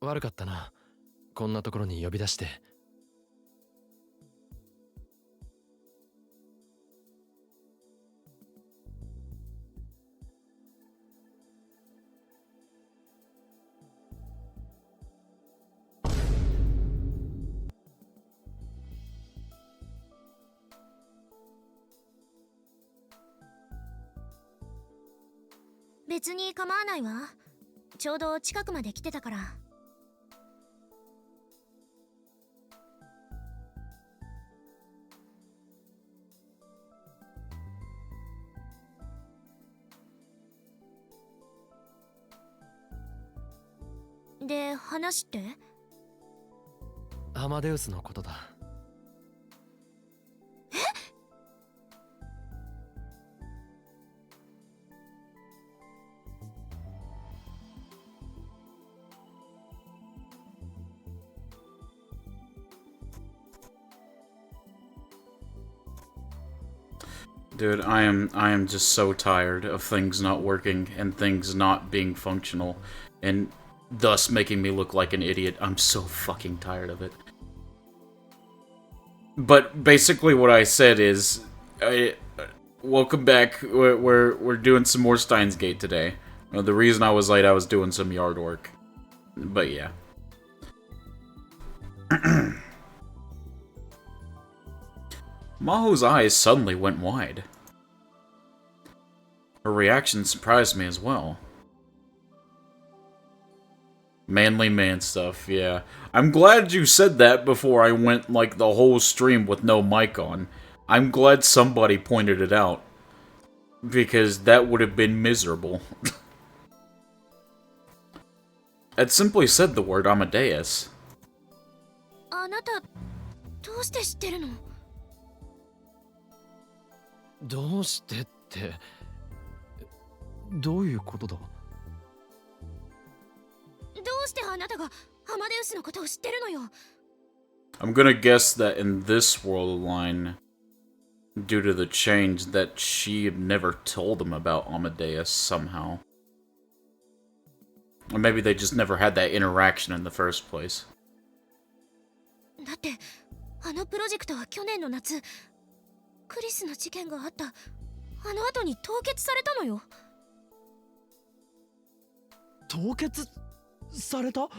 悪かったな。こんなところに呼び出して。別に構わないわ。ちょうど近くまで来てたから。で、話って？アマデウスのことだ。え？Dude, I am just so tired of things not working and things not being functional, and thus making me look like an idiot. I'm so fucking tired of it. But basically what I said is, welcome back. We're doing some more Steins Gate today. The reason I was late, I was doing some yard work. But yeah. Maho's eyes suddenly went wide. Her reaction surprised me as well. Manly man stuff, yeah. I'm glad you said that before I went, like, the whole stream with no mic on. I'm glad somebody pointed it out. Because that would have been miserable. It simply said the word Amadeus. あなた、どうして知ってるの？どうしてって、どういうことだ？どうしてあなたがアマデウスのことを知ってるのよ？ I'm gonna guess that in this world line, due to the change, that she had never told them about Amadeus somehow. Or maybe they just never had that interaction in the first place. だってあのプロジェクトは去年の夏、クリスの事件があったあの後に凍結されたのよ。凍結された？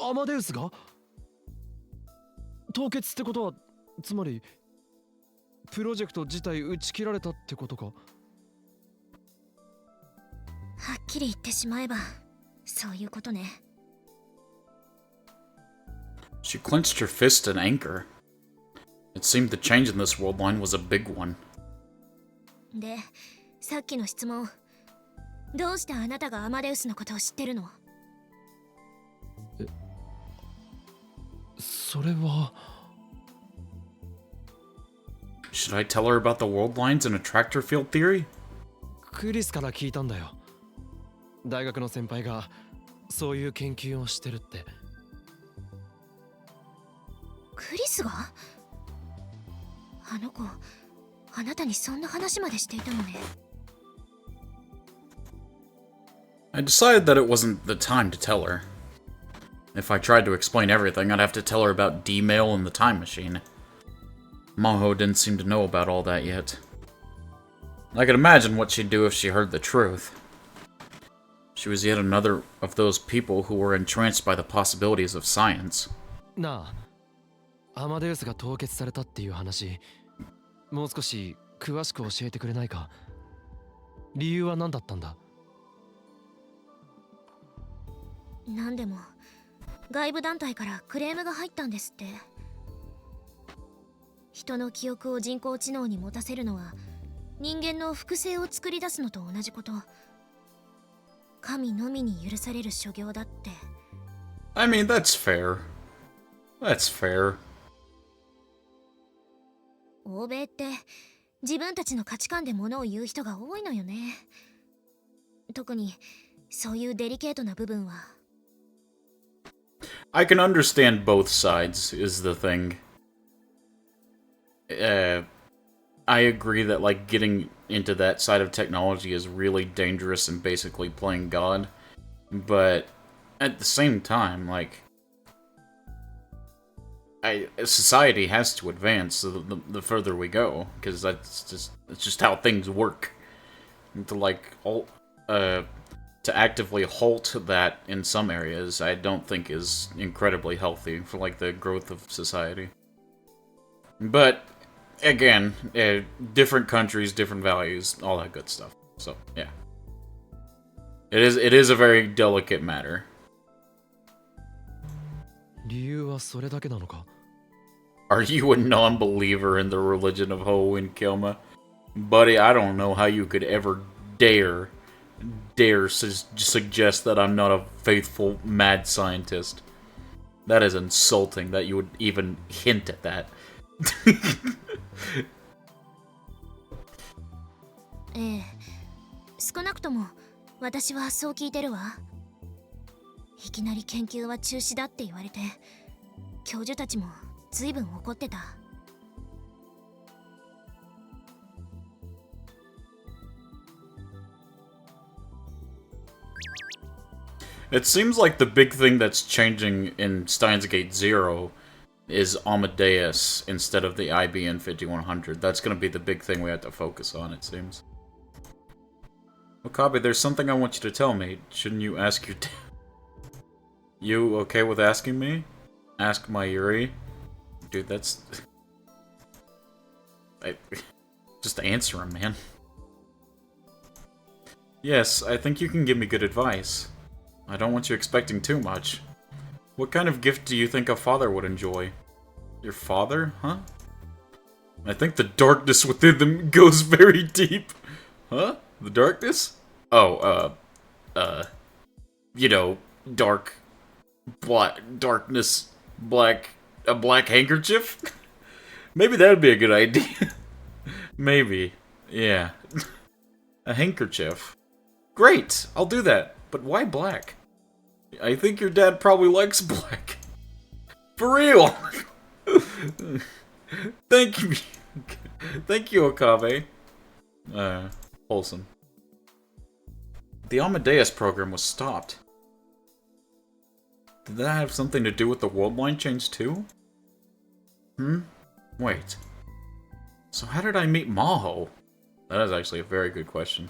アマデウスが？凍結ってことは、つまりプロジェクト自体打ち切られたってことか？はっきり言ってしまえばそういうことね。She clenched her fist in anger. It seemed the change in this world line was a big one. で、さっきの質問。どうしてあなたがアマデウスのことを知ってるの？それは。Should I tell her about the world lines and attractor field theory? クリスから聞いたんだよ。大学の先輩がそういう研究をしてるって。クリスが？あの子、あなたにそんな話までしていたのね。I decided that it wasn't the time to tell her. If I tried to explain everything, I'd have to tell her about D-Mail and the time machine. Maho didn't seem to know about all that yet. I could imagine what she'd do if she heard the truth. She was yet another of those people who were entranced by the possibilities of science. なあ、アマデウスが凍結されたっていう話、もう少し詳しく教えてくれないか？理由は何だったんだ？なんでも外部団体からクレームが入ったんですって。人の記憶を人工知能に持たせるのは人間の複製を作り出すのと同じこと。神のみに許される所業だって。I mean, that's fair. That's fair. 欧米って自分たちの価値観で物を言う人が多いのよね。特にそういうデリケートな部分は。I can understand both sides, is the thing. I agree that, like, getting into that side of technology is really dangerous and basically playing God. But at the same time, like, society has to advance the further we go, because it's just how things work. And to like to actively halt that in some areas, I don't think is incredibly healthy for like the growth of society. But again, different countries, different values, all that good stuff. So yeah, it is a very delicate matter. 理由はそれだけなのか? Are you a non-believer in the religion of Ho and Kilma? Buddy, I don't know how you could ever dare suggest that I'm not a faithful mad scientist. That is insulting that you would even hint at that. ええ、少なくとも私はそう聞いてるわ。いきなり研究は中止だって言われて、教授たちもずいぶん怒ってた。It seems like the big thing that's changing in Steins Gate 0 is Amadeus instead of the IBN 5100. That's going to be the big thing we have to focus on, it seems. Okabe, there's something I want you to tell me. Shouldn't you ask your... You okay with asking me? Ask Mayuri? Dude, that's... Just answer him, man. Yes, I think you can give me good advice. I don't want you expecting too much. What kind of gift do you think a father would enjoy? Your father, huh? I think the darkness within them goes very deep. Huh? The darkness? Oh, you know, darkness, a black handkerchief? Maybe that'd be a good idea. Maybe, yeah. A handkerchief. Great, I'll do that. But why black? I think your dad probably likes black. For real! Thank you. Thank you, Okabe. Wholesome. The Amadeus program was stopped. Did that have something to do with the world line change too? Wait. So how did I meet Maho? That is actually a very good question.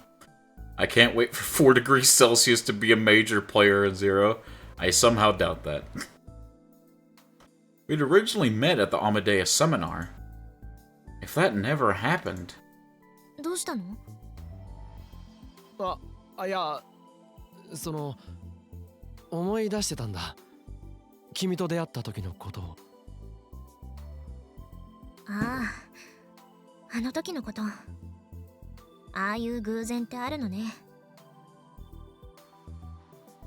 I can't wait for 4 degrees Celsius to be a major player in Zero. I somehow doubt that. We'd originally met at the Amadeus seminar. If that never happened... どうしたの? いや、その、思い出してたんだ。君と出会った時のことを。ああ、あの時のこと。ああいう偶然ってあるのね。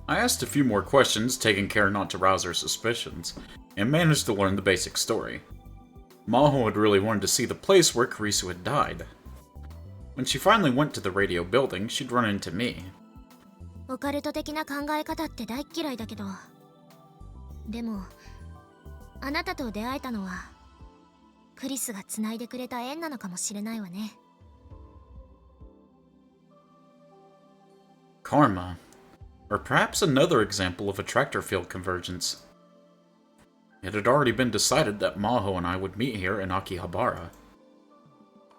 I asked a few more questions, taking care not to rouse her suspicions, and managed to learn the basic story. Maho had really wanted to see the place where Kurisu had died. When she finally went to the radio building, she'd run into me. オカルト的な考え方って大っ嫌いだけど、でもあなたと出会えたのはクリスが繋いでくれた縁なのかもしれないわね。Karma. Or perhaps another example of attractor field convergence. It had already been decided that Maho and I would meet here in Akihabara.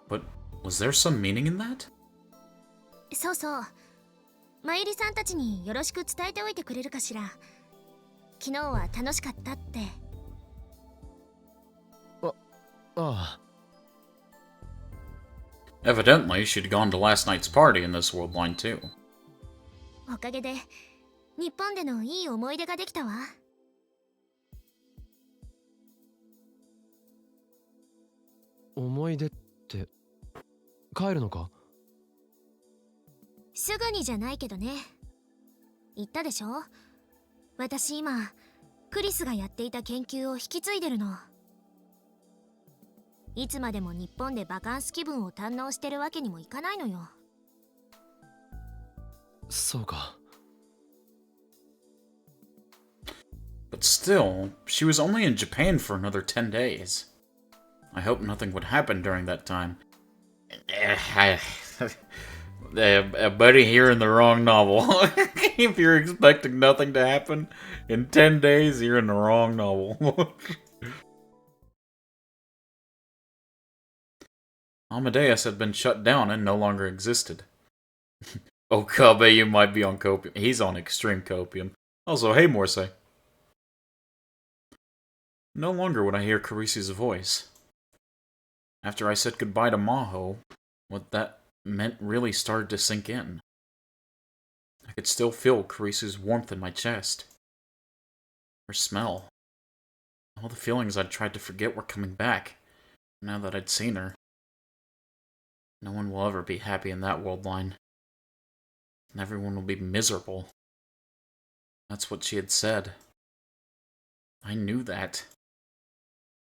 But was there some meaning in that? そうそう。まゆりさんたちによろしく伝えておいてくれるかしら。昨日は楽しかったって。ああ。Evidently, she'd gone to last night's party in this world line too. おかげで日本でのいい思い出ができたわ。思い出って帰るのか？すぐにじゃないけどね。言ったでしょ？私今クリスがやっていた研究を引き継いでるの。いつまでも日本でバカンス気分を堪能してるわけにもいかないのよ。そうか。But still, she was only in Japan for another 10 days. I hope nothing would happen during that time. Buddy here in the wrong novel. If you're expecting nothing to happen in 10 days, you're in the wrong novel. Amadeus had been shut down and no longer existed. Okabe, you might be on copium. He's on extreme copium. Also, hey, Morsei. No longer would I hear Carisi's voice. After I said goodbye to Maho, what that meant really started to sink in. I could still feel Carisi's warmth in my chest. Her smell. All the feelings I'd tried to forget were coming back, now that I'd seen her. No one will ever be happy in that world line. And everyone will be miserable. That's what she had said. I knew that.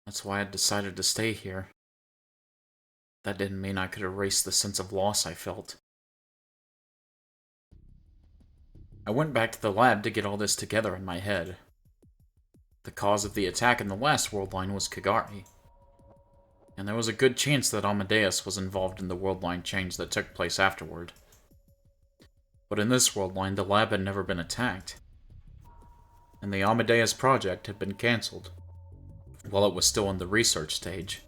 That's why I decided to stay here. That didn't mean I could erase the sense of loss I felt. I went back to the lab to get all this together in my head. The cause of the attack in the last world line was Kagari. And there was a good chance that Amadeus was involved in the world line change that took place afterward. But in this world line, the lab had never been attacked. And the Amadeus project had been cancelled, while it was still in the research stage.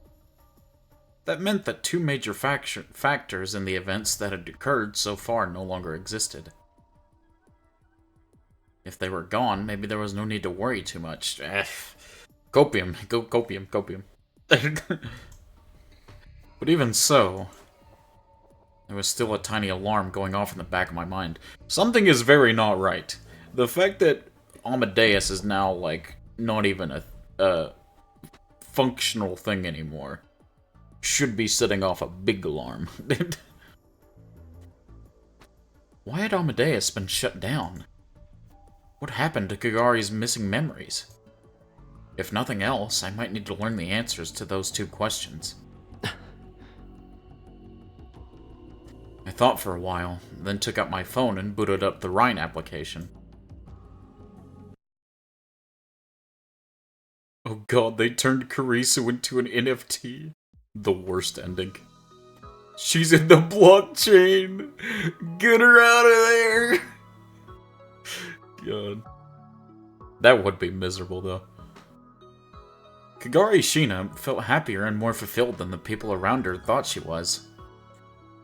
That meant that two major factors in the events that had occurred so far no longer existed. If they were gone, maybe there was no need to worry too much. Copium. Copium. But even so, there was still a tiny alarm going off in the back of my mind. Something is very not right. The fact that Amadeus is now, like, not even a functional thing anymore should be setting off a big alarm. Why had Amadeus been shut down? What happened to Kagari's missing memories? If nothing else, I might need to learn the answers to those two questions. I thought for a while, then took out my phone and booted up the Rhine application. Oh god, they turned Karisu into an NFT. The worst ending. She's in the blockchain! Get her out of there! God. That would be miserable, though. Kagari Shina felt happier and more fulfilled than the people around her thought she was.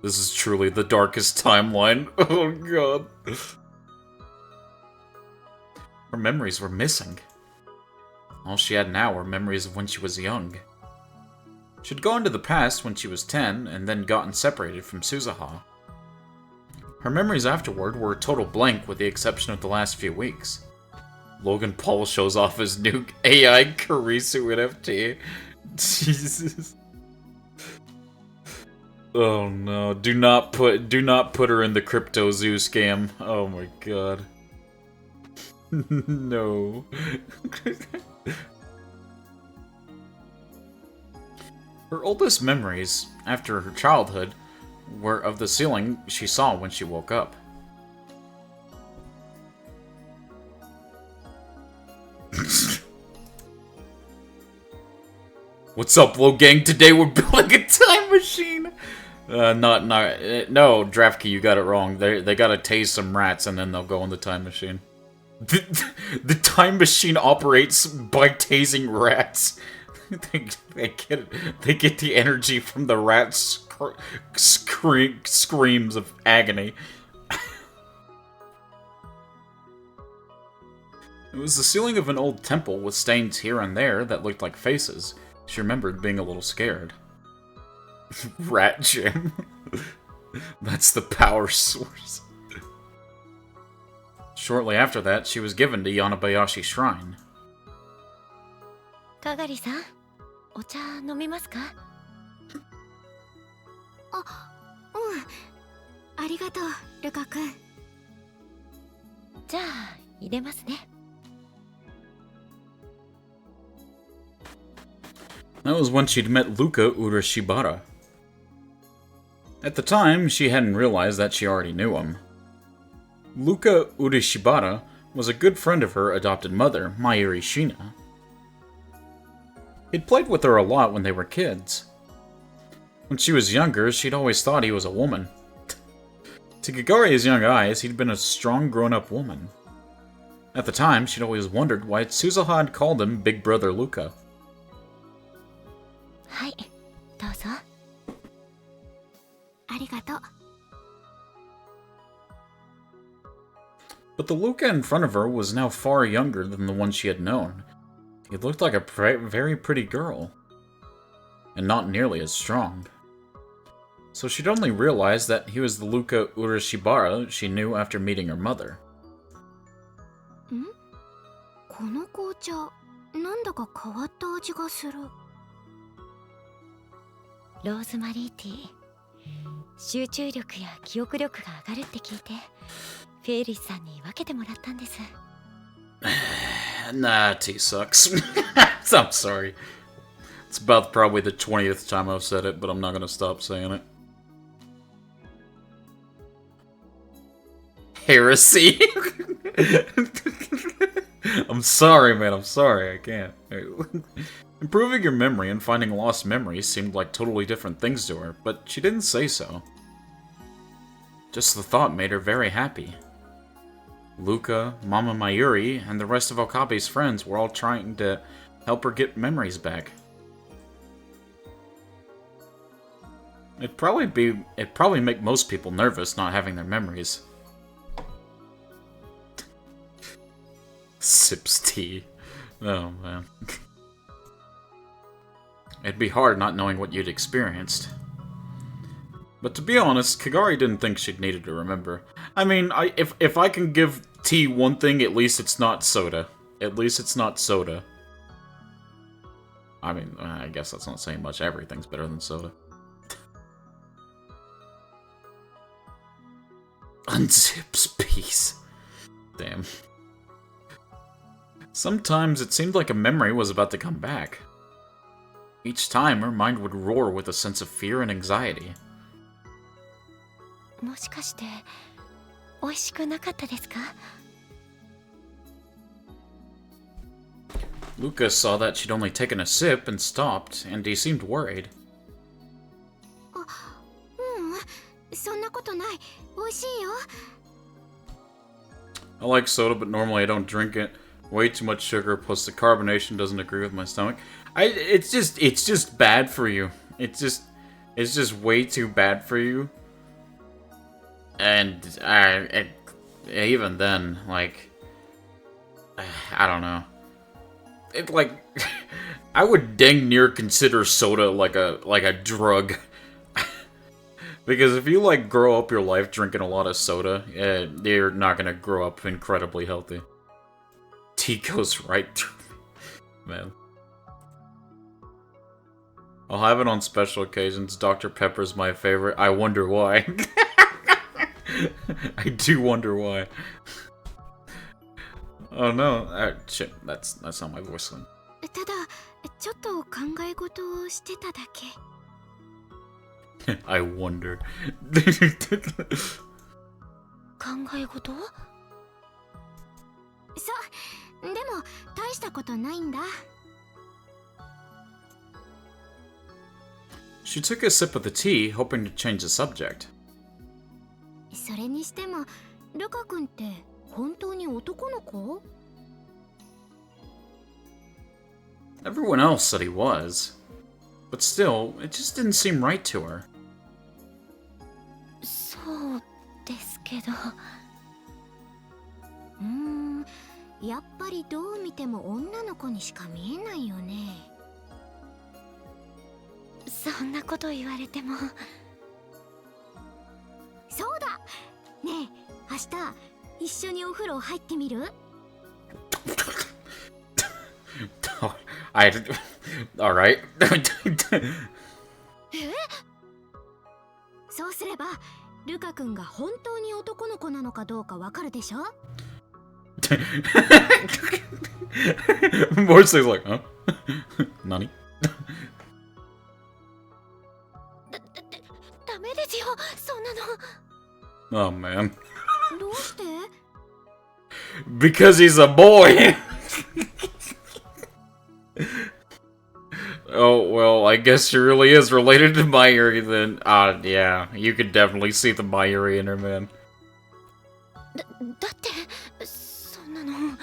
This is truly the darkest timeline. Oh god. Her memories were missing. All she had now were memories of when she was young. She'd gone to the past when she was 10, and then gotten separated from Suzuha. Her memories afterward were a total blank with the exception of the last few weeks. Logan Paul shows off his new AI Karisu NFT. Jesus. Oh no, do not put her in the crypto zoo scam. Oh my god. No. Her oldest memories, after her childhood, were of the ceiling she saw when she woke up. What's up, Logang? Today we're building a time machine! No, Draftkey, you got it wrong. They gotta tase some rats and then they'll go in the time machine. The time machine operates by tasing rats. They get the energy from the rats' screams of agony. It was the ceiling of an old temple with stains here and there that looked like faces. She remembered being a little scared. Rat Gym. That's the power source. Shortly after that, she was given to Yanabayashi Shrine. Kagari-san, お茶飲みますか? ありがとう、ルカ君。じゃあ、入れますね。 That was when she'd met Luka Urashibara. At the time, she hadn't realized that she already knew him. Luka Urashibara was a good friend of her adopted mother, Mayuri Shina. He'd played with her a lot when they were kids. When she was younger, she'd always thought he was a woman. To Kagari's young eyes, he'd been a strong grown-up woman. At the time, she'd always wondered why Suzuha had called him Big Brother Luca. はい、どうぞ。ありがとう。 But the Luca in front of her was now far younger than the one she had known. He looked like a very pretty girl, and not nearly as strong. So she'd only realized that he was the Luca Urashibara she knew after meeting her mother. ん？この紅茶、なんだか変わった味がする。ローズマリーティー。集中力や記憶力が上がるって聞いて、フェイリスさんに分けてもらったんです。Nah, tea sucks. I'm sorry. It's about probably the 20th time I've said it, but I'm not gonna stop saying it. Heresy. I'm sorry, man. I'm sorry. I can't. Improving your memory and finding lost memories seemed like totally different things to her, but she didn't say so. Just the thought made her very happy. Luca, Mama Mayuri, and the rest of Okabe's friends were all trying to help her get memories back. It'd probably make most people nervous not having their memories. Sips tea. Oh, man. It'd be hard not knowing what you'd experienced. But to be honest, Kagari didn't think she'd needed to remember. I mean, if I can give tea one thing, at least it's not soda. At least it's not soda. I mean, I guess that's not saying much. Everything's better than soda. Unzips peace. Damn. Sometimes it seemed like a memory was about to come back. Each time, her mind would roar with a sense of fear and anxiety. もしかして美味しくなかったですか? Lucas saw that she'd only taken a sip and stopped, and he seemed worried. そんなことない。美味しいよ。 I like soda, but normally I don't drink it. Way too much sugar, plus the carbonation doesn't agree with my stomach. It's just bad for you. It's just way too bad for you. And even then, like, I don't know. It like, I would dang near consider soda like a drug. Because if you like grow up your life drinking a lot of soda, you're not gonna grow up incredibly healthy. Tea goes right through me. Man. I'll have it on special occasions. Dr. Pepper's my favorite. I wonder why. I do wonder why. Oh no. Shit, that's not my voice then. ただ、ちょっと考え事をしてただけ。I wonder. 考え事？そう、でも大したことないんだ。She took a sip of the tea, hoping to change the subject. それにしても、ルカ君って本当に男の子？ Everyone else said he was. But still, it just didn't seem right to her. そうですけど。やっぱりどう見ても女の子にしか見えないよね。そんなこと言われても。そうだ。ねえ、明日一緒にお風呂入ってみる？ Alright. そうすれば、ルカ君が本当に男の子なのかどうかわかるでしょ? Morrissey's like, huh? Nani? ダメですよ、そんなの。 Oh man. どうして? Because he's a boy! Oh, well, I guess she really is related to Mayuri then. Yeah, you could definitely see the Mayuri in her, man. だってそんなの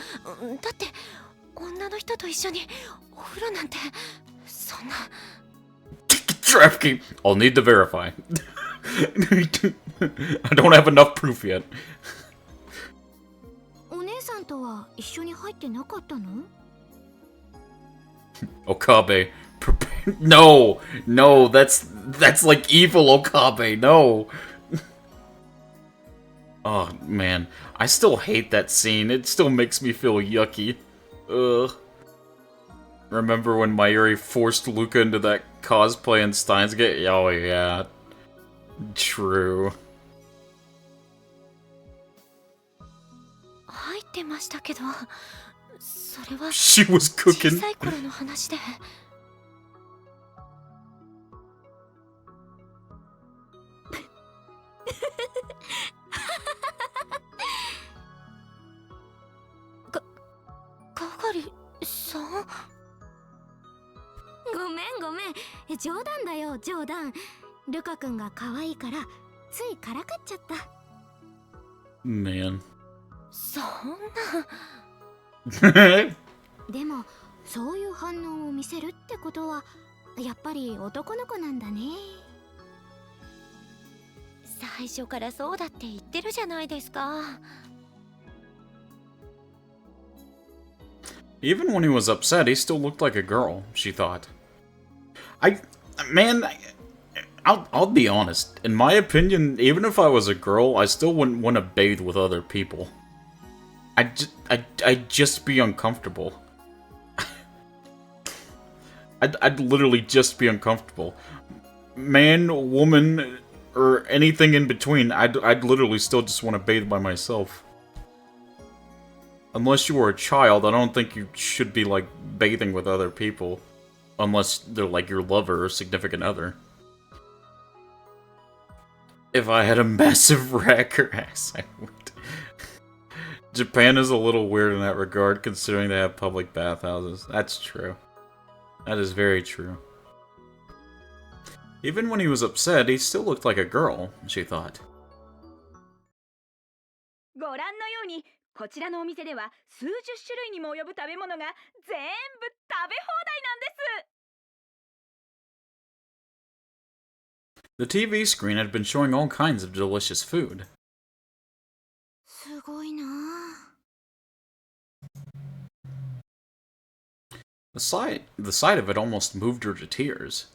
だって女の人と一緒にお風呂なんてそんな Trap keep. I'll need to verify. I don't have enough proof yet. お姉さんとは一緒に入ってなかったの Okabe. No! No, that's like evil Okabe, no! Oh, man. I still hate that scene. It still makes me feel yucky. Ugh. Remember when Mayuri forced Luca into that cosplay in Steins Gate? Oh, yeah. True. 入ってましたけどそれは She was 小 cooking. さい頃の話で係さんごめんごめん冗談だよ冗談ルカ君が可愛いからついからかっちゃった Man. そんなでもそういう反応を見せるってことはやっぱり男の子なんだね最初からそうだって言ってるじゃないですか Even when he was upset, he still looked like a girl, she thought. I'll be honest. In my opinion, even if I was a girl, I still wouldn't want to bathe with other people. I'd just be uncomfortable. I'd literally just be uncomfortable. Man, woman, or anything in between, I'd literally still just want to bathe by myself. Unless you were a child, I don't think you should be, like, bathing with other people. Unless they're, like, your lover or significant other. If I had a massive rack or ass, I would. Japan is a little weird in that regard, considering they have public bathhouses. That's true. That is very true. Even when he was upset, he still looked like a girl, she thought. ご覧のようにこちらのお店では数十種類にも及ぶ食べ物が全部食べ放題なんです。 The TV screen had been showing all kinds of delicious food. すごいな The sight of it almost moved her to tears.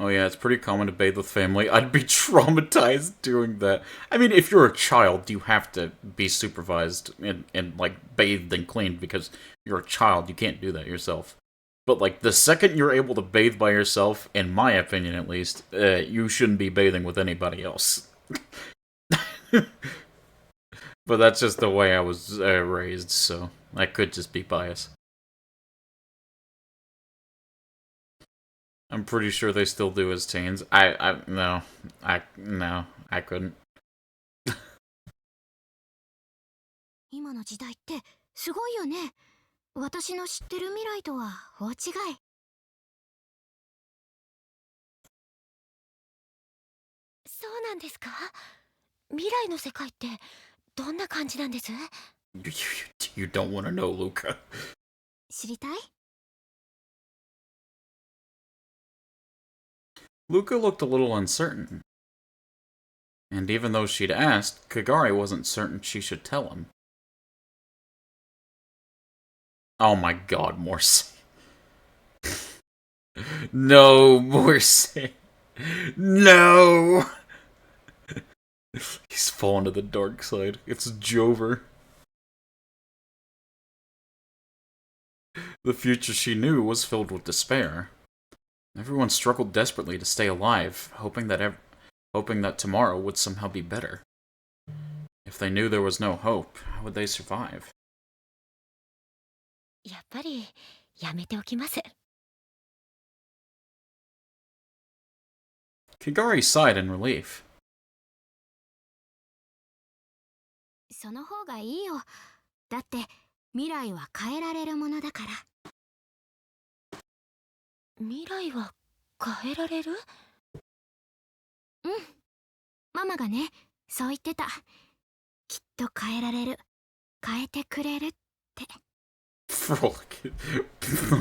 Oh yeah, it's pretty common to bathe with family. I'd be traumatized doing that. I mean, if you're a child, you have to be supervised and like, bathed and cleaned because you're a child. You can't do that yourself. But, like, the second you're able to bathe by yourself, in my opinion at least, you shouldn't be bathing with anybody else. But that's just the way I was raised, so I could just be biased. I'm pretty sure they still do as teens. No, I couldn't. 今の時代ってすごいよね私の知ってる未来とは大違いそうなんですか未来の世界ってどんな感じなんです You don't want to know, Luca. 知りたい Luca looked a little uncertain. And even though she'd asked, Kagari wasn't certain she should tell him. Oh my god, Morse. No, Morse. No! He's fallen to the dark side. It's Jover. The future she knew was filled with despair. Everyone struggled desperately to stay alive, hoping that tomorrow would somehow be better. If they knew there was no hope, how would they survive? やっぱりやめておきます Kigari sighed in relief. その方がいいよだって未来は変えられるものだから未来は変えられる？うん。ママがね、そう言ってた。きっと変えられる。変えてくれるって。Frolic.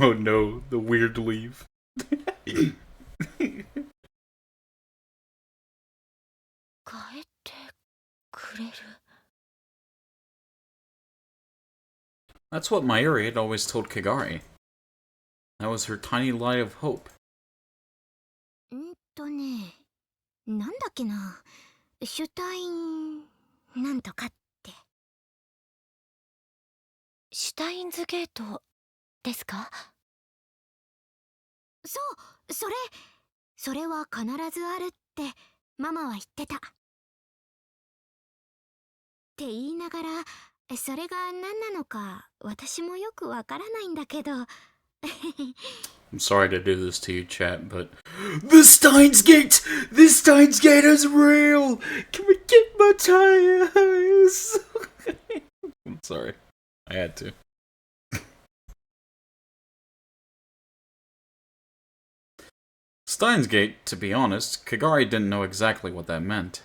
Oh no, the weird leave. 変えてくれる。 That's what Mayuri had always told Kagari. That was her tiny light of hope. なんだっけな。シュタインなんとかって。シュタインズゲートですか？そう、それは必ずあるってママは言ってた。って言いながら、それが何なのか私もよくわからないんだけど。I'm sorry to do this to you, chat, but the Steins Gate! The Steins Gate is real! Can we get my tires? I'm sorry. I had to. Steins Gate, to be honest, Kagari didn't know exactly what that meant.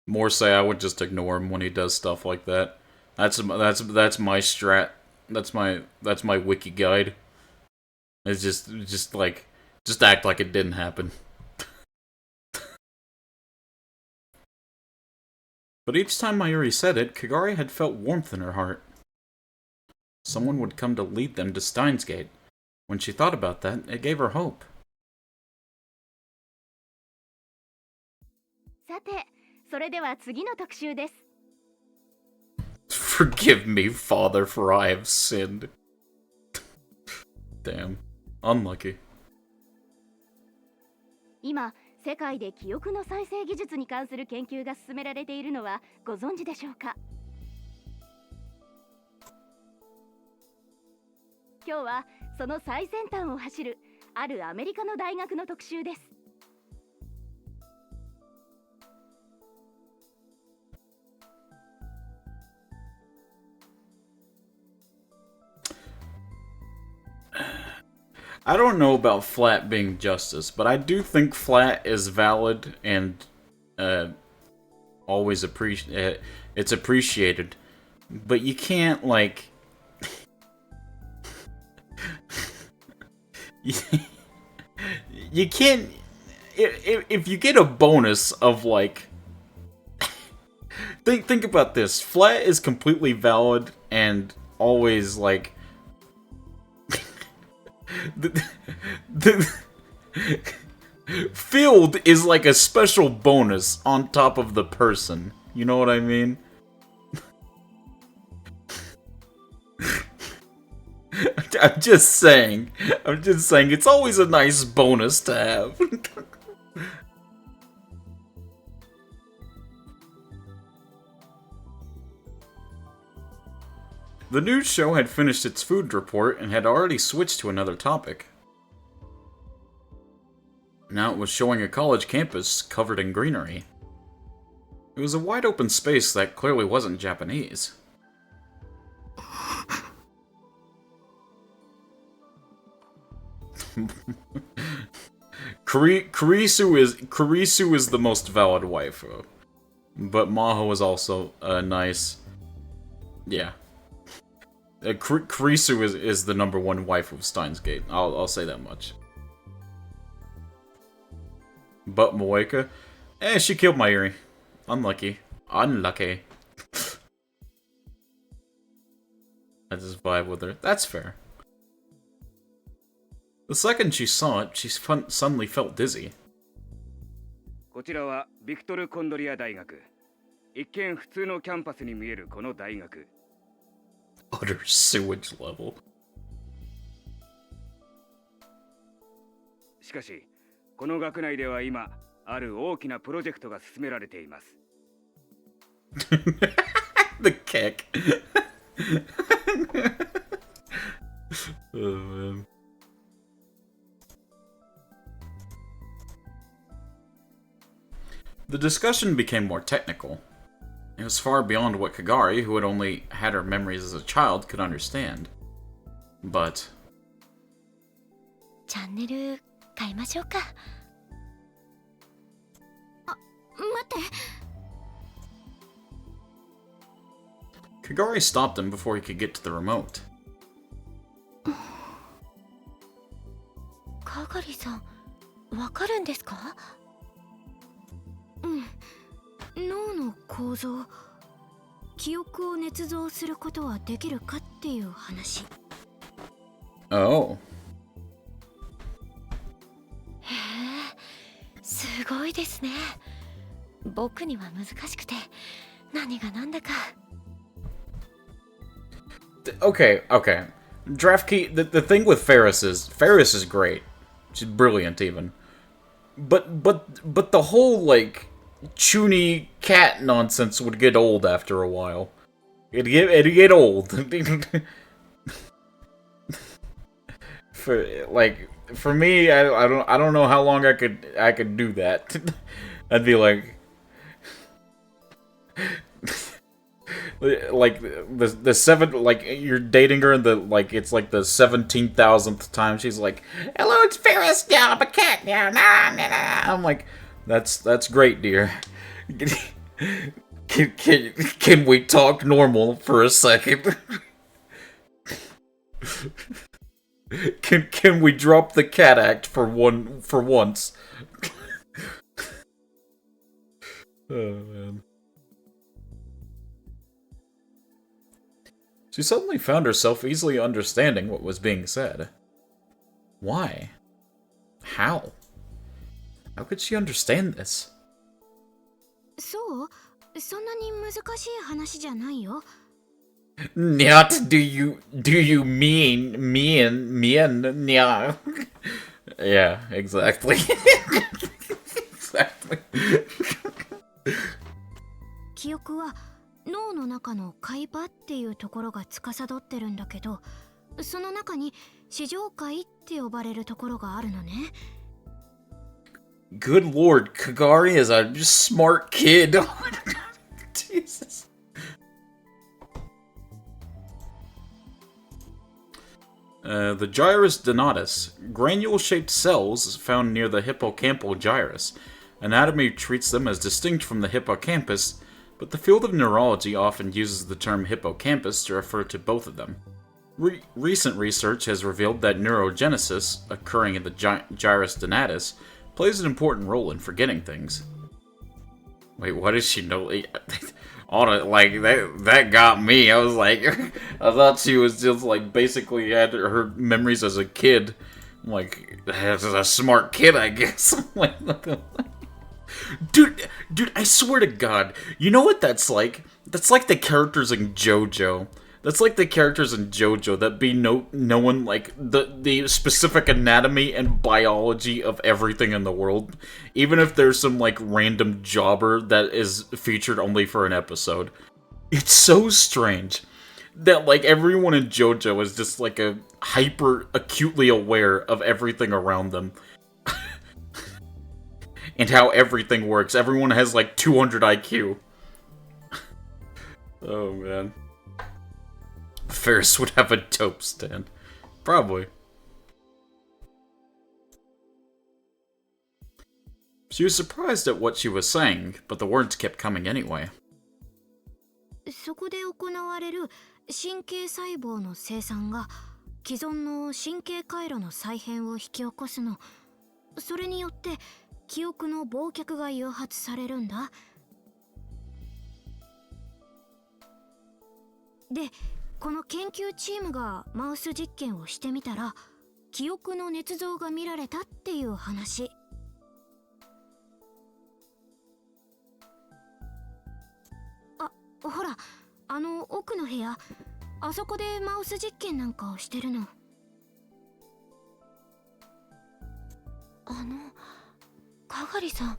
More say I would just ignore him when he does stuff like that. That's my strat. That's my wiki guide. It's just act like it didn't happen. But each time Mayuri said it, Kagari had felt warmth in her heart. Someone would come to lead them to Steins Gate. When she thought about that, it gave her hope. さて、それでは次の特集です。 Forgive me, Father, for I have sinned. Damn. Unlucky. 今、世界で記憶の再生技術に関する研究が進められているのはご存知でしょうか？今日はその最先端を走るあるアメリカの大学の特集です。I don't know about flat being justice, but I do think flat is valid and always it's appreciated. But you can't, like... you can't... If you get a bonus of, like... think about this. Flat is completely valid and always, like... the field is like a special bonus on top of the person. You know what I mean? I'm just saying it's always a nice bonus to have. The news show had finished its food report and had already switched to another topic. Now it was showing a college campus covered in greenery. It was a wide open space that clearly wasn't Japanese. Kurisu is the most valid waifu. But Maho is also nice. Yeah. Kurisu is the #1 wife of Steins Gate. I'll say that much. But Moeka, she killed Mayuri. Unlucky. Unlucky. I just vibe with her. That's fair. The second she saw it, she suddenly felt dizzy. こちらはビクトル・コンドリア大学。一見普通のキャンパスに見えるこの大学。 Utter sewage level. しかし、この学内では今、ある大きなプロジェクトが進められています。The kick. Oh, man. The discussion became more technical. It was far beyond what Kagari, who had only had her memories as a child, could understand. But チャンネル変えましょうか。あ、待って。Kagari stopped him before he could get to the remote. かがりさん、わかるんですか？うん。脳の構造、記憶を捏造することはできるかっていう話。Oh. へえ、すごいですね。僕には難しくて、何が何だか。Okay. Draft key. The thing with Ferris is great. She's brilliant, even. But the whole like Chuny cat nonsense would get old after a while. It'd get old. For me, I don't know how long I could do that. I'd be like the seven, like you're dating her and the like it's like the 17,000th time she's like, "Hello, it's Ferris. Yeah, I'm a cat. Yeah, nah. I'm like, that's great, dear. Can we talk normal for a second? Can we drop the cat act for once?" Oh man. She suddenly found herself easily understanding what was being said. Why? How? How could she understand this? そう、そんなに難しい話じゃないよ。Not do you mean yeah. Yeah, exactly. Exactly. 記憶は脳の中の海馬っていうところが司ってるんだけど、その中に視上界って呼ばれるところがあるのね。Good lord, Kagari is a smart kid. Jesus. The gyrus donatus, granule-shaped cells found near the hippocampal gyrus. Anatomy treats them as distinct from the hippocampus, but the field of neurology often uses the term hippocampus to refer to both of them. Recent research has revealed that neurogenesis, occurring in the gyrus donatus, plays an important role in forgetting things. Wait, what does she know? Like, that got me. I was like, I thought she was just like, basically had her memories as a kid. I'm like, as a smart kid, I guess. Like, Dude, I swear to God, you know what that's like? That's like the characters in JoJo. That's like the characters in JoJo that be knowing like the specific anatomy and biology of everything in the world, even if there's some like random jobber that is featured only for an episode. It's so strange that like everyone in JoJo is just like a hyper acutely aware of everything around them. And how everything works. Everyone has like 200 IQ. Oh man. Ferris would have a dope stand. Probably. She was surprised at what she was saying, but the words kept coming anyway. そこで行われる神経細胞の生産が既存の神経回路の再編を引き起こすの。それによって記憶の忘却が誘発されるんだ。で、この研究チームがマウス実験をしてみたら、記憶の捏造が見られたっていう話。あ、ほら、あの奥の部屋、あそこでマウス実験なんかをしてるの。かがりさ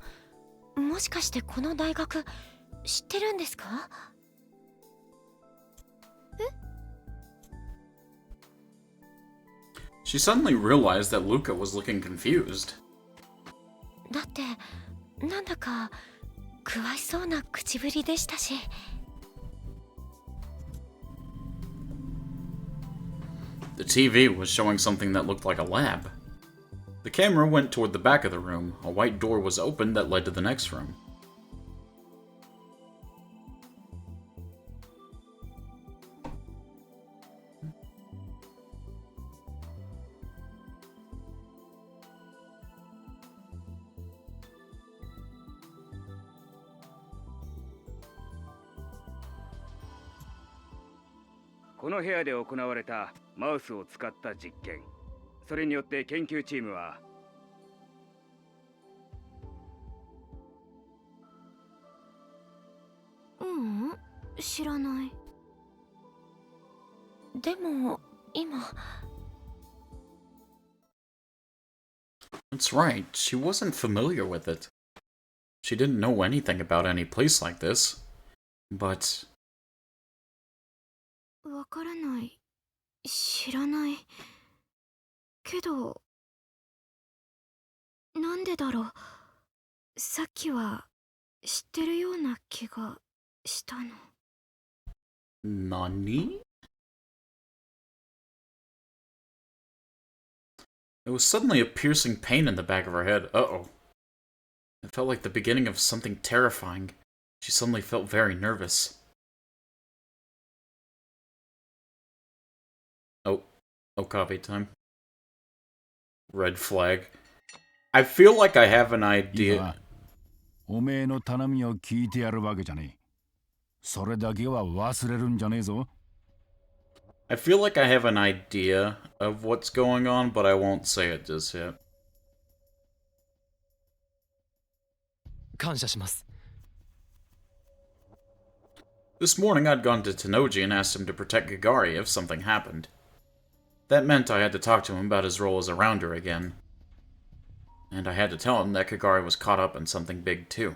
ん、もしかしてこの大学知ってるんですか？え？ She suddenly realized that Luca was looking confused. だってなんだか詳しそうな口ぶりでしたし。The TV was showing something that looked like a lab. The camera went toward the back of the room. A white door was opened that led to the next room.「この部屋で行われたマウスを使った実験、それによって研究チームは知らない。でも今 That's right, she wasn't familiar with it. She didn't know anything about any place like this. But わからない。知らない。けど、なんでだろう。さっきは知ってるような気がしたの。Nani? It was suddenly a piercing pain in the back of her head. Uh-oh. It felt like the beginning of something terrifying. She suddenly felt very nervous. Oh, coffee time. Red flag. I feel like I have an idea. おめえの頼みを聞いてやるわけじゃねえ。それだけは忘れるんじゃねえぞ。I feel like I have an idea of what's going on, but I won't say it just yet. 感謝します。 This morning I'd gone to Tenoji and asked him to protect Gagari if something happened. That meant I had to talk to him about his role as a rounder again. And I had to tell him that Kagari was caught up in something big too.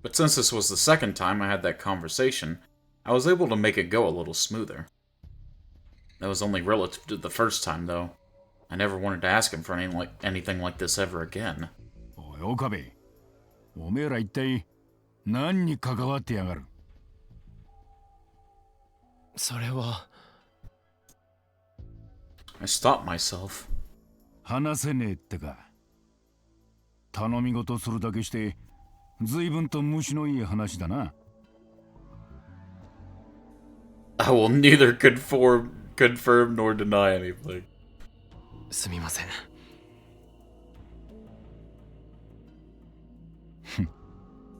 But since this was the second time I had that conversation, I was able to make it go a little smoother. That was only relative to the first time, though. I never wanted to ask him for anything like this ever again. おい、岡部。おめえら一体何に関わってやがる。それは。I stopped myself. 話せねえってか。頼み事するだけして、随分と虫のいい話だな。I will neither confirm nor deny anything. すみません。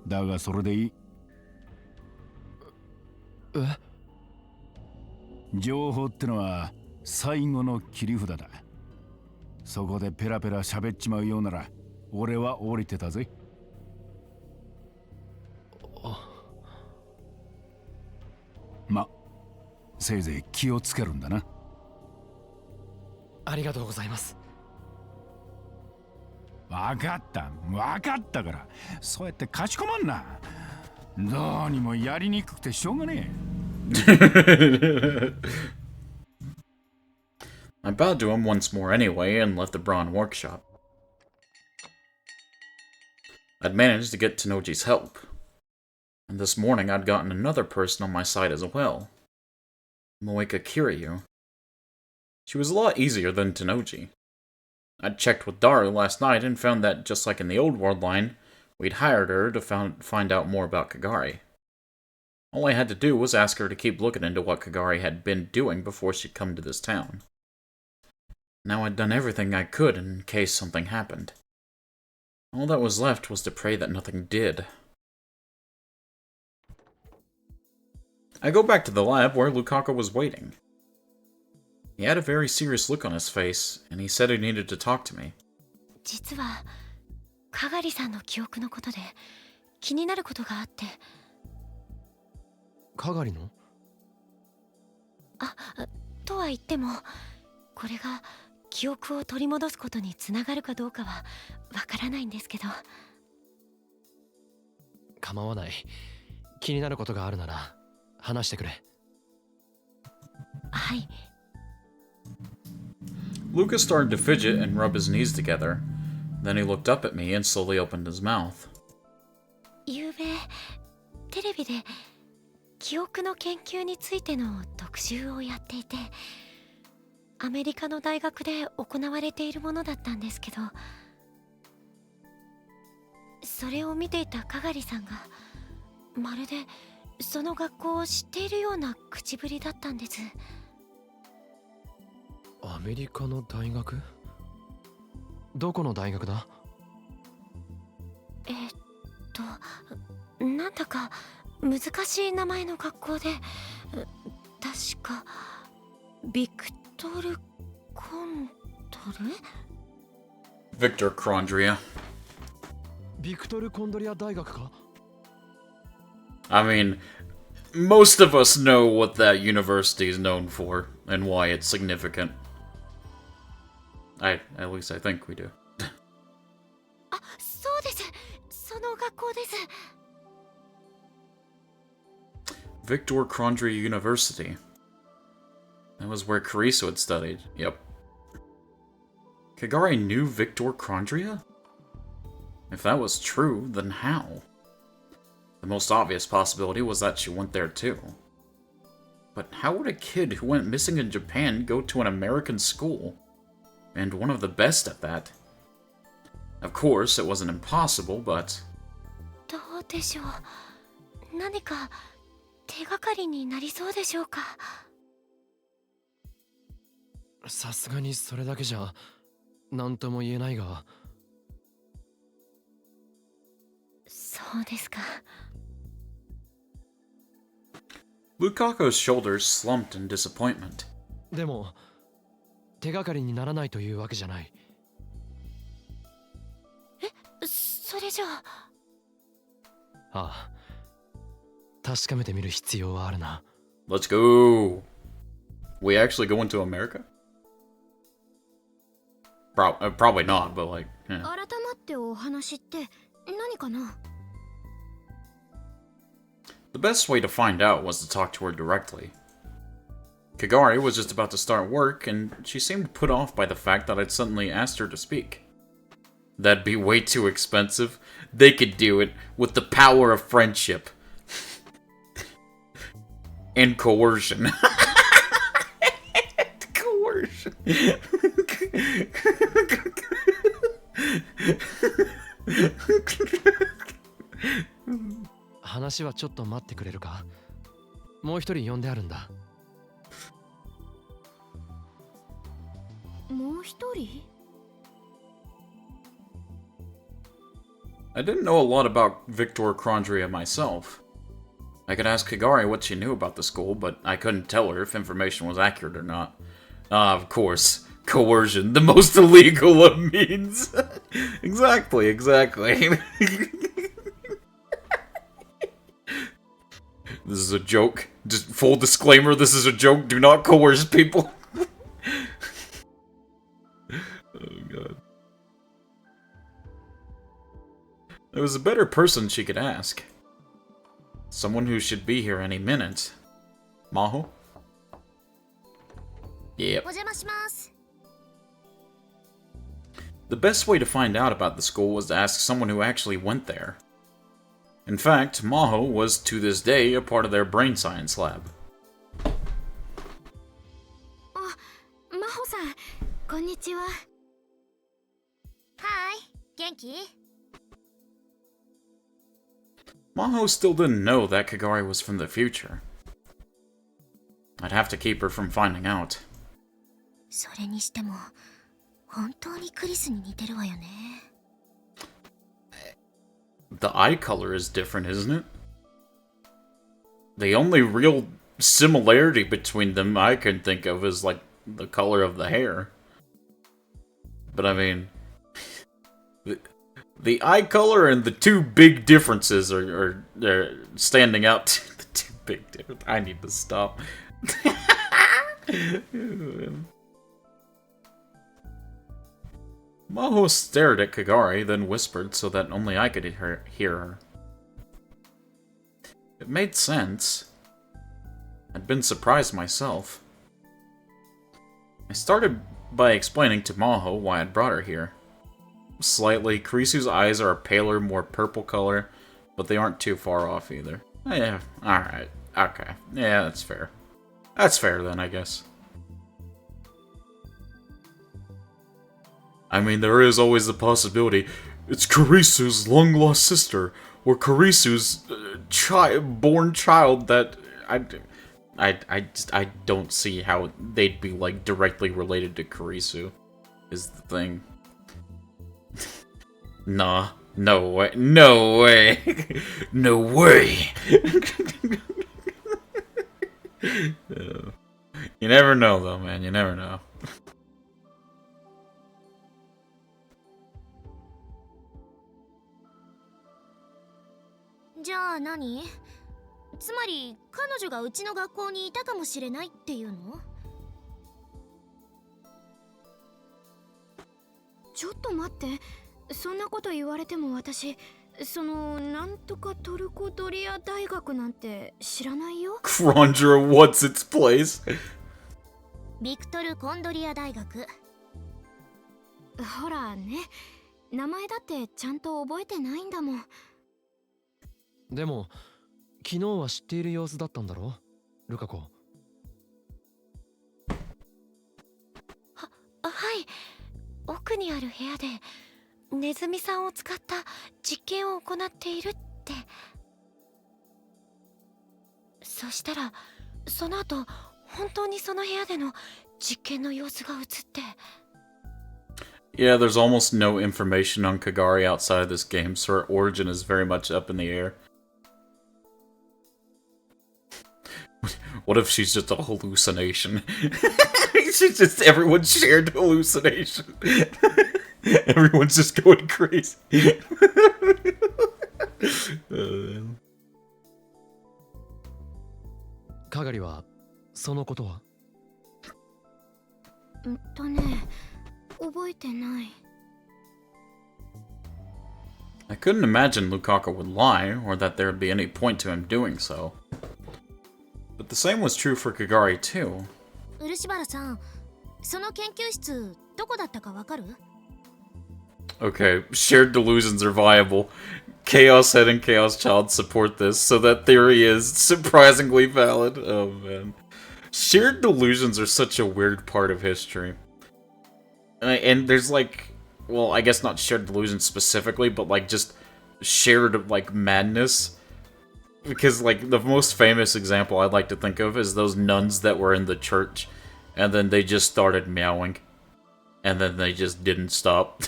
だがそれでいい。え？情報ってのは最後の切り札だ。そこでペラペラ喋っちまうようなら俺は降りてたぜ。ま、せいぜい気をつけるんだな。ありがとうございます。わかったから、そうやってかしこまんな。どうにもやりにくくてしょうがねえ。I bowed to him once more anyway and left the Brawn workshop. I'd managed to get Tenoji's help. And this morning I'd gotten another person on my side as well. Moeka Kiryu. She was a lot easier than Tenoji. I'd checked with Daru last night and found that, just like in the old world line, we'd hired her to find out more about Kagari. All I had to do was ask her to keep looking into what Kagari had been doing before she'd come to this town. Now I'd done everything I could in case something happened. All that was left was to pray that nothing did. I go back to the lab where Lukaku was waiting. He had a very serious look on his face, and he said he needed to talk to me. 実はかがりさんの記憶のことで気になることがあって。かがりの？とは言っても、これが記憶を取り戻すことにつながるかどうかはわからないんですけど。構わない。気になることがあるなら話してくれ。はい。Lucas started to fidget and rub his knees together. Then he looked up at me and slowly opened his mouth. ゆうべテレビで記憶の研究についての特集をやっていて、アメリカの大学で行われているものだったんですけど、それを見ていたかがりさんがまるでその学校を知っているような口ぶりだったんです。アメリカの大学？どこの大学だ？なんだか難しい名前の学校で、確かビクトル・コントル？ Victor Crondria. ビクトル・コンドリア大学か？ I mean, most of us know what that university is known for and why it's significant. At least I think we do. あ、そうです。その学校です。Victor Crondria University. That was where Kariso had studied. Yep. Kagari knew Victor Crondria? If that was true, then how? The most obvious possibility was that she went there too. But how would a kid who went missing in Japan go to an American school? And one of the best at that. Of course, it wasn't impossible, but... どうでしょう。何か手がかりになりそうでしょうか。さすがにそれだけじゃ何とも言えないが。そうですか。Lukaku's shoulders slumped in disappointment. でも手がかりにならないというわけじゃない。それじゃあ。ああ、確かめてみる必要はあるな。Let's go! We actually go into America? Probably not, but like, yeah. 改まってお話って何かな？ The best way to find out was to talk to her directly. Kagari was just about to start work, and she seemed put off by the fact that I'd suddenly asked her to speak. That'd be way too expensive. They could do it with the power of friendship. And coercion. Coercion. 話はちょっと待ってくれるか？もう一人呼んであるんだ。もう一人？ I didn't know a lot about Victor Crondria myself. I could ask Kagari what she knew about the school, but I couldn't tell her if information was accurate or not. Of course. Coercion, the most illegal of means. Exactly. This is a joke. Just full disclaimer, this is a joke. Do not coerce people. Oh god. There was a better person she could ask. Someone who should be here any minute. Maho? Yep. お邪魔します。 The best way to find out about the school was to ask someone who actually went there. In fact, Maho was to this day a part of their brain science lab. あ、真帆さん、こんにちは。はい、元気？ Maho still didn't know that Kagari was from the future. I'd have to keep her from finding out. それにしても本当にクリスに似てるわよね。 The eye color is different, isn't it? The only real similarity between them I can think of is like the color of the hair. But I mean, the eye color and the two big differences are standing out. The two big differences. I need to stop. Maho stared at Kagari, then whispered so that only I could hear her. It made sense. I'd been surprised myself. I started by explaining to Maho why I'd brought her here. Slightly, Kurisu's eyes are a paler, more purple color, but they aren't too far off either. Yeah, alright. Okay. Yeah, that's fair. That's fair then, I guess. I mean, there is always the possibility it's Karisu's long-lost sister, or Karisu's born child that I don't see how they'd be, like, directly related to Karisu, is the thing. Nah, no way, no way, no way! You never know, though, man, you never know. じゃあ何？つまり彼女がうちの学校にいたかもしれないっていうの？ちょっと待って、そんなこと言われても私、そのなんとかトルコドリア大学なんて知らないよ。Crondra, what's its place? ビクトル・コンドリア大学。ほらね、名前だってちゃんと覚えてないんだもん。でも昨日は知っている様子だったんだろルカ子。はい、奥にある部屋でネズミさんを使った実験を行っているって。そしたらその後本当にその部屋での実験の様子が映って。Yeah, there's almost no information on Kagari outside of this game, so her origin is very much up in the air. What if she's just a hallucination? She's just everyone's shared hallucination. Everyone's just going crazy. かがりはそのことは？覚えてない。I couldn't imagine Lukaku would lie, or that there would be any point to him doing so. But the same was true for Kagari too. 漆原さん、その研究室どこだったかわかる？ Okay, shared delusions are viable. Chaos Head and Chaos Child support this, so that theory is surprisingly valid. Oh man. Shared delusions are such a weird part of history. And there's like, well, I guess not shared delusions specifically, but like just shared like madness. Because like the most famous example I'd like to think of is those nuns that were in the church, and then they just started meowing, and then they just didn't stop.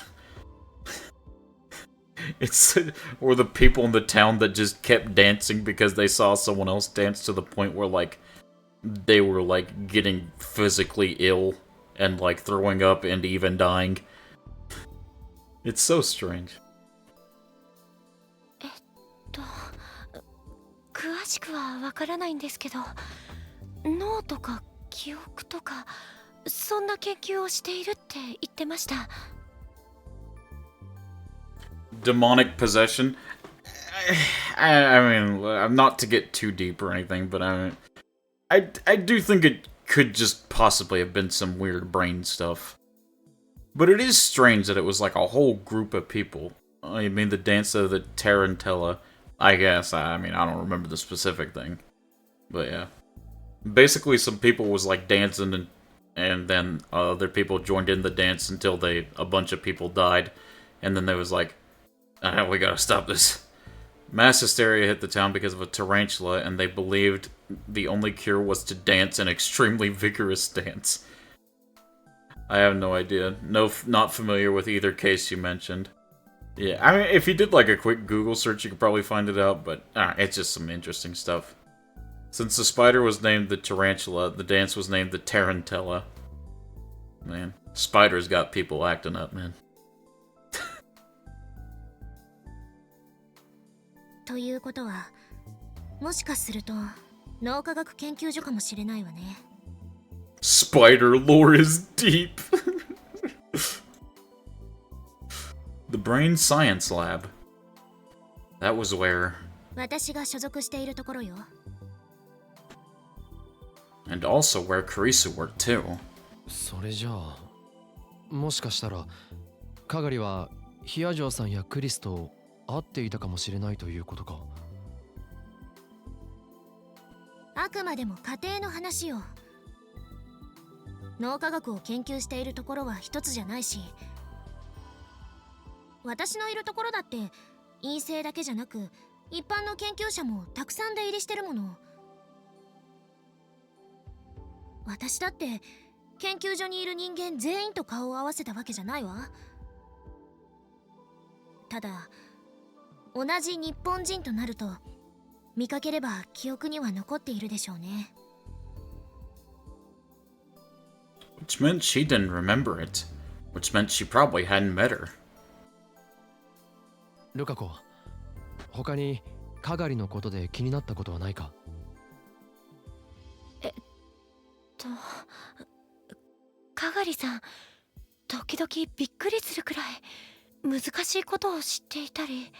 It's or the people in the town that just kept dancing because they saw someone else dance to the point where like they were like getting physically ill and like throwing up and even dying. It's so strange. 詳しくはわからないんですけど、脳とか記憶とかそんな研究をしているって言ってました。Demonic possession? I mean, I'm not to get too deep or anything, but I do think it could just possibly have been some weird brain stuff. But it is strange that it was like a whole group of people. I mean, the dance of the Tarantella, I guess. I mean, I don't remember the specific thing. But yeah. Basically, some people was like dancing and then other people joined in the dance until a bunch of people died. And then there was like, we gotta stop this. Mass hysteria hit the town because of a tarantula, and they believed the only cure was to dance an extremely vigorous dance. I have no idea. Not familiar with either case you mentioned. Yeah, I mean, if you did like a quick Google search, you could probably find it out, but it's just some interesting stuff. Since the spider was named the tarantula, the dance was named the tarantella. Man, spiders got people acting up, man. ということは、もしかすると脳科学研究所かもしれないわね。Spider lore is deep. The Brain Science Lab. That was where. 私が所属しているところよ。And also where Karisu worked too. それじゃあ、もしかしたらかがりはヒアジョーさんやクリスと会っていたかもしれないということか。あくまでも家庭の話よ。脳科学を研究しているところは一つじゃないし、私のいるところだって陰性だけじゃなく一般の研究者もたくさん出入りしてるもの。私だって研究所にいる人間全員と顔を合わせたわけじゃないわ。ただ同じ日本人となると見かければ記憶には残っているでしょうね。Which meant she didn't remember it. Which meant she probably hadn't met her. ルカ子、他にかがりのことで気になったことはないか？かがりさん、時々びっくりするくらい難しいことを知っていたり。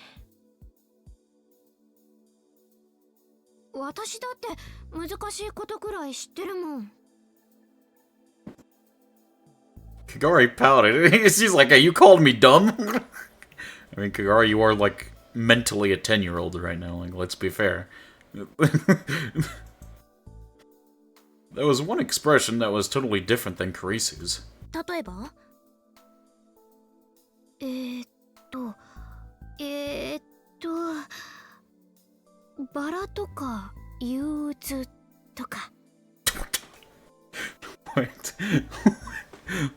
私だって難しいことくらい知ってるもん。Kagari pouted. She's like, hey, you called me dumb? I mean, Kagari, you are like mentally a 10-year-old right now. Like, let's be fair. There was one expression that was totally different than Karisu's. 例えばバラとか憂鬱とか。Wait.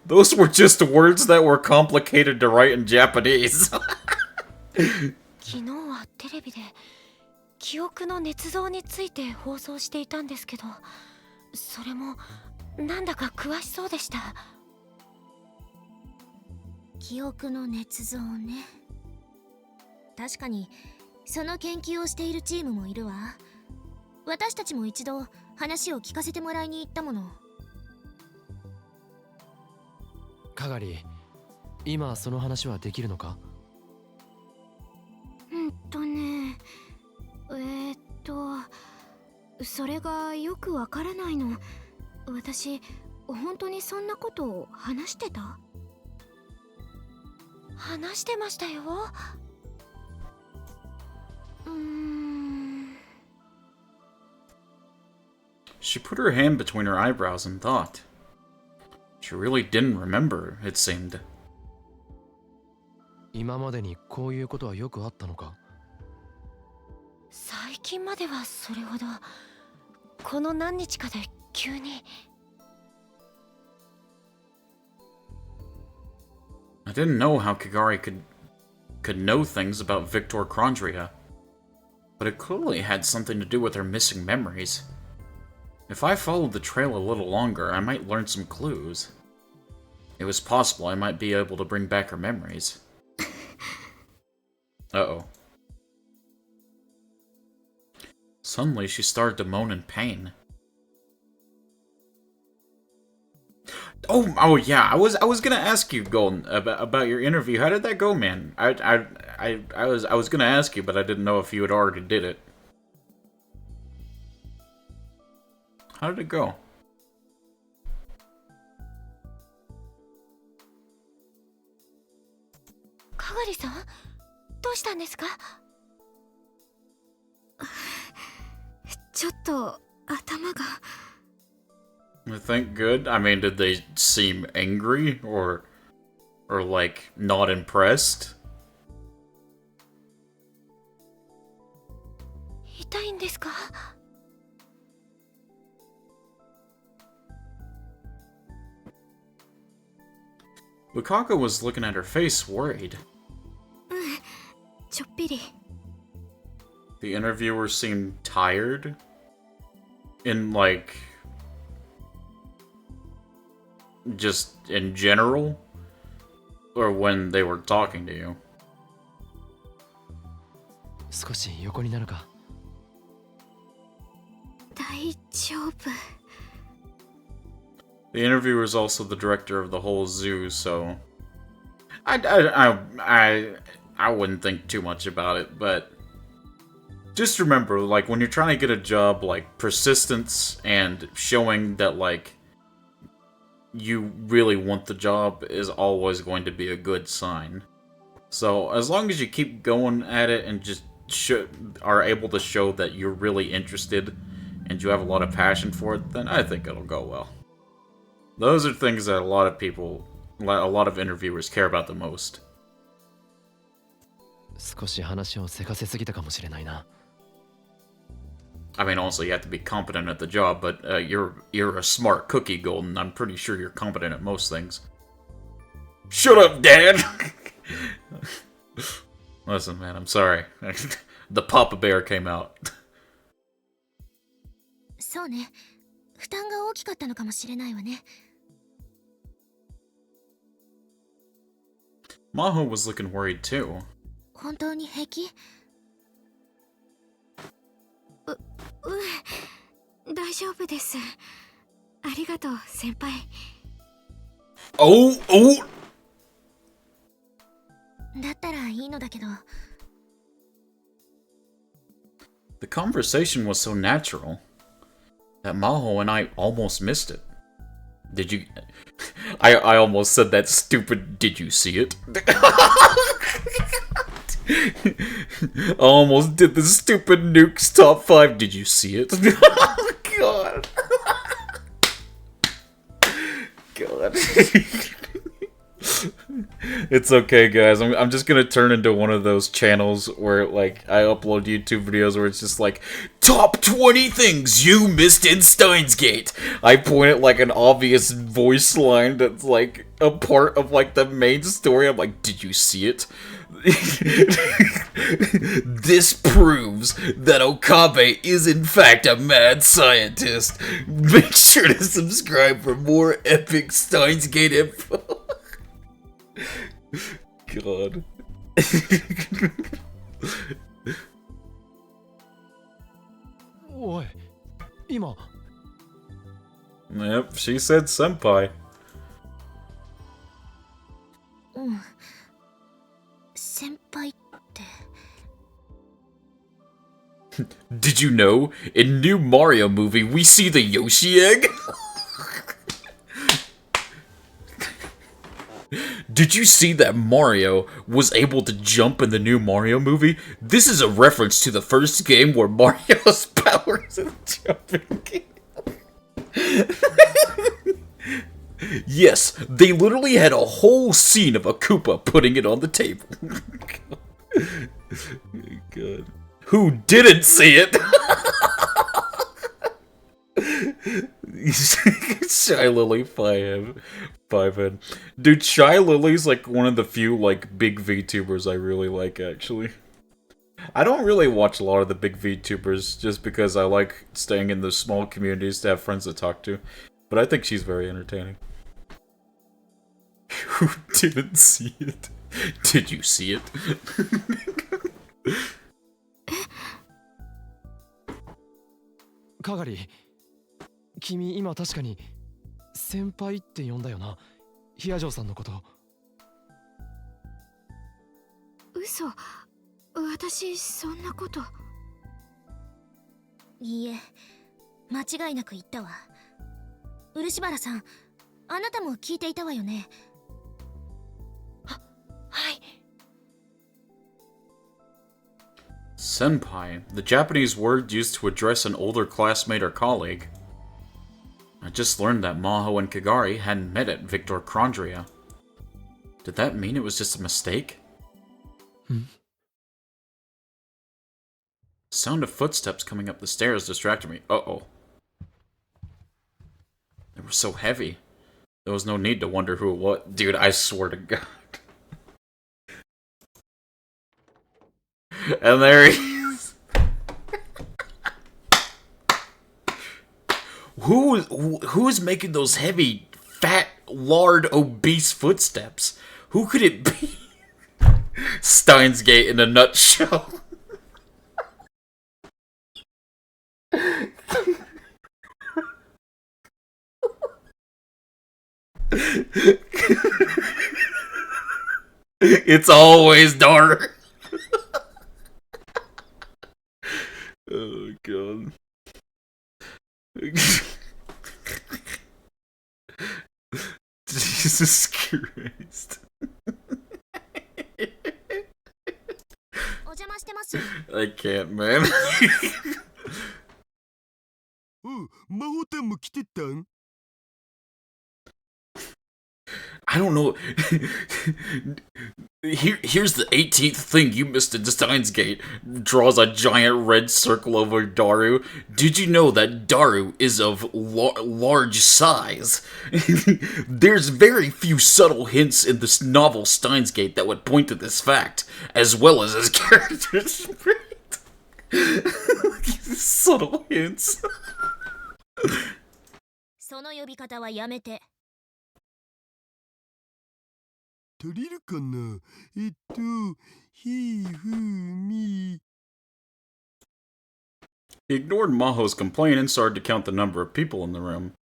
Those were just words that were complicated to write in Japanese. 昨日はテレビで記憶の捏造について放送していたんですけど、それもなんだか詳しそうでした。記憶の捏造ね。確かにその研究をしているチームもいるわ。私たちも一度話を聞かせてもらいに行ったもの。かがり、今その話はできるのか？ね、それがよくわからないの。私、本当にそんなことを話してた？話してましたよ。She put her hand between her eyebrows and thought. She really didn't remember, it seemed. 今までにこういうことはよくあったのか？最近まではそれほど。この何日かで急に。I didn't know how Kagari could know things about Victor Crondria, but it clearly had something to do with her missing memories. If I followed the trail a little longer, I might learn some clues. It was possible I might be able to bring back her memories. Uh-oh. Suddenly, she started to moan in pain. Oh yeah. I was gonna ask you, Golden, about your interview. How did that go, man? I was gonna ask you, but I didn't know if you had already did it. How did it go? Kagari-san? どうしたんですか？ちょっと頭が。I think good. I mean, did they seem angry or like not impressed? 痛いんですか？ Lukaka was looking at her face, worried. ちょっぴり。 The interviewer seemed tired. In like... just in general? Or when they were talking to you? 少し横になるか？大丈夫。 The interviewer is also the director of the whole zoo, so... I wouldn't think too much about it, but... Just remember, like, when you're trying to get a job, like, persistence and showing that, like, you really want the job is always going to be a good sign. So, as long as you keep going at it and just are able to show that you're really interested and you have a lot of passion for it, then I think it'll go well. Those are things that a lot of interviewers care about the most. 少し話をせかせすぎたかもしれないな。I mean, also, you have to be competent at the job, but you're a smart cookie, Golden. I'm pretty sure you're competent at most things. Shut up, Dad! Listen, man, I'm sorry. The Papa Bear came out. そうね。負担が大きかったのかもしれないわね。Maho was looking worried too. 本当に平気？大丈夫です。ありがとう、先輩。Oh! だったらいいのだけど。The conversation was so natural that Maho and I almost missed it. Did you... I almost said that stupid, did you see it? I almost did the stupid Nuke's top 5, did you see it? God. God. It's okay, guys. I'm just gonna turn into one of those channels where, like, I upload YouTube videos where it's just like, top 20 things you missed in Steins Gate. I point at, like, an obvious voice line that's, like, a part of, like, the main story. I'm like, did you see it? This proves that Okabe is in fact a mad scientist. Make sure to subscribe for more epic Steins Gate info. God. Oi, 今。 Yep, she said senpai. うん。先輩って。Did you know, in new Mario movie, we see the Yoshi egg? Did you see that Mario was able to jump in the new Mario movie? This is a reference to the first game where Mario's powers is jumping. Yes, they literally had a whole scene of a Koopa putting it on the table. God. Who didn't see it? Shy Lily 5N. Dude, Shy Lily's like one of the few like big VTubers I really like, actually. I don't really watch a lot of the big VTubers just because I like staying in those small communities to have friends to talk to. But I think she's very entertaining. Who didn't see it? Did you see it? かがり、君今確かに先輩って呼んだよな、ヒヤジョーさんのこと。嘘、私そんなこと。いいえ、間違いなく言ったわ。漆原さん、あなたも聞いていたわよね。はい。 Senpai, the Japanese word used to address an older classmate or colleague. I just learned that Maho and Kagari hadn't met at Victor Crondria. Did that mean it was just a mistake? Sound of footsteps coming up the stairs distracted me. Uh-oh. They were so heavy. There was no need to wonder who it was. Dude, I swear to God. And there he is. Who's making those heavy, fat, lard, obese footsteps? Who could it be? Steins Gate in a nutshell. It's always dark. Oh god. Jesus Christ. I can't, man. I don't know. Here's the 18th thing you missed in Steins Gate. Draws a giant red circle over Daru. Did you know that Daru is of large size? There's very few subtle hints in this novel Steins Gate that would point to this fact, as well as his character's trait. Subtle hints. その呼び方はやめて。足りるかなひふみ。 He ignored Maho's complaint and started to count the number of people in the room.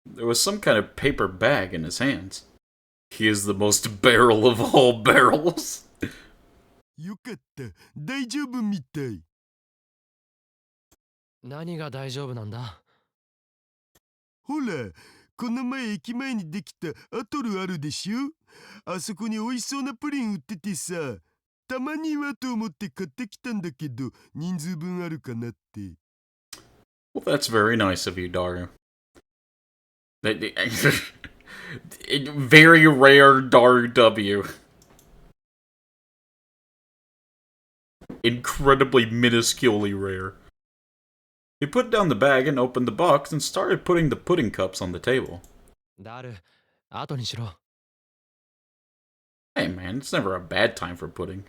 There was some kind of paper bag in his hands. He is the most barrel of all barrels. よかった。大丈夫みたい。何が大丈夫なんだ？ほら、この前駅前にできたアトルあるでしょ？あそこに美味しそうなプリン売っててさ、たまにはと思って買ってきたんだけど、人数分あるかなって。Well, that's very nice of you, Daru. Very rare Daru W. Incredibly minusculely rare. He put down the bag and opened the box and started putting the pudding cups on the table. ダル、後にしろ。Hey man, it's never a bad time for pudding.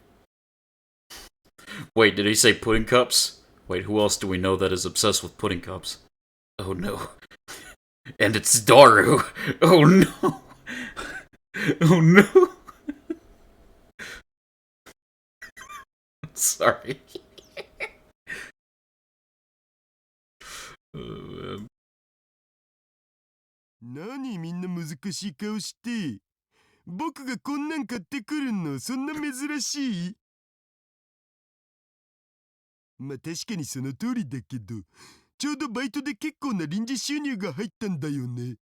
Wait, did he say pudding cups? Wait, who else do we know that is obsessed with pudding cups? Oh no. And it's Daru! Oh no! Oh no! Sorry. Man. 何みんな難しい顔して。僕がこんなん買ってくるのそんな珍しい？まあ確かにその通りだけど、ちょうどバイトで結構な臨時収入が入ったんだよね。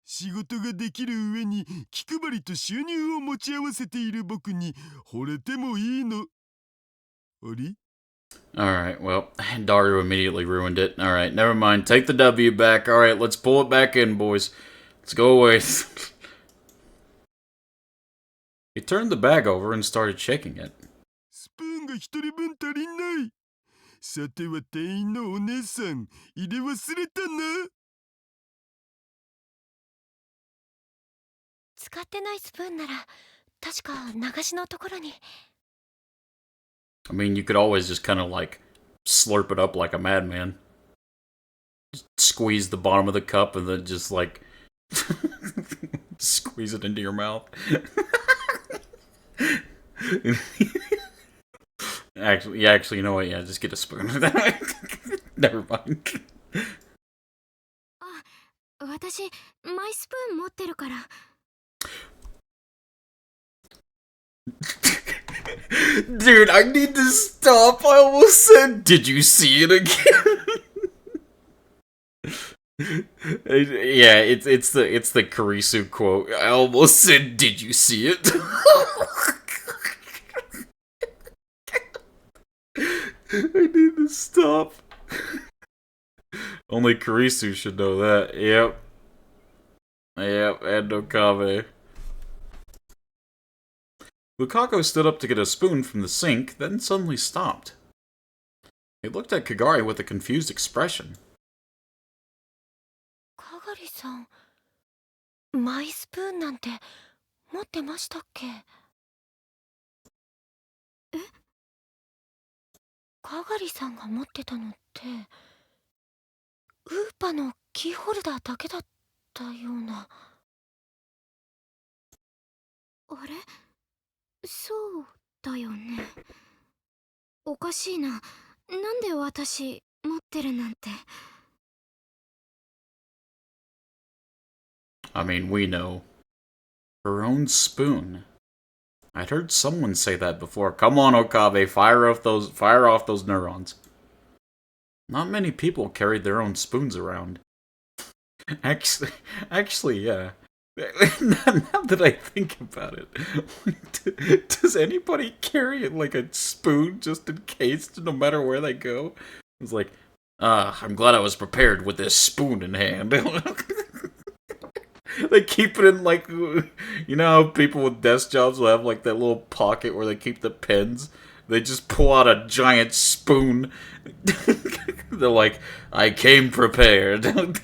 仕事ができる上に気配りと収入を持ち合わせている僕に惚れてもいいの？あれ？ Alright, well, Daru immediately ruined it. Alright, never mind. Take the W back. Alright, let's pull it back in, boys. Let's go away. He turned the bag over and started shaking it. スプーンが一人分足りない。さては店員のお姉さん、入れ忘れたな。使ってないスプーンなら確か流しのところに。 I mean, you could always just kind of like slurp it up like a madman. Just squeeze the bottom of the cup and then just like squeeze it into your mouth. Actually, you know what? Yeah, just get a spoon. Never mind. あ、私マイスプーン持ってるから。Dude, I need to stop. I almost said, did you see it again? Yeah, it's the Kurisu quote. I almost said, did you see it? I need to stop. Only Kurisu should know that. Yep, and Okabe. Lukako stood up to get a spoon from the sink, then suddenly stopped. He looked at Kagari with a confused expression. かがりさん、マイスプーンなんて持ってましたっけ？え？かがりさんが持ってたのって、ウーパのキーホルダーだけだったような。あれ？そうだよね。おかしいな。なんで私持ってるなんて。I mean, we know. Her own spoon. I'd heard someone say that before. Come on, Okabe, fire off those neurons. Not many people carried their own spoons around. Actually, yeah. Now that I think about it, does anybody carry like a spoon just in case, no matter where they go? It's like, I'm glad I was prepared with this spoon in hand. They keep it in, like, you know how people with desk jobs will have, like, that little pocket where they keep the pens? They just pull out a giant spoon. They're like, I came prepared. It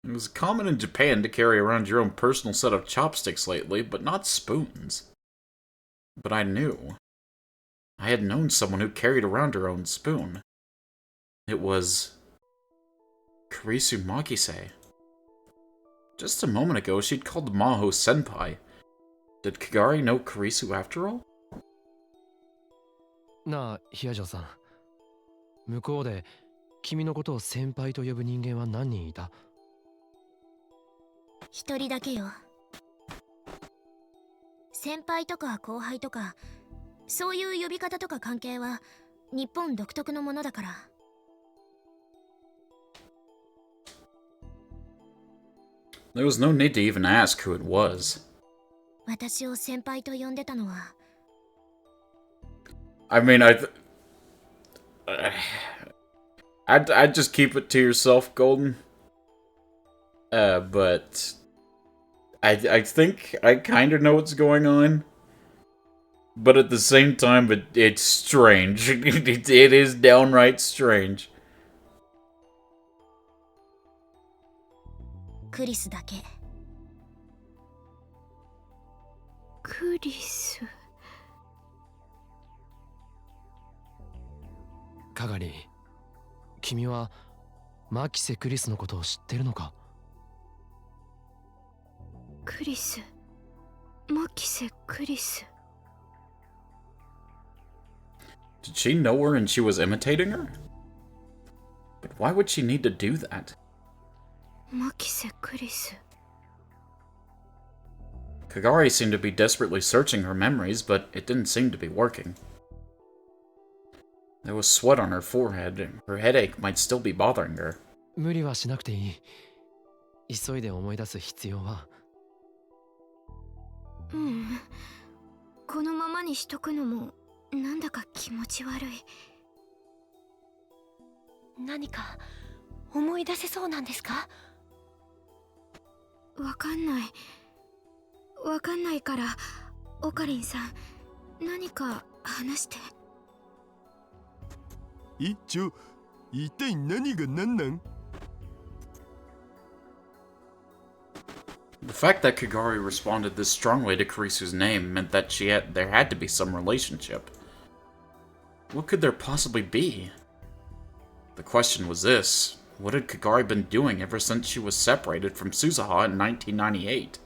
was common in Japan to carry around your own personal set of chopsticks lately, but not spoons. But I knew. I had known someone who carried around her own spoon. It was Kurisu Makise. Just a moment ago, she'd called Maho senpai. Did Kagari know Kurisu after all? なあ、ヒアジョさん。向こうで君のことを先輩と呼ぶ人間は何人いた？一人だけよ。先輩とか後輩とか、そういう呼び方とか関係は日本独特のものだから。There was no need to even ask who it was. 私を先輩と呼んでたのは。I mean, I'd just keep it to yourself, Golden. But I think I kind of know what's going on. But at the same time, it's strange. It is downright strange. クリスだけ。クリス。カガリ、君はマキセ・クリスのことを知ってるのか？クリス、マキセ・クリス。Did she know her and she was imitating her? But why would she need to do that? マキセ・クリス。Kagari seemed to be desperately searching her memories, but it didn't seem to be working. There was sweat on her forehead, and her headache might still be bothering her. 無理はしなくていい。急いで思い出す必要は。うん。このままにしとくのもなんだか気持ち悪い。何か思い出せそうなんですか？わかんない。わかんないから、オカリンさん、何か話して。一体何が何なん？ The fact that Kagari responded this strongly to Kurisu's name meant that there had to be some relationship. What could there possibly be? The question was this: what had Kagari been doing ever since she was separated from Suzuha in 1998?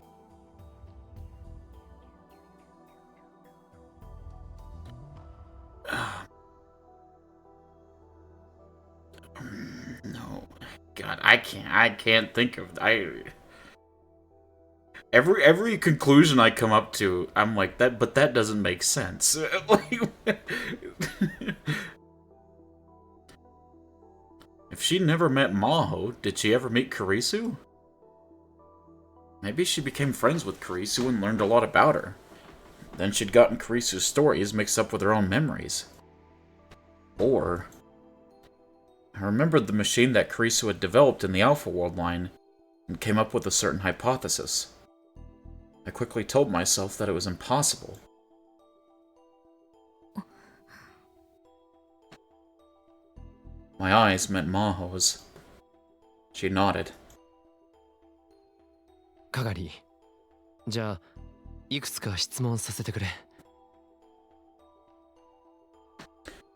No. God, I can't think of... Every conclusion I come up to, I'm like, but that doesn't make sense. If she never met Maho, did she ever meet Kurisu? Maybe she became friends with Kurisu and learned a lot about her. Then she'd gotten Kurisu's stories mixed up with her own memories. Or... I remembered the machine that Kurisu had developed in the Alpha World line, and came up with a certain hypothesis. I quickly told myself that it was impossible. My eyes met Maho's. She nodded. カガリ、じゃあいくつか質問させてくれ。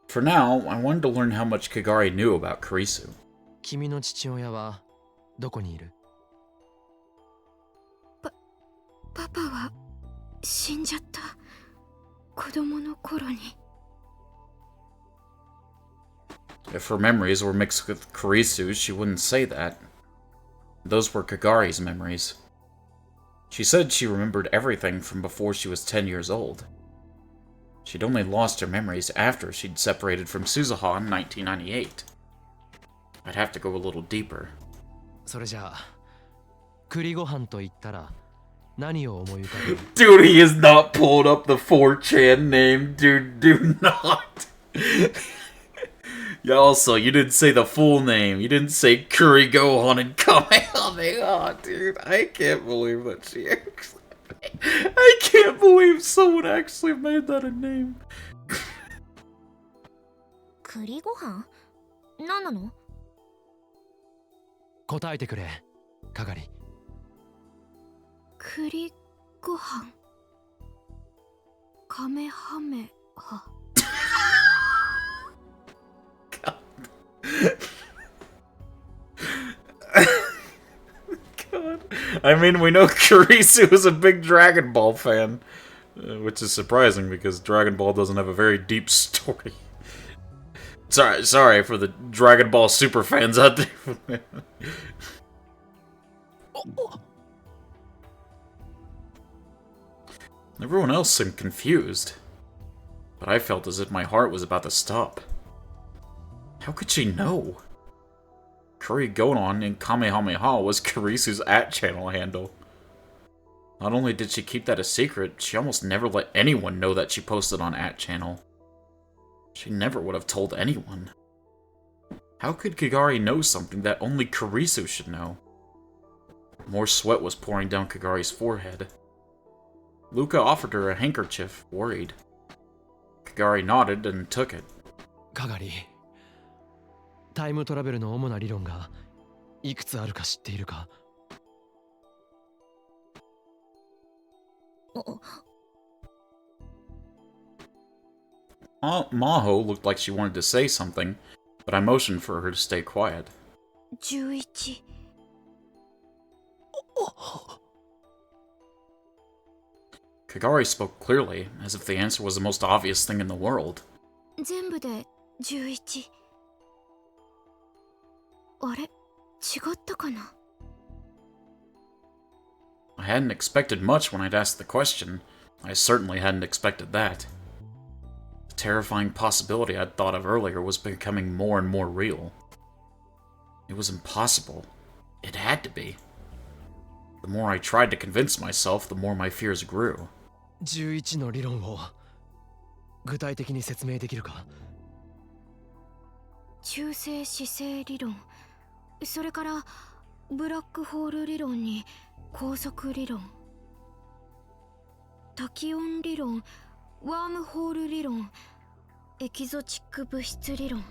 For now, I wanted to learn how much Kagari knew about Kurisu. 君の父親はどこにいる？パパは死んじゃった。子供の頃に。If her memories were mixed with Kurisu's, she wouldn't say that. Those were Kagari's memories. She said she remembered everything from before she was 10 years old. She'd only lost her memories after she'd separated from Suzuha in 1998. I'd have to go a little deeper. それじゃあ、栗ご飯と言ったら何を思い浮かべる？ Dude, he has not pulled up the 4chan name, dude. Do not. Yeah, also, you didn't say the full name. You didn't say Curry Gohan and Kamehameha, dude. I can't believe that she actually... I can't believe someone actually made that a name. 栗ご飯何なの？答えてくれ、係。栗ご飯カメハメハ。God. I mean, we know Kurisu is a big Dragon Ball fan, which is surprising because Dragon Ball doesn't have a very deep story. Sorry for the Dragon Ball super fans out there. Everyone else seemed confused, but I felt as if my heart was about to stop. How could she know? Curry Gohan in Kamehameha was Kurisu's @channel handle. Not only did she keep that a secret, she almost never let anyone know that she posted on @channel. She never would have told anyone. How could Kagari know something that only Kurisu should know? More sweat was pouring down Kagari's forehead. Luca offered her a handkerchief, worried. Kagari nodded and took it. 係、タイムトラベルの主な理論がいくつあるか知っているか？ Maho looked like she wanted to say something, but I motioned for her to stay quiet. 11 Kagari spoke clearly, as if the answer was the most obvious thing in the world. 全部で11。あれ違ったかな？ I hadn't expected much when I'd asked the question. I certainly hadn't expected that. The terrifying possibility I'd thought of earlier was becoming more and more real. It was impossible. It had to be. The more I tried to convince myself, the more my fears grew. 11の理論を具体的に説明できるか？中性子星理論、それからブラックホール理論に光速理論、多気温理論、ワームホール理論、エキゾチック物質理論。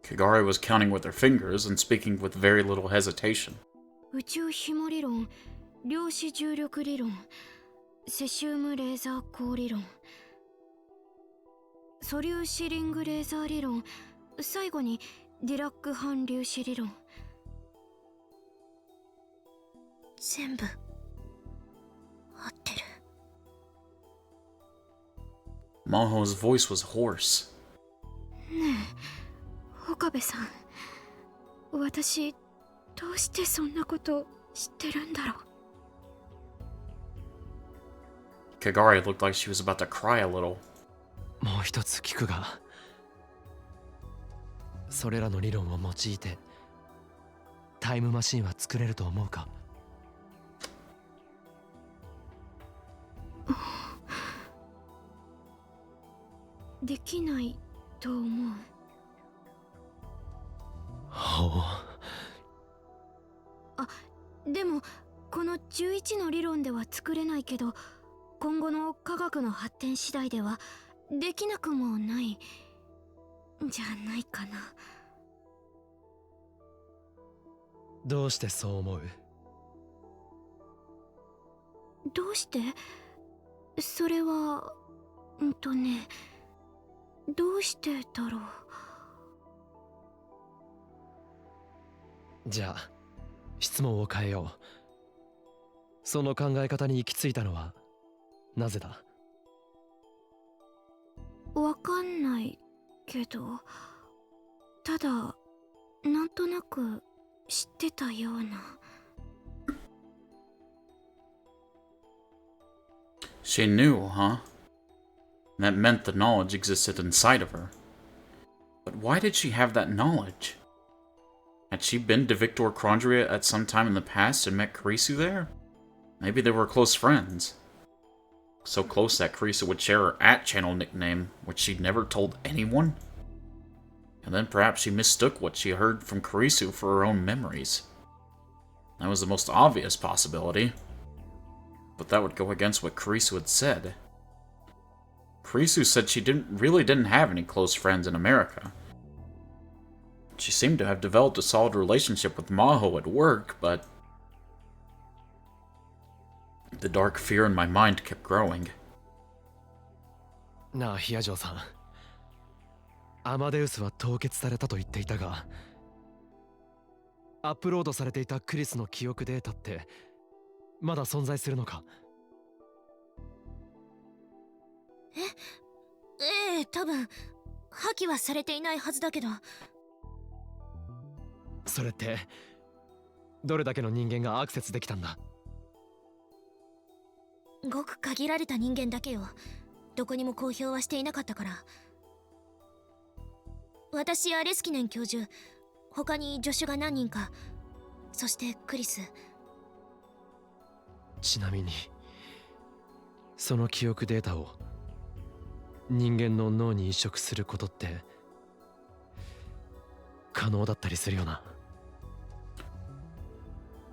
Kagari was counting with her fingers and speaking with very little hesitation. 宇宙ひも理論、量子重力理論、セシウムレーザー光理論、素粒子リングレーザー理論、最後にディラック反粒子理論。全部合ってる。 Maho's voice was hoarse. ねえ、岡部さん、私どうしてそんなこと知ってるんだろう。 Kagari looked like she was about to cry a little. もう一つ聞くが、それらの理論を用いてタイムマシンは作れると思うか？できないと思う。ほう。あ、でもこの11の理論では作れないけど、今後の科学の発展次第ではできなくもないじゃないかな。どうしてそう思う？どうして？それはどうしてだろう。じゃあ質問を変えよう。その考え方に行き着いたのはなぜだ？わかんないけど、ただなんとなく知ってたような。 She knew, huh? That meant the knowledge existed inside of her. But why did she have that knowledge? Had she been to Victor Crondria at some time in the past and met Kurisu there? Maybe they were close friends. So close that Carissa would share her @channel nickname, which she'd never told anyone? And then perhaps she mistook what she heard from Karisu for her own memories. That was the most obvious possibility. But that would go against what Karisu had said. Karisu said she really didn't have any close friends in America. She seemed to have developed a solid relationship with Maho at work, but the dark fear in my mind kept growing. なあヒアジョーさん、アマデウスは凍結されたと言っていたが、アップロードされていたクリスの記憶データってまだ存在するのか？ええ、多分破棄はされていないはずだけど。それってどれだけの人間がアクセスできたんだ？ごく限られた人間だけよ。どこにも公表はしていなかったから。私やレスキネン教授、他に助手が何人か、そしてクリス。ちなみにその記憶データを人間の脳に移植することって可能だったりするよな。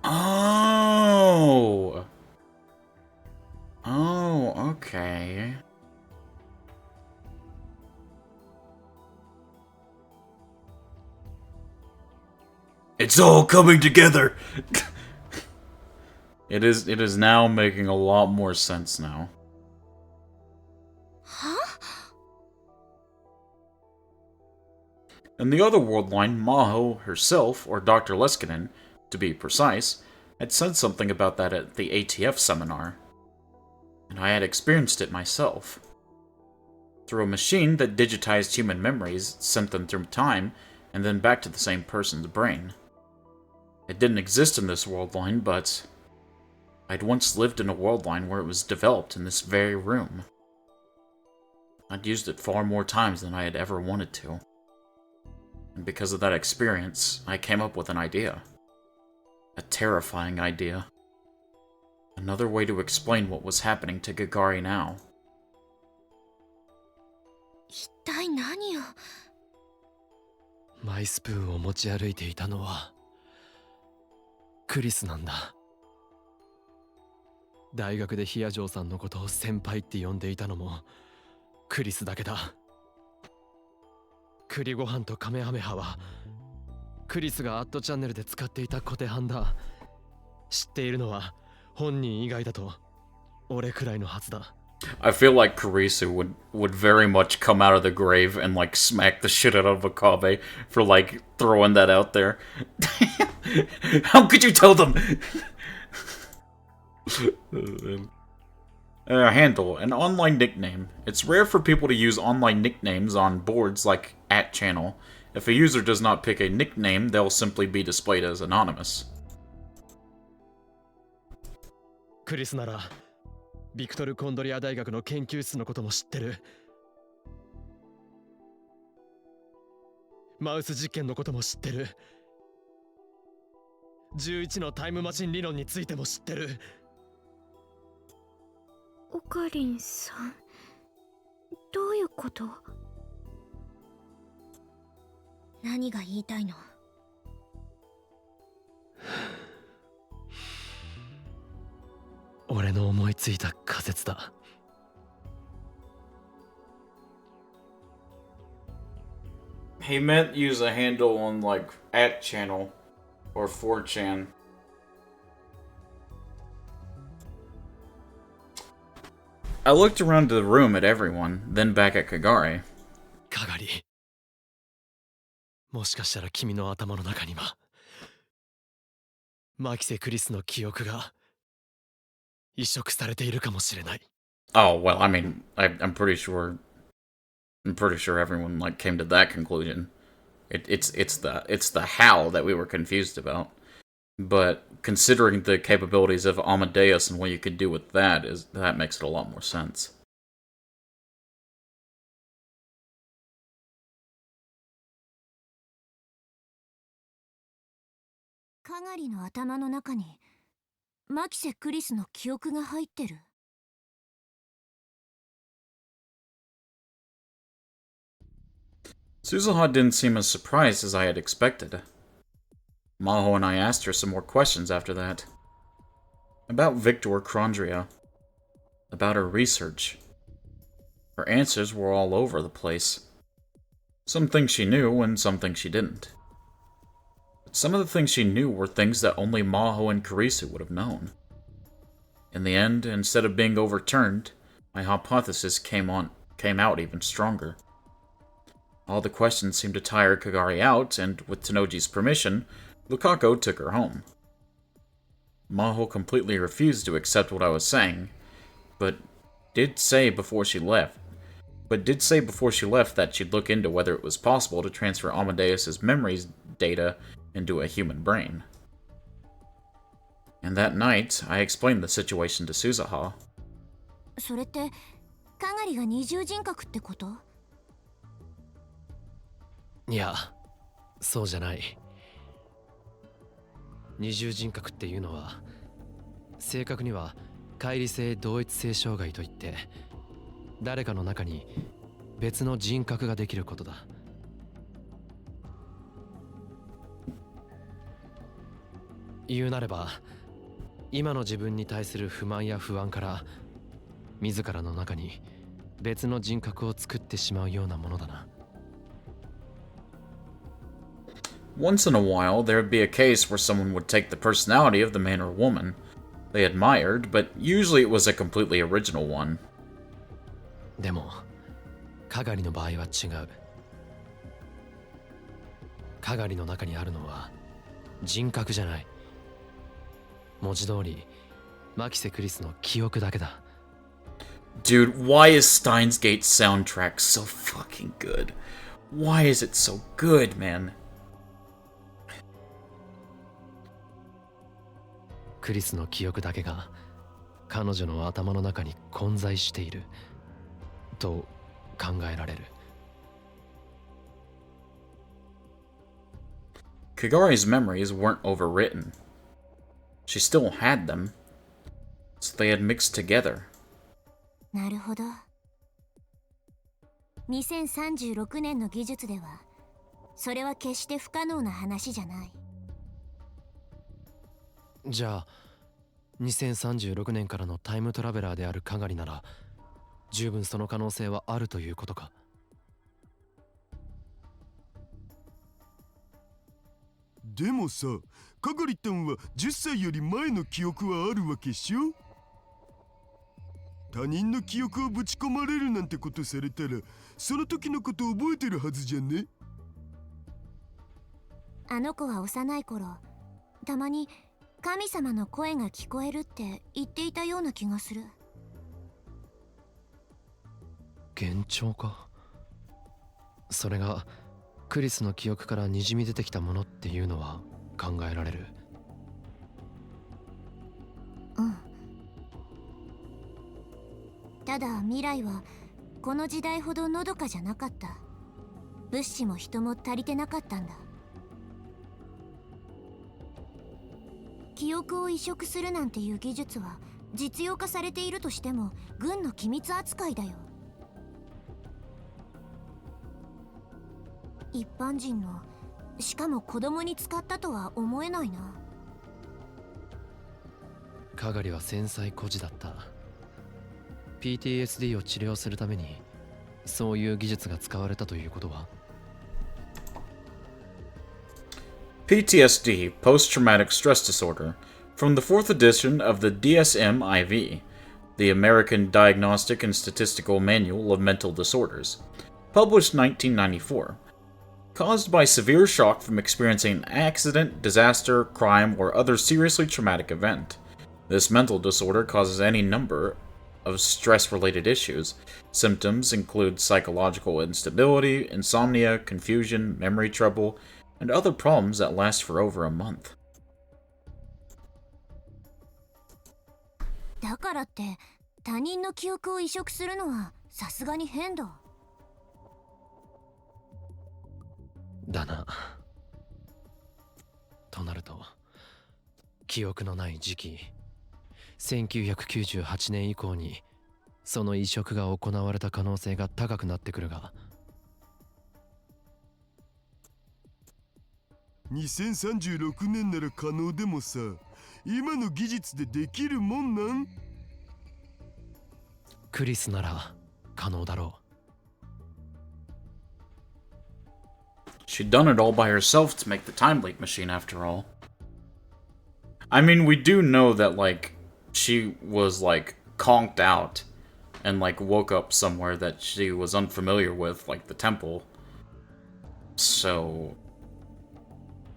Oh. Oh, okay. It's all coming together. It is now making a lot more sense now. In the other world line, Maho herself, or Dr. Leskinen, to be precise, had said something about that at the ATF seminar. And I had experienced it myself. Through a machine that digitized human memories, sent them through time, and then back to the same person's brain. It didn't exist in this world line, but I'd once lived in a world line where it was developed in this very room. I'd used it far more times than I had ever wanted to. And because of that experience, I came up with an idea. A terrifying idea. Another way to explain what was happening to Gagari now. 一体何を？マイスプーンを持ち歩いていたのはクリスなんだ。大学でヒアジョーさんのことを先輩って呼んでいたのもクリスだけだ。栗ご飯とカメハメハはクリスがアットチャンネルで使っていたコテハンだ。知っているのは本人以外だと俺くらいのはずだ。I feel like Karisu would very much come out of the grave and like smack the shit out of Akabe for like throwing that out there. How could you tell them? Handle, an online nickname. It's rare for people to use online nicknames on boards like @channel. If a user does not pick a nickname, they'll simply be displayed as anonymous. クリスならビクトル・コンドリア大学の研究室のことも知ってる。マウス実験のことも知ってる。11のタイムマシン理論についても知ってる。オカリンさん、どういうこと？何が言いたいの？俺の思いついた仮説だ。He meant use a handle on like @channel or 4chan. I looked around the room at everyone, then back at Kagari. カガリ、もしかしたら君の頭の中にはマキセ・クリスの記憶が移植されているかもしれない。Oh, well, I mean, I'm pretty sure everyone like came to that conclusion. It's the how that we were confused about. But considering the capabilities of Amadeus and what you could do with that makes it a lot more sense. カガリの頭の中にマキセ・クリスの記憶が入ってる。Suzuha didn't seem as surprised as I had expected. Maho and I asked her some more questions after that. About Victor Crondria. About her research. Her answers were all over the place. Some things she knew and some things she didn't. But some of the things she knew were things that only Maho and Karisu would have known. In the end, instead of being overturned, my hypothesis came out even stronger. All the questions seemed to tire Kagari out, and with Tenoji's permission, Lukako took her home. Maho completely refused to accept what I was saying, but did say before she left that she'd look into whether it was possible to transfer Amadeus's memories data into a human brain. And that night, I explained the situation to Suzuha. それってかがりが二重人格ってこと？いや、そうじゃない。二重人格っていうのは、正確には乖離性同一性障害といって、誰かの中に別の人格ができることだ。言うなれば、今の自分に対する不満や不安から自らの中に別の人格を作ってしまうようなものだな。Once in a while, there would be a case where someone would take the personality of the man or woman they admired, but usually it was a completely original one. でも、かがりの場合は違う。かがりの中にあるのは人格じゃない。文字通り、マキセ・クリスの記憶だけだ。Dude, why is Steins Gate's soundtrack so fucking good? Why is it so good, man? クリスの記憶だけが彼女の頭の中に混在していると考えられる。Kagari's memories weren't overwritten. She still had them, so they had mixed together. なるほど。2036年の技術ではそれは決して不可能な話じゃない。じゃあ2036年からのタイムトラベラーであるかがりなら十分その可能性はあるということか。でもさ、かがりたんは10歳より前の記憶はあるわけっしょ？他人の記憶をぶち込まれるなんてことされたら、その時のこと覚えてるはずじゃね？あの子は幼い頃、たまに神様の声が聞こえるって言っていたような気がする。幻聴か。それがクリスの記憶からにじみ出てきたものっていうのは考えられる。うん。ただ未来はこの時代ほどのどかじゃなかった。物資も人も足りてなかったんだ。記憶を移植するなんていう技術は実用化されているとしても軍の機密扱いだよ。一般人の、しかも子供に使ったとは思えないな。かがりは繊細孤児だった。PTSD を治療するためにそういう技術が使われたということは？ PTSD, Post-Traumatic Stress Disorder, from the 4th edition of the DSM-IV, the American Diagnostic and Statistical Manual of Mental Disorders, published 1994. Caused by severe shock from experiencing an accident, disaster, crime, or other seriously traumatic event. This mental disorder causes any number of stress-related issues. Symptoms include psychological instability, insomnia, confusion, memory trouble, and other problems that last for over a month. だからって他人の記憶を移植するのはさすがに変だ。だな。となると記憶のない時期1998年以降にその移植が行われた可能性が高くなってくるが、2036年なら可能でもさ、今の技術でできるもんなん？クリスなら可能だろう。She'd done it all by herself to make the time leak machine after all. I mean, we do know that, like, she was, like, conked out and, like, woke up somewhere that she was unfamiliar with, like the temple. So,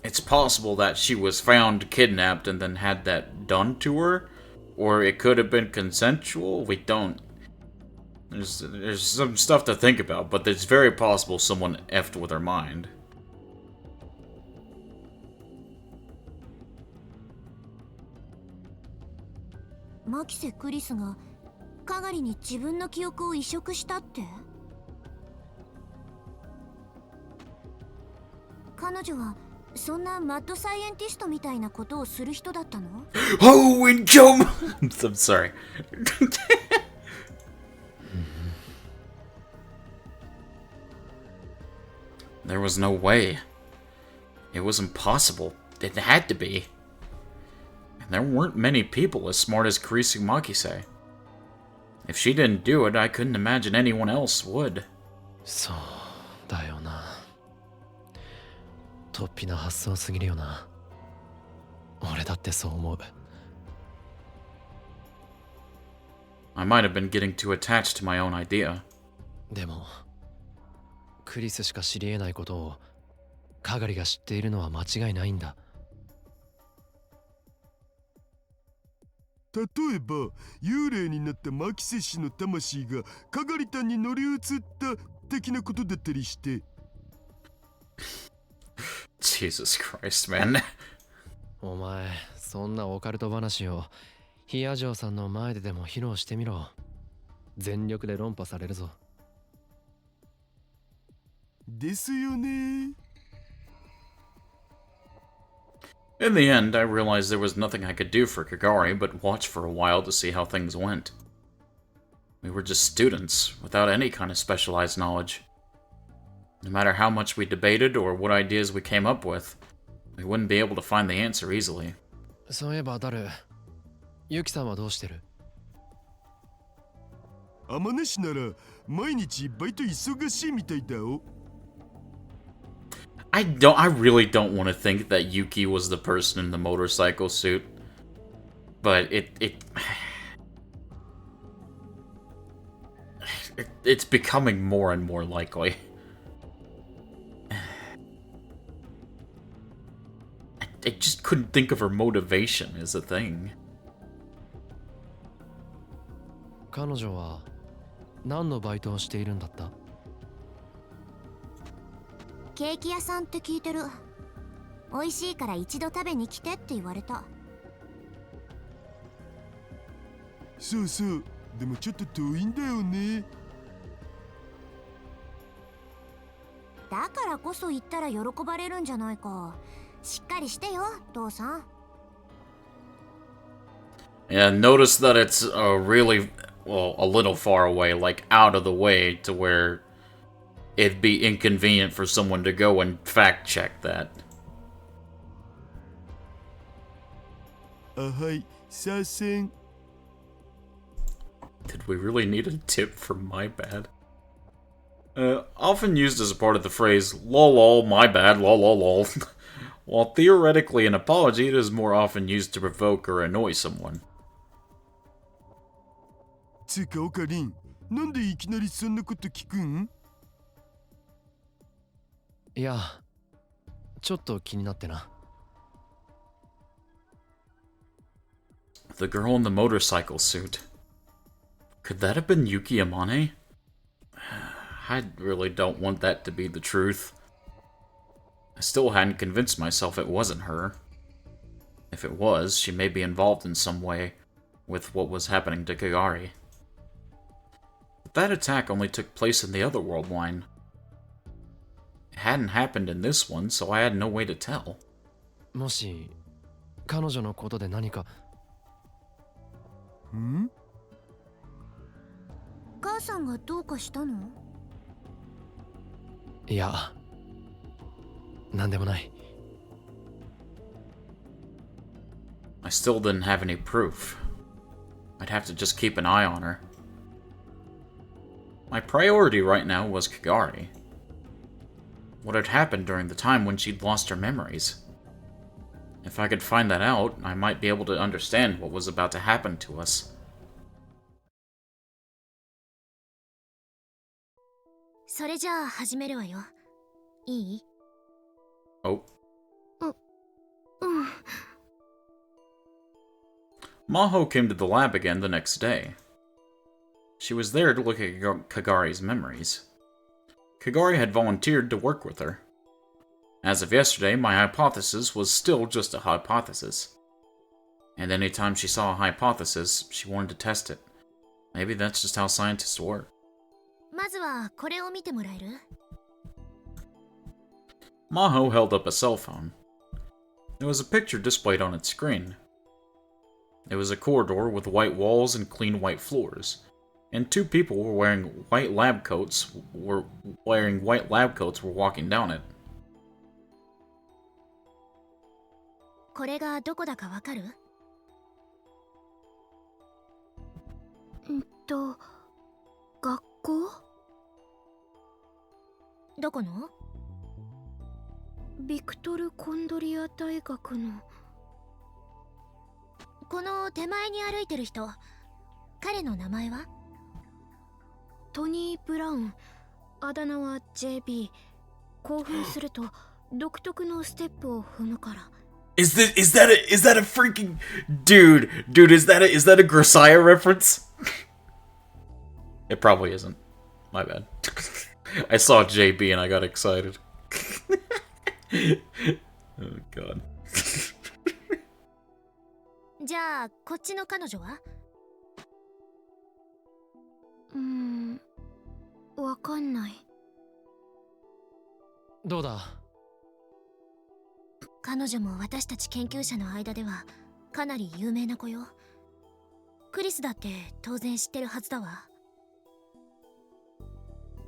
it's possible that she was found kidnapped and then had that done to her, or it could have been consensual. We don't. There's some stuff to think about, but it's very possible someone effed with her mind. マキセ・クリスがカガリに自分の記憶を移植したって？彼女はそんなマッドサイエンティストみたいなことをする人だったの？ Oh, and come! I'm sorry. There was no way. It was impossible. It had to be. And there weren't many people as smart as Kurisu Makise. If she didn't do it, I couldn't imagine anyone else would. そうだよな。突飛な発想すぎるよな。俺だってそう思う。I might have been getting too attached to my own idea. でもクリスしか知り得ないことをカガリが知っているのは間違いないんだ。例えば幽霊になったマキセ氏の魂がカガリタンに乗り移った的なことだったりして。Jesus Christ, man. お前そんなオカルト話をヒアジョーさんの前ででも披露してみろ。全力で論破されるぞ。ですよね。In the end, I realized there was nothing I could do for Kagari but watch for a while to see how things went. We were just students, without any kind of specialized knowledge. No matter how much we debated or what ideas we came up with, we wouldn't be able to find the answer easily. そういえばダル、ユキさんはどうしてる？天音氏なら毎日バイト忙しいみたいだよ。I really don't want to think that Yuki was the person in the motorcycle suit. But it's becoming more and more likely. I just couldn't think of her motivation as a thing. 彼女は何のバイトをしているんだった？ケーキ屋さんって聞いてる。美味しいから一度食べに来てって言われた。そうそう。でもちょっと遠いんだよね。だからこそ言ったら喜ばれるんじゃないか。しっかりしてよ、父さん。Yeah, notice that it's really, well, a little far away, like out of the way to where it'd be inconvenient for someone to go and fact check that. あ、はい、左遷。Did we really need a tip for my bad? Often used as a part of the phrase, lol lol, my bad, lol lol lol. While theoretically an apology, it is more often used to provoke or annoy someone. つうかオカリン、なんでいきなりそんなこと聞くん？いや、ちょっと気になってな。The girl in the motorcycle suit. Could that have been Yuki Amane? I really don't want that to be the truth. I still hadn't convinced myself it wasn't her. If it was, she may be involved in some way with what was happening to Kagari. But that attack only took place in the other world line. It hadn't happened in this one, so I had no way to tell. もし彼女のことで何か。ん？母さんがどうかしたの？いや、なんでもない。still didn't have any proof. I'd have to just keep an eye on her. My priority right now was Kagari. What had happened during the time when she'd lost her memories. If I could find that out, I might be able to understand what was about to happen to us. それじゃあ始めるわよ。いい？ Oh. うん。 Maho came to the lab again the next day. She was there to look at Kagari's memories. Kagari had volunteered to work with her. As of yesterday, my hypothesis was still just a hypothesis. And anytime she saw a hypothesis, she wanted to test it. Maybe that's just how scientists work. まずはこれを見てもらえる？ Maho held up a cell phone. There was a picture displayed on its screen. It was a corridor with white walls and clean white floors, and two people were wearing white lab coats were walking down it. これがどこだかわかる？学校？どこの？ビクトル・コンドリア大学の。この手前に歩いてる人、彼の名前は？トニー・ブラウン、あだ名は JB。興奮すると独特のステップを踏むから。Is that a freaking dude? Is that a Grisaya reference? It probably isn't. My bad. I saw JB and I got excited. Oh god. じゃあこっちの彼女は？わかんない。どうだ？彼女も私たち研究者の間ではかなり有名な子よ。クリスだって当然知ってるはずだわ。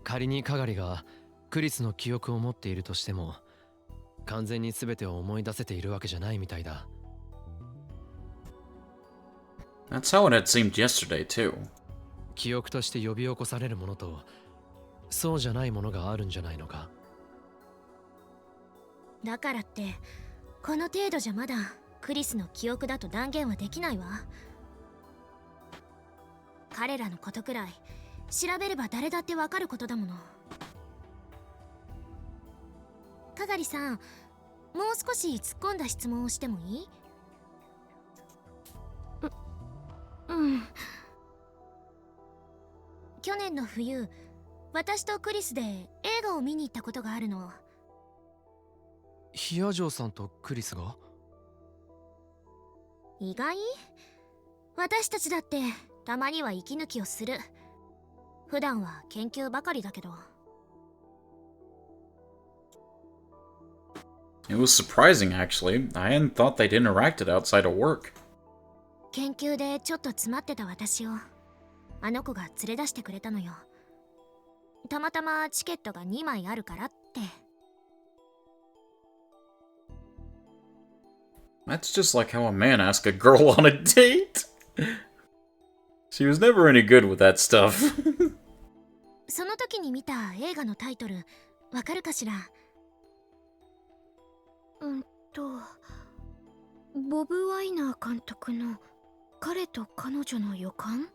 仮にカガリがクリスの記憶を持っているとしても、完全に全てを思い出せているわけじゃないみたいだ。That's how it had seemed yesterday, too. 記憶として呼び起こされるものと、そうじゃないものがあるんじゃないのか。だからってこの程度じゃまだクリスの記憶だと断言はできないわ。彼らのことくらい調べれば誰だってわかることだもの。かがりさん、もう少し突っ込んだ質問をしてもいい？去年の冬、私とクリスで映画を見に行ったことがあるの。ヒアジョーさんとクリスが？意外？私たちだってたまには息抜きをする。普段は研究ばかりだけど。It was surprising, actually. I hadn't thought they'd interacted outside of work. 研究でちょっと詰まってた私をあの子が連れ出してくれたのよ。たまたまチケットが2枚あるからって。That's just like how a man asks a girl on a date. She was never any good with that stuff. その時に見た映画のタイトル、わかるかしら？ボブ・ワイナー監督の彼と彼女の予感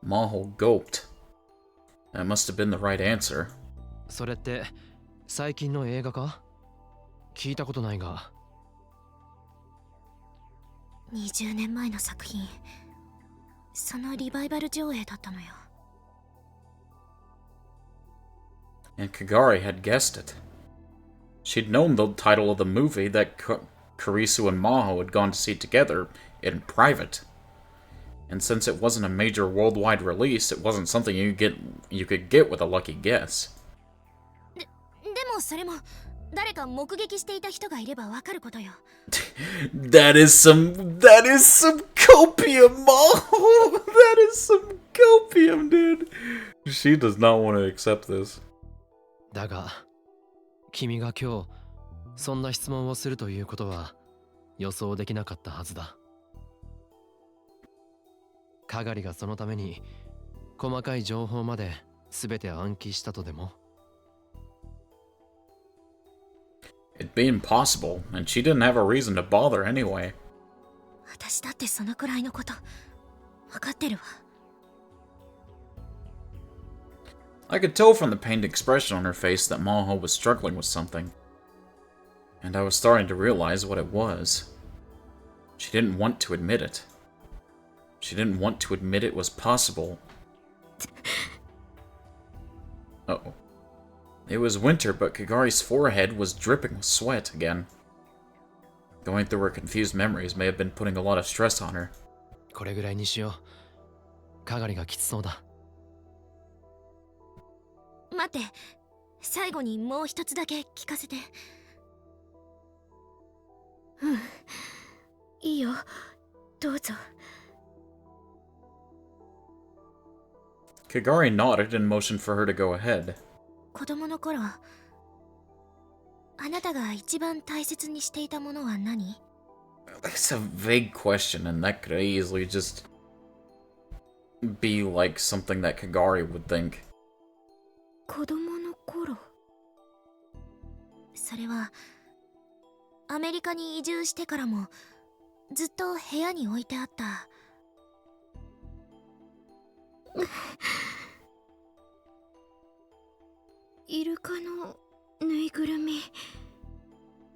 ？Maho gulped. That must have been the right answer. それって最近の映画か？聞いたことないが。20年前の作品、そのリバイバル上映だったのよ。And Kagari had guessed it. She'd known the title of the movie that Kurisu and Maho had gone to see together in private. And since it wasn't a major worldwide release, it wasn't something you could get with a lucky guess. でもそれも誰か目撃していた人がいればわかることよ。That is some copium, Maho! That is some copium, dude! She does not want to accept this. だが君が今日そんな質問をするということは予想できなかったはずだ。かがりがそのために細かい情報まで全て暗記したとでも。 It'd be impossible, and she didn't have a reason to bother anyway. 私だってそのくらいのこと分かってるわ。I could tell from the pained expression on her face that Maho was struggling with something. And I was starting to realize what it was. She didn't want to admit it. She didn't want to admit it was possible. Uh-oh. It was winter, but Kagari's forehead was dripping with sweat again. Going through her confused memories may have been putting a lot of stress on her. これぐらいにしよう。かがりがきつそうだ。待って、最後にもう一つだけ聞かせて。うん、いいよ、どうぞ。Kagari nodded and motioned for her to go ahead. 子供の頃、あなたが一番大切にしていたものは何？ It's a vague question, and that could easily just be like something that Kagari would think. 子供の頃。それはアメリカに移住してからもずっと部屋に置いてあったイルカのぬいぐるみ。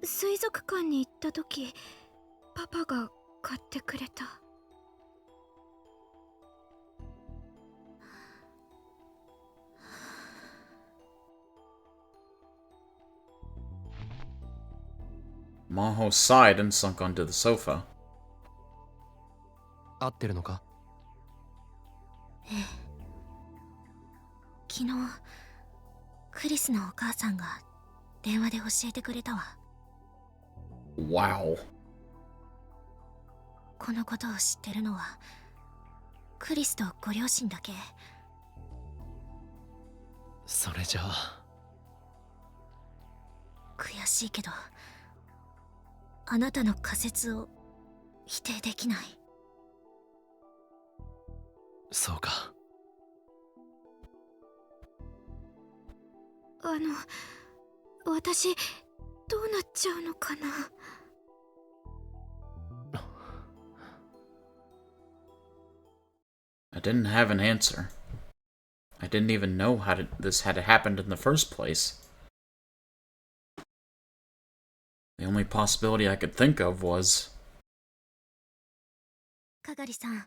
水族館に行った時、パパが買ってくれた。Maho sighed and sunk onto the sofa. 合ってるのか？ええ。昨日クリスのお母さんが電話で教えてくれたわ。Wow. このことを知ってるのはクリスとご両親だけ。それじゃあ悔しいけどあなたの仮説を否定できない。そうか。私どうなっちゃうのかな。I didn't have an answer. I didn't even know how this had happened in the first place. The only possibility I could think of was... かがりさん、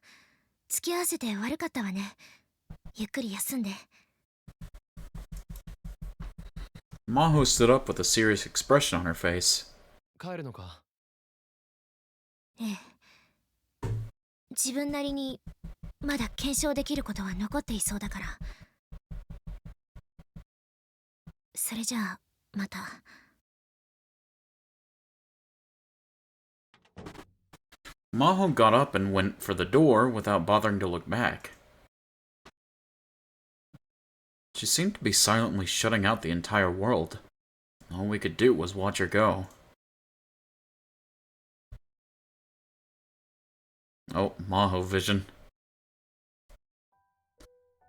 付き合わせて悪かったわね。ゆっくり休んで。Maho stood up with a serious expression on her face. 帰るのか？ええ。自分なりにまだ検証できることは残っていそうだから。それじゃあまた。Maho got up and went for the door without bothering to look back. She seemed to be silently shutting out the entire world. All we could do was watch her go. Oh, Maho vision.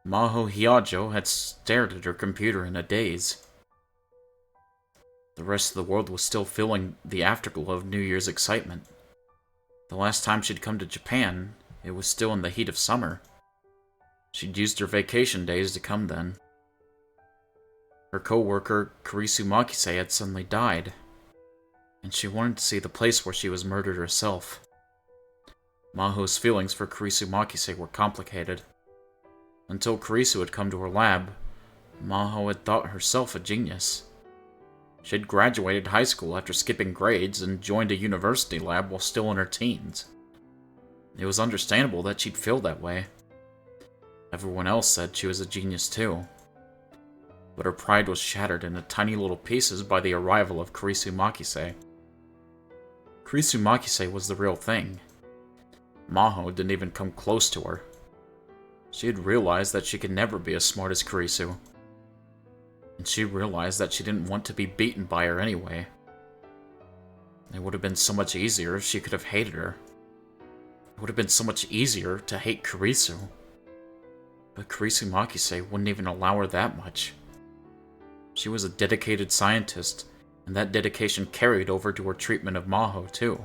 Maho Hyajo had stared at her computer in a daze. The rest of the world was still feeling the afterglow of New Year's excitement. The last time she'd come to Japan, it was still in the heat of summer. She'd used her vacation days to come then. Her co-worker, Kurisu Makise, had suddenly died, and she wanted to see the place where she was murdered herself. Maho's feelings for Kurisu Makise were complicated. Until Kurisu had come to her lab, Maho had thought herself a genius. She had graduated high school after skipping grades and joined a university lab while still in her teens. It was understandable that she'd feel that way. Everyone else said she was a genius too. But her pride was shattered into tiny little pieces by the arrival of Kurisu Makise. Kurisu Makise was the real thing. Maho didn't even come close to her. She had realized that she could never be as smart as Kurisu. And she realized that she didn't want to be beaten by her anyway. It would have been so much easier if she could have hated her. It would have been so much easier to hate Kurisu. But Kurisu Makise wouldn't even allow her that much. She was a dedicated scientist, and that dedication carried over to her treatment of Maho, too.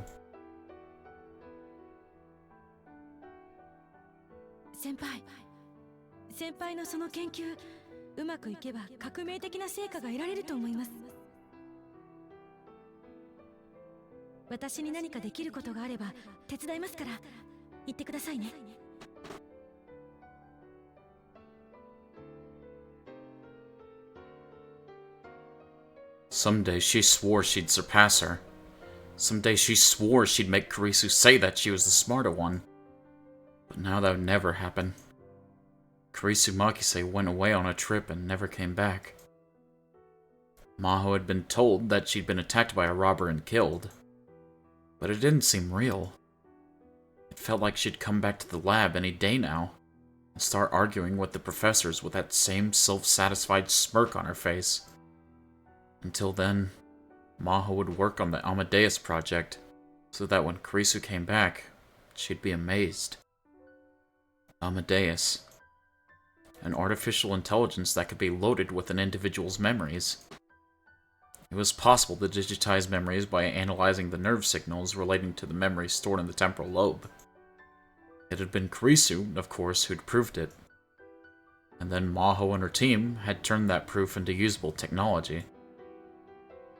先輩のその研究、うまくいけば革命的な成果が得られると思います。私に何かできることがあれば手伝いますから、言ってくださいね。Someday she swore she'd surpass her. Someday she swore she'd make Kurisu say that she was the smarter one. But now that would never happen. Kurisu Makise went away on a trip and never came back. Maho had been told that she'd been attacked by a robber and killed. But it didn't seem real. It felt like she'd come back to the lab any day now, and start arguing with the professors with that same self-satisfied smirk on her face. Until then, Maho would work on the Amadeus project, so that when Kurisu came back, she'd be amazed. Amadeus. An artificial intelligence that could be loaded with an individual's memories. It was possible to digitize memories by analyzing the nerve signals relating to the memories stored in the temporal lobe. It had been Kurisu, of course, who'd proved it. And then Maho and her team had turned that proof into usable technology.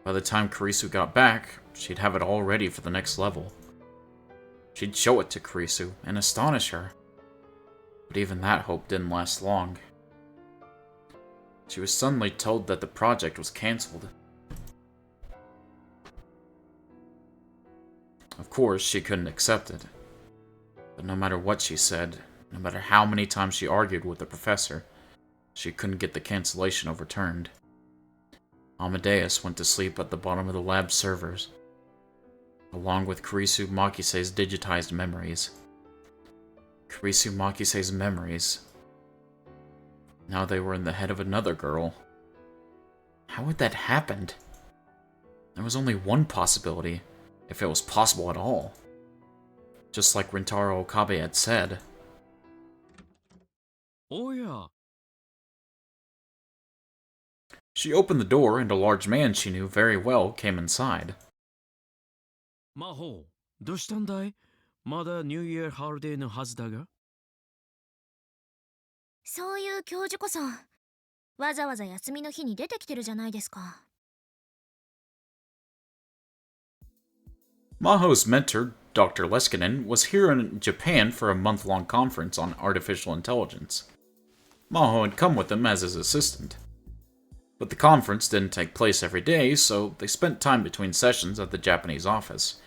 By the time Kurisu got back, she'd have it all ready for the next level. She'd show it to Kurisu and astonish her. But even that hope didn't last long. She was suddenly told that the project was cancelled. Of course, she couldn't accept it. But no matter what she said, no matter how many times she argued with the professor, she couldn't get the cancellation overturned. Amadeus went to sleep at the bottom of the lab servers, along with Kurisu Makise's digitized memories. Kurisu Makise's memories. Now they were in the head of another girl. How had that happened? There was only one possibility, if it was possible at all. Just like Rintaro Okabe had said. Oh yeah. She opened the door and a large man she knew very well came inside. Maho, どうしたんだい? まだニューイヤーハリデーのはずだが。そういう教授こそわざわざ休みの日に出てきてるじゃないですか。Maho's mentor, Dr. Leskinen, was here in Japan for a month-long conference on artificial intelligence. Maho had come with him as his assistant. But the conference didn't take place every day, so they spent time between sessions at the Japanese office,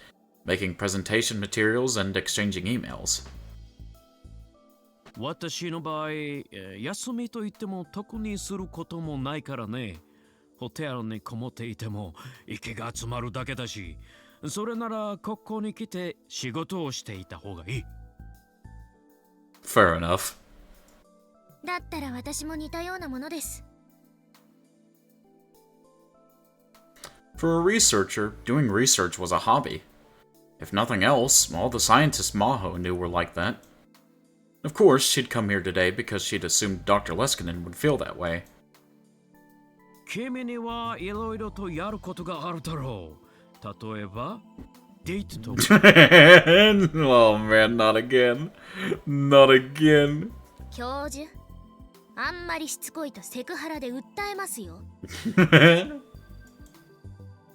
making presentation materials and exchanging emails. 私の場合、休みといっても特にすることもないからね。ホテルにこもっていても息が集まるだけだし、それならここに来て仕事をしていた方がいい。Fair enough. だったら私も似たようなものです。For a researcher, doing research was a hobby. If nothing else, all the scientists Maho knew were like that. Of course, she'd come here today because she'd assumed Dr. Leskinen would feel that way. 君にはいろいろとやることがあるだろう。例えば、デートと。Oh man, not again. Not again. 教授、あんまりしつこいとセクハラで訴えますよ。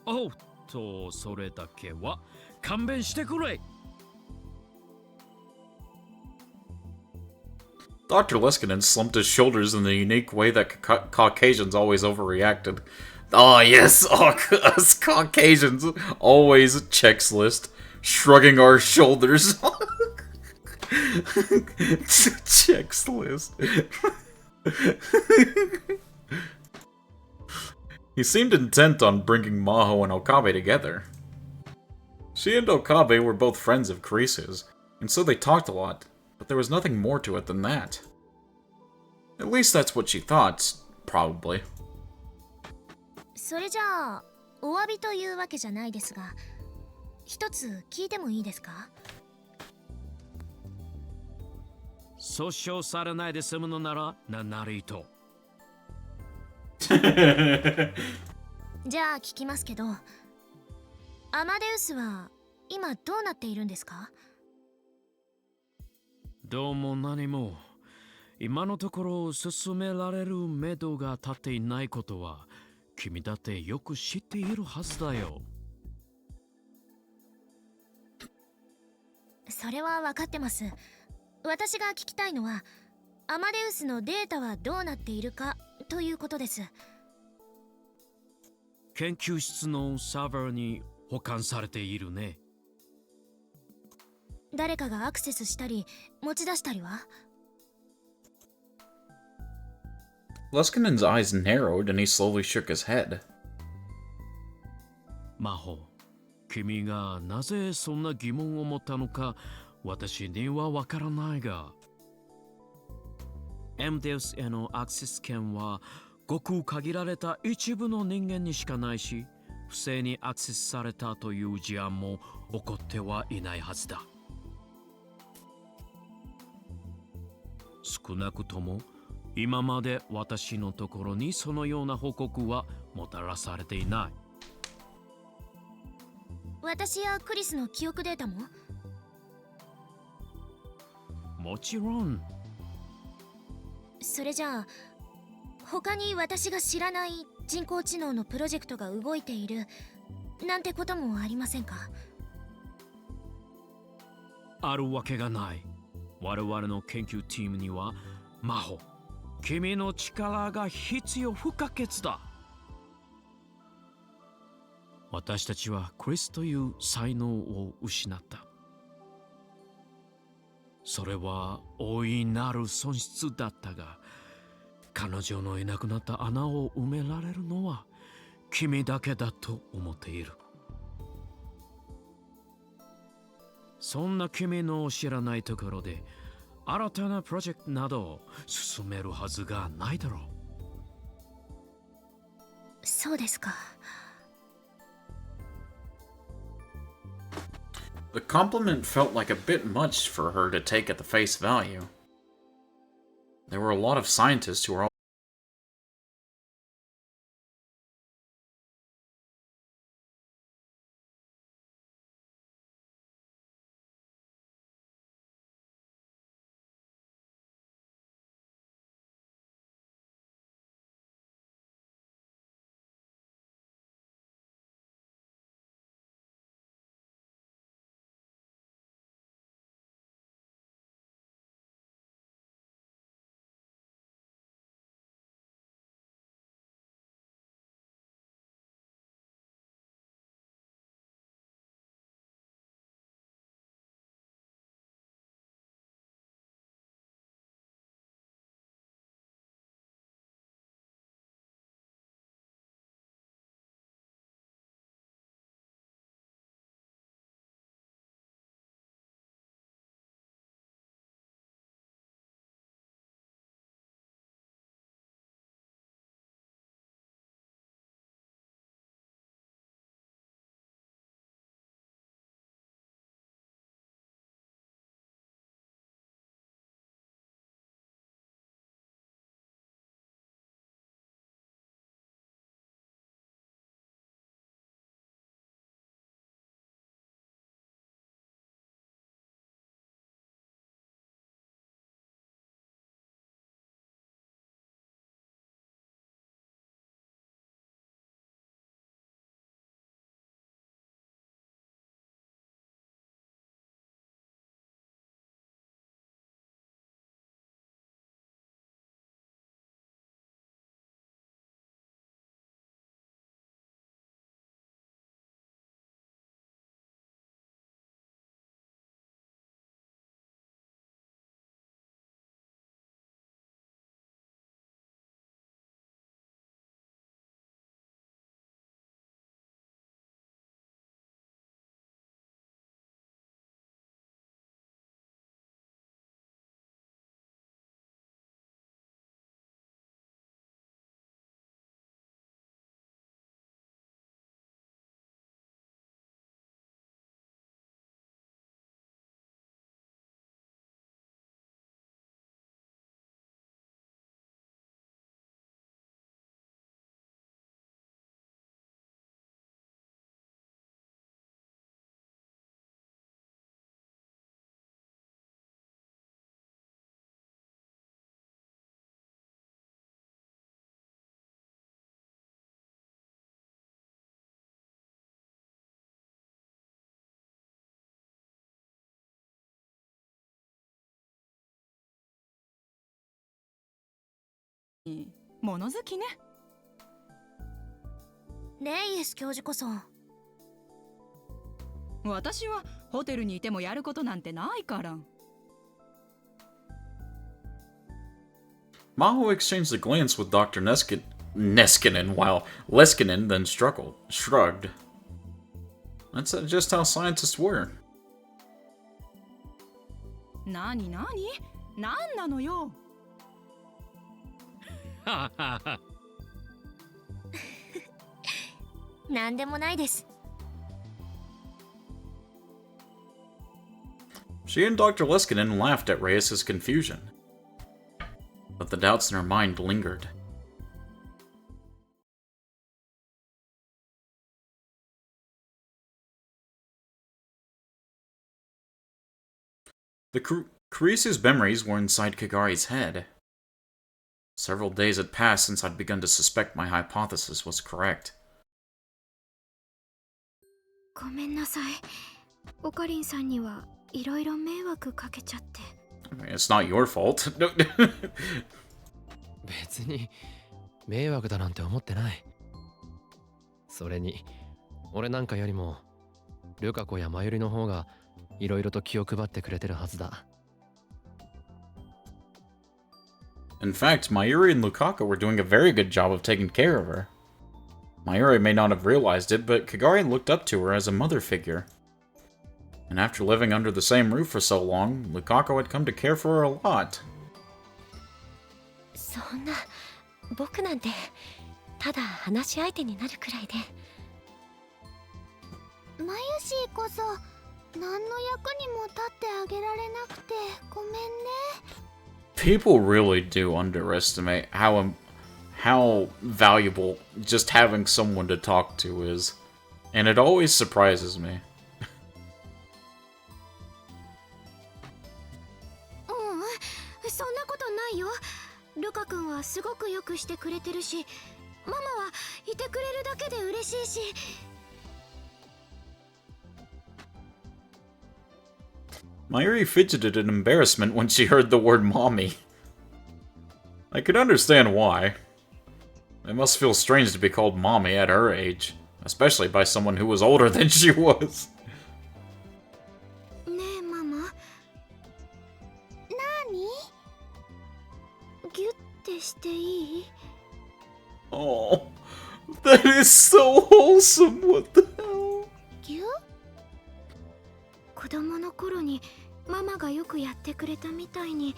おっと、それだけは勘弁してくれ。Dr. Leskinen slumped his shoulders in the unique way that Caucasians always overreacted. Oh yes, us Caucasians always checks list, shrugging our shoulders. Checks list. He seemed intent on bringing Maho and Okabe together. She and Okabe were both friends of Kurisu's, and so they talked a lot, but there was nothing more to it than that. At least that's what she thought, probably. それじゃあお詫びというわけじゃないですが、一つ聞いてもいいですか？訴訟されないで済むのなら何なりと。じゃあ聞きますけど、アマデウスは今どうなっているんですか？どうも何も。今のところ進められる目処が立っていないことは君だってよく知っているはずだよ。それは分かってます。私が聞きたいのは、アマデウスのデータはどうなっているかということです。研究室のサーバーに保管されているね。誰かがアクセスしたり持ち出したりは？ Leskinen's eyes narrowed and he slowly shook his head. 魔法、君がなぜそんな疑問を持ったのか私にはわからないが、エムデウスへのアクセス権はごく限られた一部の人間にしかないし、不正にアクセスされたという事案も起こってはいないはずだ。少なくとも今まで私のところにそのような報告はもたらされていない。私やクリスの記憶データも？もちろん。それじゃあ他に私が知らない人工知能のプロジェクトが動いているなんてこともありませんか？あるわけがない。我々の研究チームには魔法、君の力が必要不可欠だ。私たちはクリスという才能を失った。それは大いなる損失だったが、彼女のいなくなった穴を埋められるのは君だけだと思っている。そんな君の知らないところで新たなプロジェクトなどを進めるはずがないだろう。そうですか。The compliment felt like a bit much for her to take at the face value. There were a lot of scientists who were 物好きね。レイエス教授こそ。私はホテルにいてもやることなんてないから。Maho exchanged a glance with Dr. Neskinen while Leskinen then shrugged. That's just how scientists were. なになに？なんなのよ。なんでもないです。She and Dr. Leskinen laughed at Reyes' confusion. But the doubts in her mind lingered. Kurisu's memories were inside Kagari's head. Several days had passed since I'd begun to suspect my hypothesis was correct. ごめんなさい。オカリンさんにはいろいろ迷惑かけちゃって。I mean, it's not your fault. 別に迷惑だなんて思ってない。それに俺なんかよりもルカ子やマユリの方がいろいろと気を配ってくれてるはずだ。In fact, Mayuri and Lukaku were doing a very good job of taking care of her. Mayuri may not have realized it, but Kagari looked up to her as a mother figure. And after living under the same roof for so long, Lukaku had come to care for her a lot. そんな、僕なんてただ話し相手になるくらいで。マユシーこそ何の役にも立ってあげられなくてごめんね。People really do underestimate how valuable just having someone to talk to is. And it always surprises me. そんなことないよ。ルカ君はすごくよくしてくれてるし、ママはいてくれるだけで嬉しいし。Mayuri fidgeted in embarrassment when she heard the word mommy. I could understand why. It must feel strange to be called mommy at her age, especially by someone who was older than she was. ねえママ。なに？ギュッてしていい？ Oh, that is so wholesome. What the hell? ギュ？子供の頃にママがよくやってくれたみたいに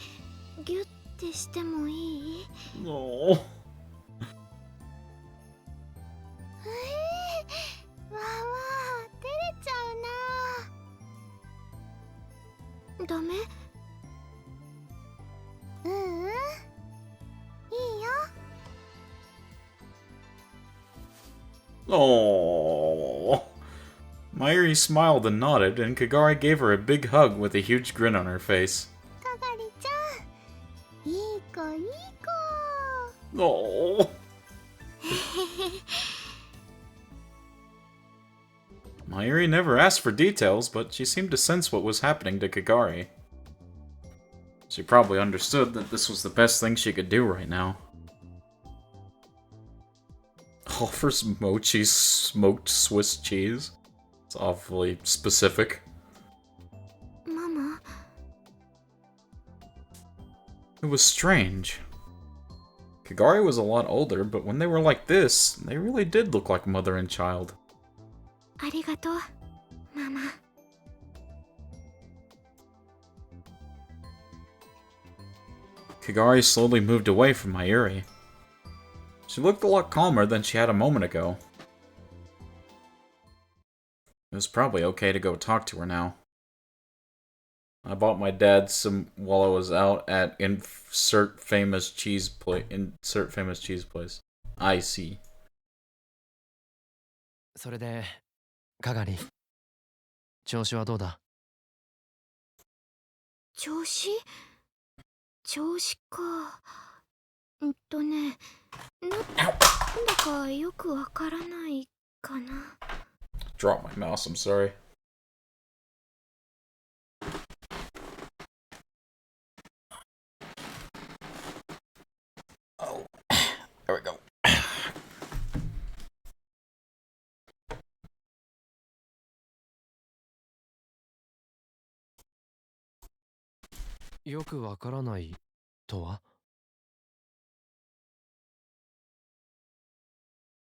ギュッてしてもいい？ No. わわ照れちゃうな。ダメ？いいよ。 Oh. Mayuri smiled and nodded, and Kagari gave her a big hug with a huge grin on her face. かがりちゃん、いい子いい子。 Oh. Mayuri never asked for details, but she seemed to sense what was happening to Kagari. She probably understood that this was the best thing she could do right now. Offers mochi smoked Swiss cheese. It's awfully specific. ママ。 It was strange. Kagari was a lot older, but when they were like this, they really did look like mother and child. ありがとう、ママ。 Kagari slowly moved away from Mayuri. She looked a lot calmer than she had a moment ago. It was probably okay to go talk to her now. I bought my dad some while I was out at insert famous cheese place. I see. それでかがり調子はどうだ？調子か。なんだかよくわからないかな。 Drop my mouse, I'm sorry. Oh. There we go. よくわからないとは？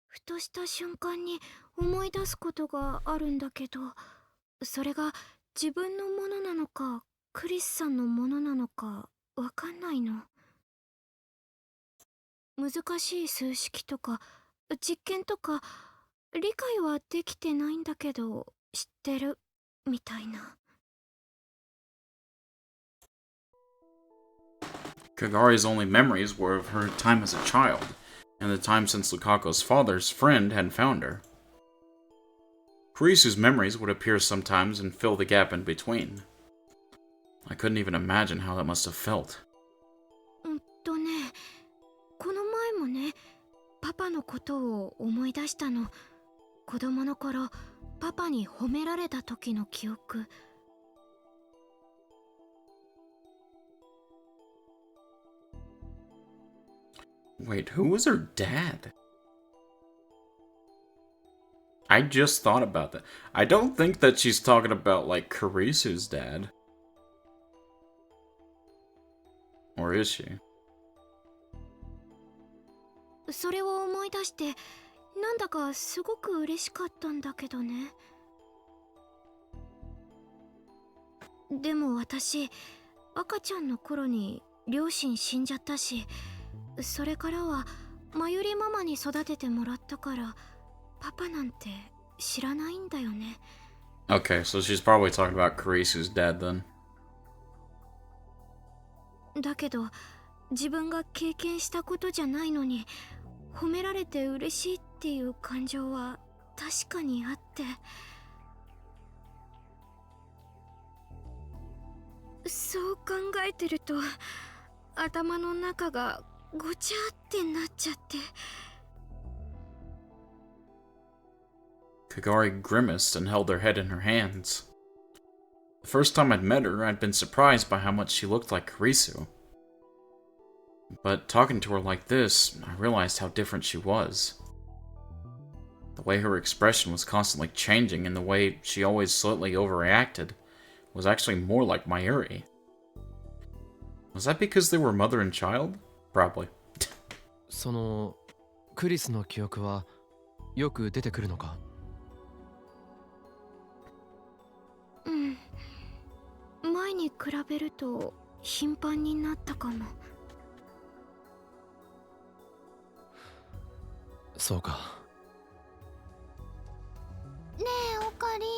ふとした瞬間に思い出すことがあるんだけど、それが自分のものなのかクリスさんのものなのかわかんないの。難しい数式とか実験とか理解はできてないんだけど知ってるみたいな。Kagari's only memories were of her time as a child, and the time since Lukako's father's friend had found her. Kurisu's memories would appear sometimes and fill the gap in between. I couldn't even imagine how that must have felt. この前もね、パパのことを思い出したの。子供の頃、パパに褒められた時の記憶。Wait, who was her dad? I just thought about that. I don't think that she's talking about, like, Kurisu's dad. Or is she? それを思い出して、なんだかすごく嬉しかったんだけどね。でも私、赤ちゃんの頃に両親死んじゃったし、それからはまゆりママに育ててもらったから、パパなんて知らないんだよね。Okay, so she's probably talking about Kurisu's dad then. だけど、自分が経験したことじゃないのに、褒められて嬉しいっていう感情は確かにあって、そう考えてると頭の中がごちゃってなっちゃって。Kagari grimaced and held her head in her hands. The first time I'd met her, I'd been surprised by how much she looked like Kurisu. But talking to her like this, I realized how different she was. The way her expression was constantly changing and the way she always slightly overreacted was actually more like Mayuri. Was that because they were mother and child? Probably. そのクリスの記憶はよく出てくるのか？うん。前に比べると頻繁になったかも。そうか。ねえ、オカリン。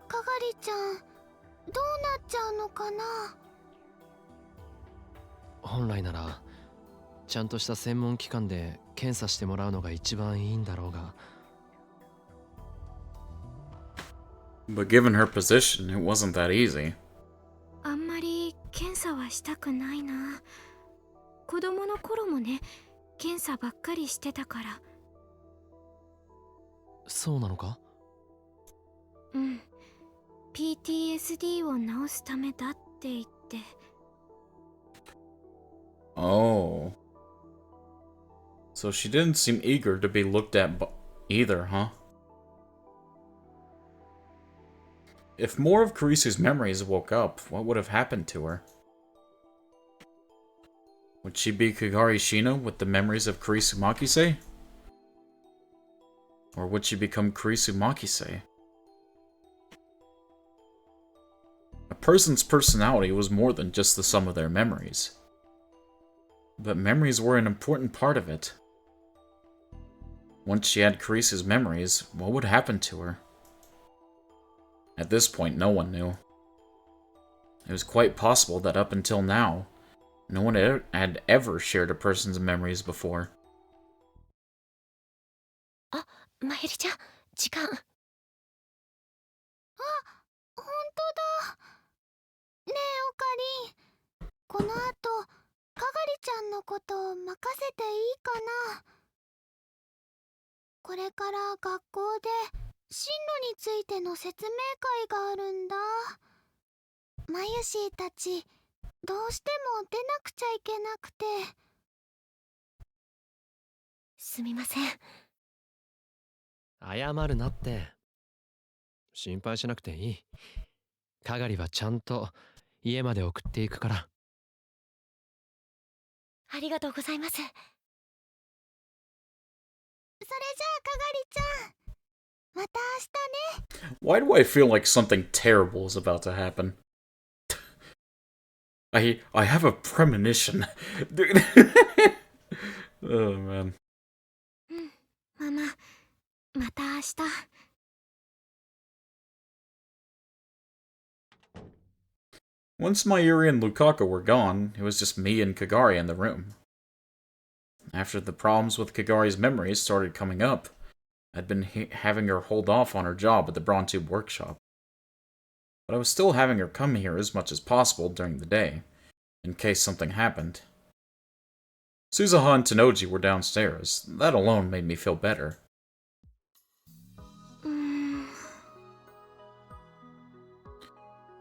かがりちゃん、どうなっちゃうのかな？本来ならちゃんとした専門機関で検査してもらうのが一番いいんだろうが。But given her position, it wasn't that easy. あんまり検査はしたくないな。子供の頃もね、検査ばっかりしてたから。そうなのか？うん。PTSD を治すためだって言って。Oh. So she didn't seem eager to be looked at either, huh? If more of Kurisu's memories woke up, what would have happened to her? Would she be Kagari Shino with the memories of Kurisu Makise? Or would she become Kurisu Makise? A person's personality was more than just the sum of their memories. But memories were an important part of it. Once she had Kurisu's memories, what would happen to her? At this point, no one knew. It was quite possible that up until now, no one had ever shared a person's memories before. あ、まゆりちゃん、時間。あ、ほんとだ。ねえ、オカリン。この後、かがりちゃんのこと任せていいかな？これから学校で進路についての説明会があるんだ。マユシーたち、どうしても出なくちゃいけなくて。すみません。謝るなって。心配しなくていい。かがりはちゃんと家まで送っていくから。ありがとうございます。それじゃあかがりちゃん、また明日ね。 Why do I feel like something terrible is about to happen? I have a premonition. Dude. Oh man. ママ、また明日。Once Mayuri and Lukaku were gone, it was just me and Kagari in the room. After the problems with Kagari's memories started coming up, I'd been having her hold off on her job at the Brontube workshop. But I was still having her come here as much as possible during the day, in case something happened. Suzuha and Tenoji were downstairs. That alone made me feel better.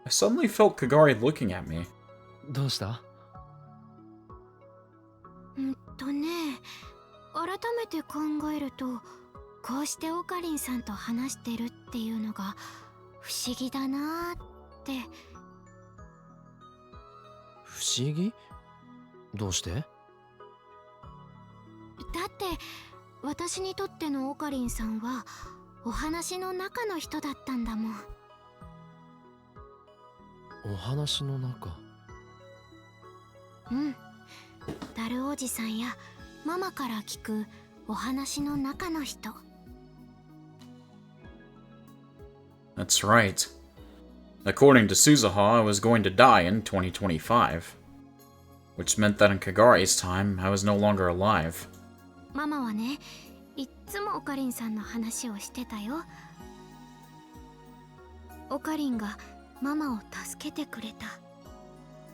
I suddenly felt Kagari looking at me. どうした？改めて考えると、こうしてオカリンさんと話してるっていうのが不思議だなーって。不思議？どうして？だって私にとってのオカリンさんはお話の中の人だったんだもん。お話の中？うん。ダルおじさんやママから聞くお話の中の人。That's right. According to Suzuha, I was going to die in 2025. Which meant that in Kagari's time, I was no longer alive. ママはね、いっつもオカリンさんの話をしてたよ。オカリンがママを助けてくれた。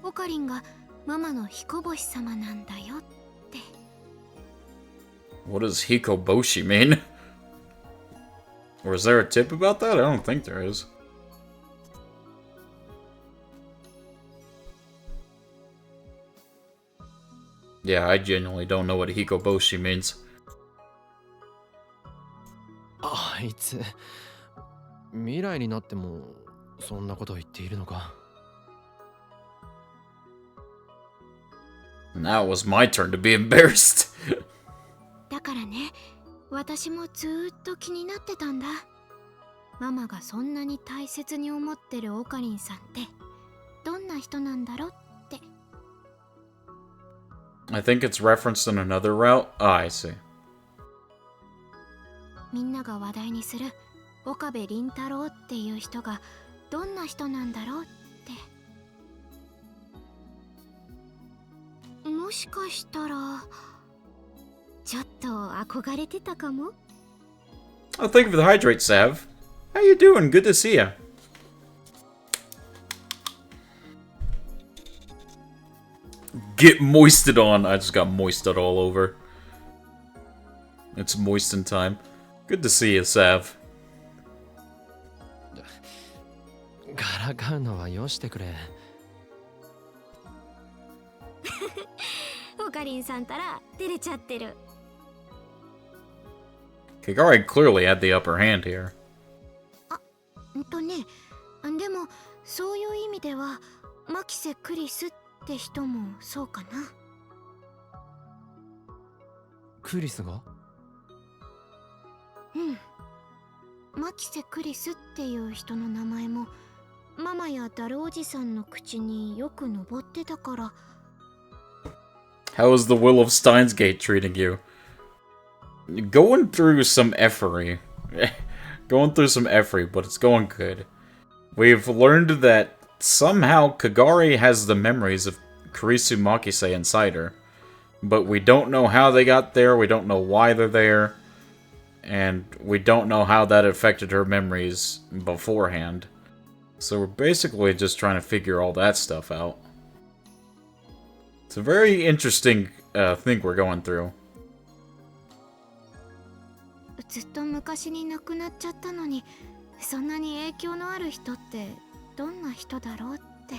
オカリンがママの彦星様なんだよって。What does Hikoboshi mean? Or is there a tip about that? I don't think there is. Yeah, I genuinely don't know what Hikoboshi means. あいつ、未来になってもそんなことを言っているのか。Now it was my turn to be embarrassed. だからね、私もずーっと気になってたんだ。ママがそんなに大切に思ってるオカリンさんってどんな人なんだろって。I think it's referenced in another route. Ah, I see. みんなが話題にする岡部倫太郎っていう人がどんな人なんだろうって。もしかしたらちょっと憧れてたかも。 Oh, thank you for the hydrate, Sav. How you doing? Good to see ya. Get moisted on. I just got moisted all over. It's moisten time. Good to see you, Sav. からかうのはよしてくれ。オカリンさんたら照れちゃってる。Kagari clearly had the upper hand here. ね、でもそういう意味ではマキセ・クリスって人もそうかな。クリスが？うん。マキセ・クリスっていう人の名前もママやダルおじさんの口によく上ってたから。 How is the will of Steins Gate treating you? Going through some effery. Going through some effery, but it's going good. We've learned that somehow Kagari has the memories of Kurisu Makise inside her. But we don't know how they got there, we don't know why they're there, and we don't know how that affected her memories beforehand. So we're basically just trying to figure all that stuff out. It's a very interesting thing we're going through. ずっと昔に亡くなっちゃったのに、そんなに影響のある人ってどんな人だろうって。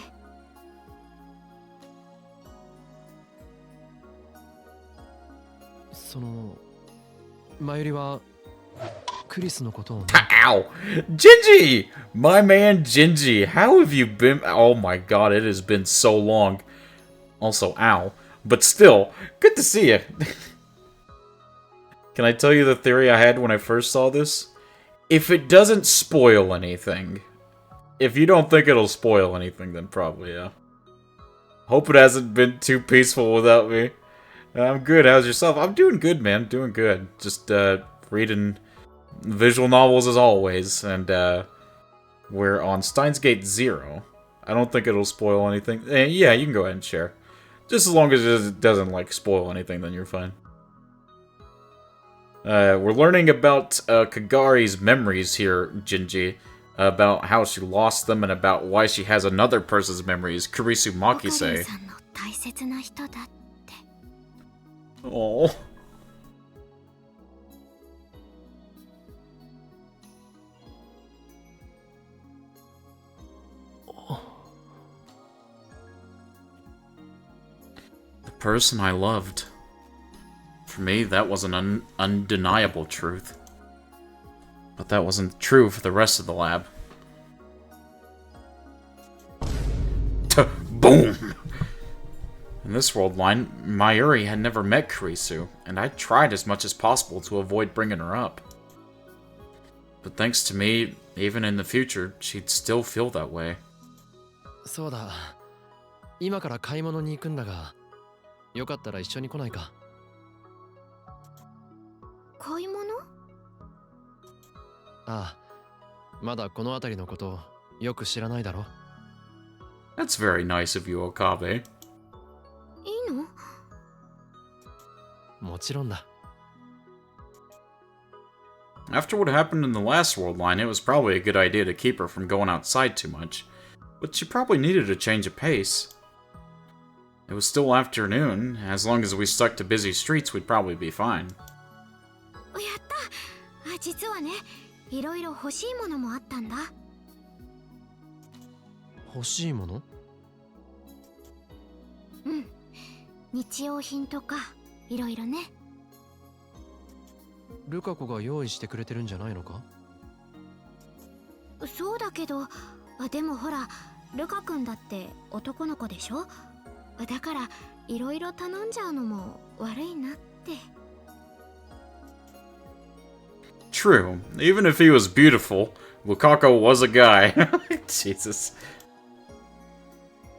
そのマユリはクリスのことをね。 Ow! Gingy! My man Gingy, how have you been? Oh my god, it has been so long. Also, ow. But still, good to see you. Can I tell you the theory I had when I first saw this? If it doesn't spoil anything. If you don't think it'll spoil anything, then probably, yeah. Hope it hasn't been too peaceful without me. I'm good, how's yourself? I'm doing good, man, doing good. Just, reading visual novels as always, and, we're on Steins Gate 0. I don't think it'll spoil anything. Yeah, you can go ahead and share. Just as long as it doesn't, like, spoil anything, then you're fine. We're learning about Kagari's memories here, Gingy. About how she lost them and about why she has another person's memories, Kurisu Makise. Oh. The person I loved. For me, that was an undeniable truth. But that wasn't true for the rest of the lab. Boom! In this world line, Mayuri had never met Kurisu, and I tried as much as possible to avoid bringing her up. But thanks to me, even in the future, she'd still feel that way. そうだ。今から買い物に行くんだが、よかったら一緒に来ないか。買い物？ああ、まだこの辺りのことよく知らないだろ。That's very nice of you, Okabe. いいの？もちろんだ。After what happened in the last world line, it was probably a good idea to keep her from going outside too much. But she probably needed a change of pace. It was still afternoon. As long as we stuck to busy streets, we'd probably be fine. やった！実はね、いろいろ欲しいものもあったんだ。欲しいもの？うん。日用品とか、いろいろね。ルカ子が用意してくれてるんじゃないのか？そうだけど、でもほら、ルカ君だって男の子でしょ？だから、いろいろ頼んじゃうのも悪いなって。True. Even if he was beautiful, Lukaku was a guy. Jesus.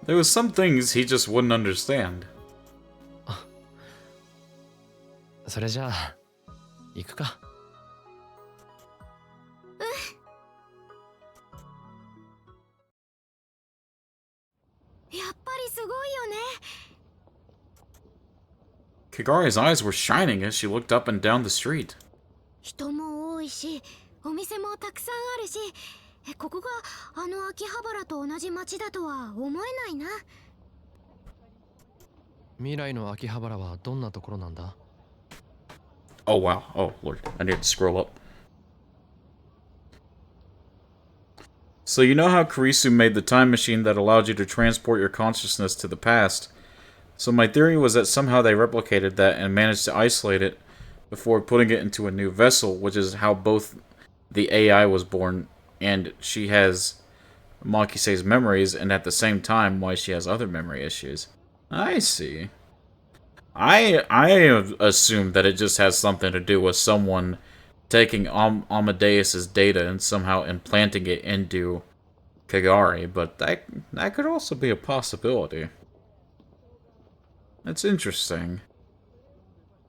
There was some things he just wouldn't understand. それじゃあ、行くか。やっぱりすごいよね。Kagari's eyes were shining as she looked up and down the street. 人も多いし、お店もたくさんあるし、ここがあの秋葉原と同じ街だとは思えないな。未来の秋葉原はどんなところなんだ？ Oh wow. Oh lord. I need to scroll up. So you know how Kurisu made the time machine that allowed you to transport your consciousness to the past? So my theory was that somehow they replicated that and managed to isolate it before putting it into a new vessel, which is how both the AI was born and she has Makise's memories, and at the same time why she has other memory issues. I see. I assumed that it just has something to do with someone taking Amadeus's data and somehow implanting it into Kagari, but that could also be a possibility. That's interesting.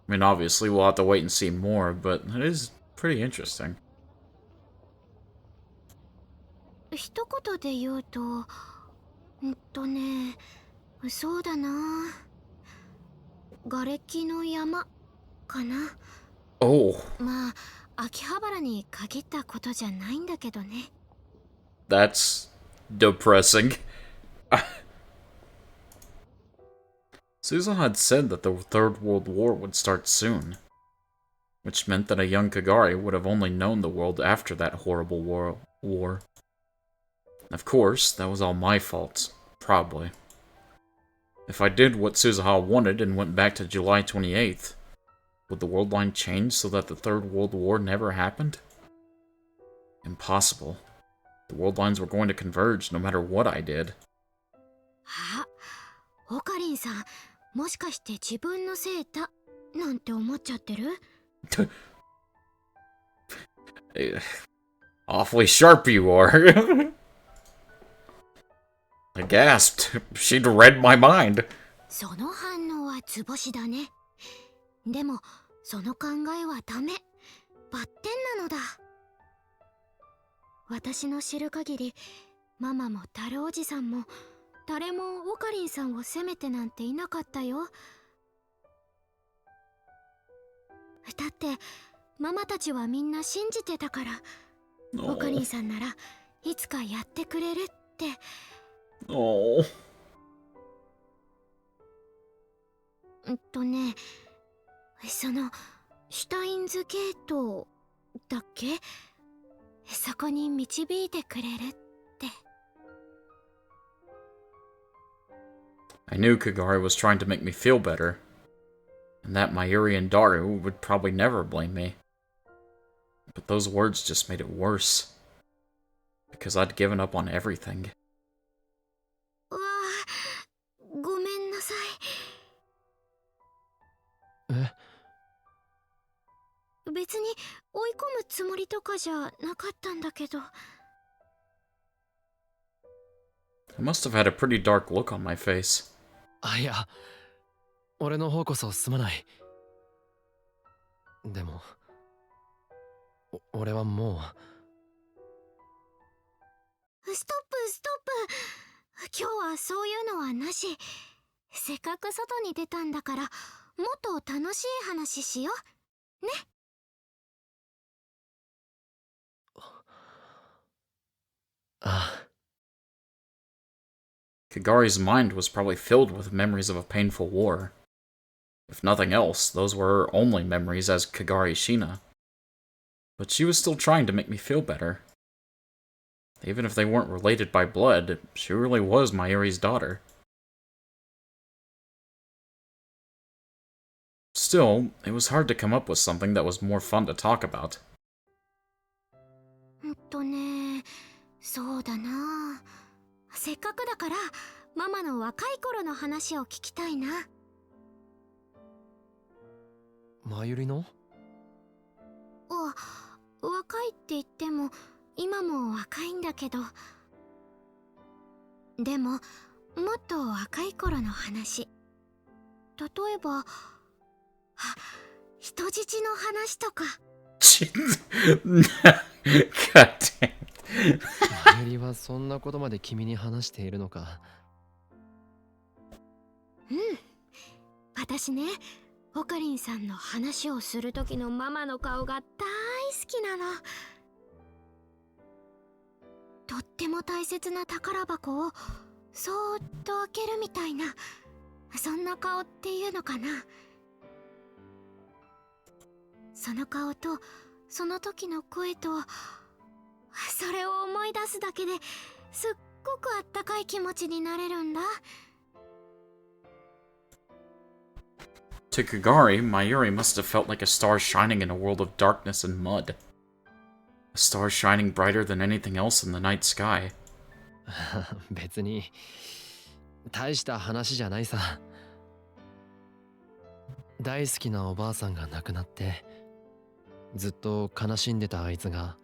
I mean, obviously, we'll have to wait and see more, but it is pretty interesting. 一言で言うと、そうだな。瓦礫の山かな。Oh. まあ、秋葉原に限ったことじゃないんだけどね。That's depressing. Susan had said that the Third World War would start soon, which meant that a young Kagari would have only known the world after that horrible war. Of course, that was all my fault, probably. If I did what Suzuha wanted and went back to July 28th, Would the world line change so that the Third World War never happened? Impossible. The world lines were going to converge no matter what I did. あ、オカリンさん、もしかして自分のせいだなんて思っちゃってる？ Awfully sharp you are. I gasped. She'd read my mind. その反応は図星だね。でもその考えはダメ。バッテンなのだ。私の知る限り、ママもタルおじさんも誰もオカリンさんを責めてなんていなかったよ。だってママたちはみんな信じてたから、オカリンさんならいつかやってくれるって。Oh. ね、そのシュタインズゲートだっけ？そこに導いてくれるって。I knew Kagari was trying to make me feel better, and that Mayuri and Daru would probably never blame me. But those words just made it worse, because I'd given up on everything. わあ、ごめんなさい。え？別に追い込むつもりとかじゃなかったんだけど。I must have had a pretty dark look on my face. あ、いや、俺の方こそすまない。でも、俺はもう。ストップストップ。今日はそういうのはなし。せっかく外に出たんだから、もっと楽しい話しよう。ね。ああ。Kagari's mind was probably filled with memories of a painful war. If nothing else, those were her only memories as Kagari Shina. But she was still trying to make me feel better. Even if they weren't related by blood, she really was Mayuri's daughter. Still, it was hard to come up with something that was more fun to talk about. そうだな。せっかくだからママの若い頃の話を聞きたいな。マユリの？若いって言っても今も若いんだけど。でももっと若い頃の話。例えば、人質の話とか。God damn. マユリはそんなことまで君に話しているのか？うん。私ね、オカリンさんの話をする時のママの顔が大好きなの。とっても大切な宝箱をそーっと開けるみたいな、そんな顔っていうのかな。その顔とその時の声と、それを思い出すだけですっごくあったかい気持ちになれるんだ。To Kagari, Mayuri must have felt like a star shining in a world of darkness and mud. A star shining brighter than anything else in the night sky. 別に大した話じゃないさ。大好きなおばあさんが亡くなって、ずっと悲しんでたあいつが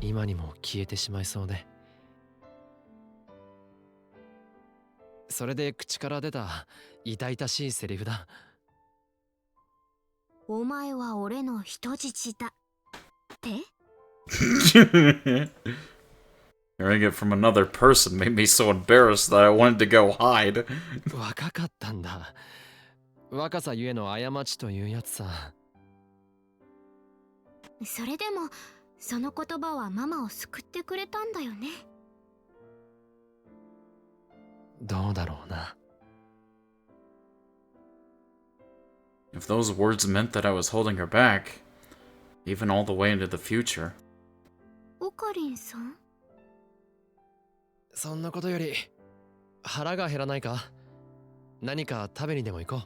今にも消えてしまいそうで、それで口から出た痛々しいセリフだ。お前は俺の人質だって。 Hearing it from another person made me so embarrassed that I wanted to go hide. 若かったんだ。若さゆえの過ちというやつさ。それでもその言葉はママを救ってくれたんだよね。どうだろうな。If those words meant that I was holding her back, even all the way into the future. オカリンさん？そんなことより腹が減らないか？何か食べにでも行こう。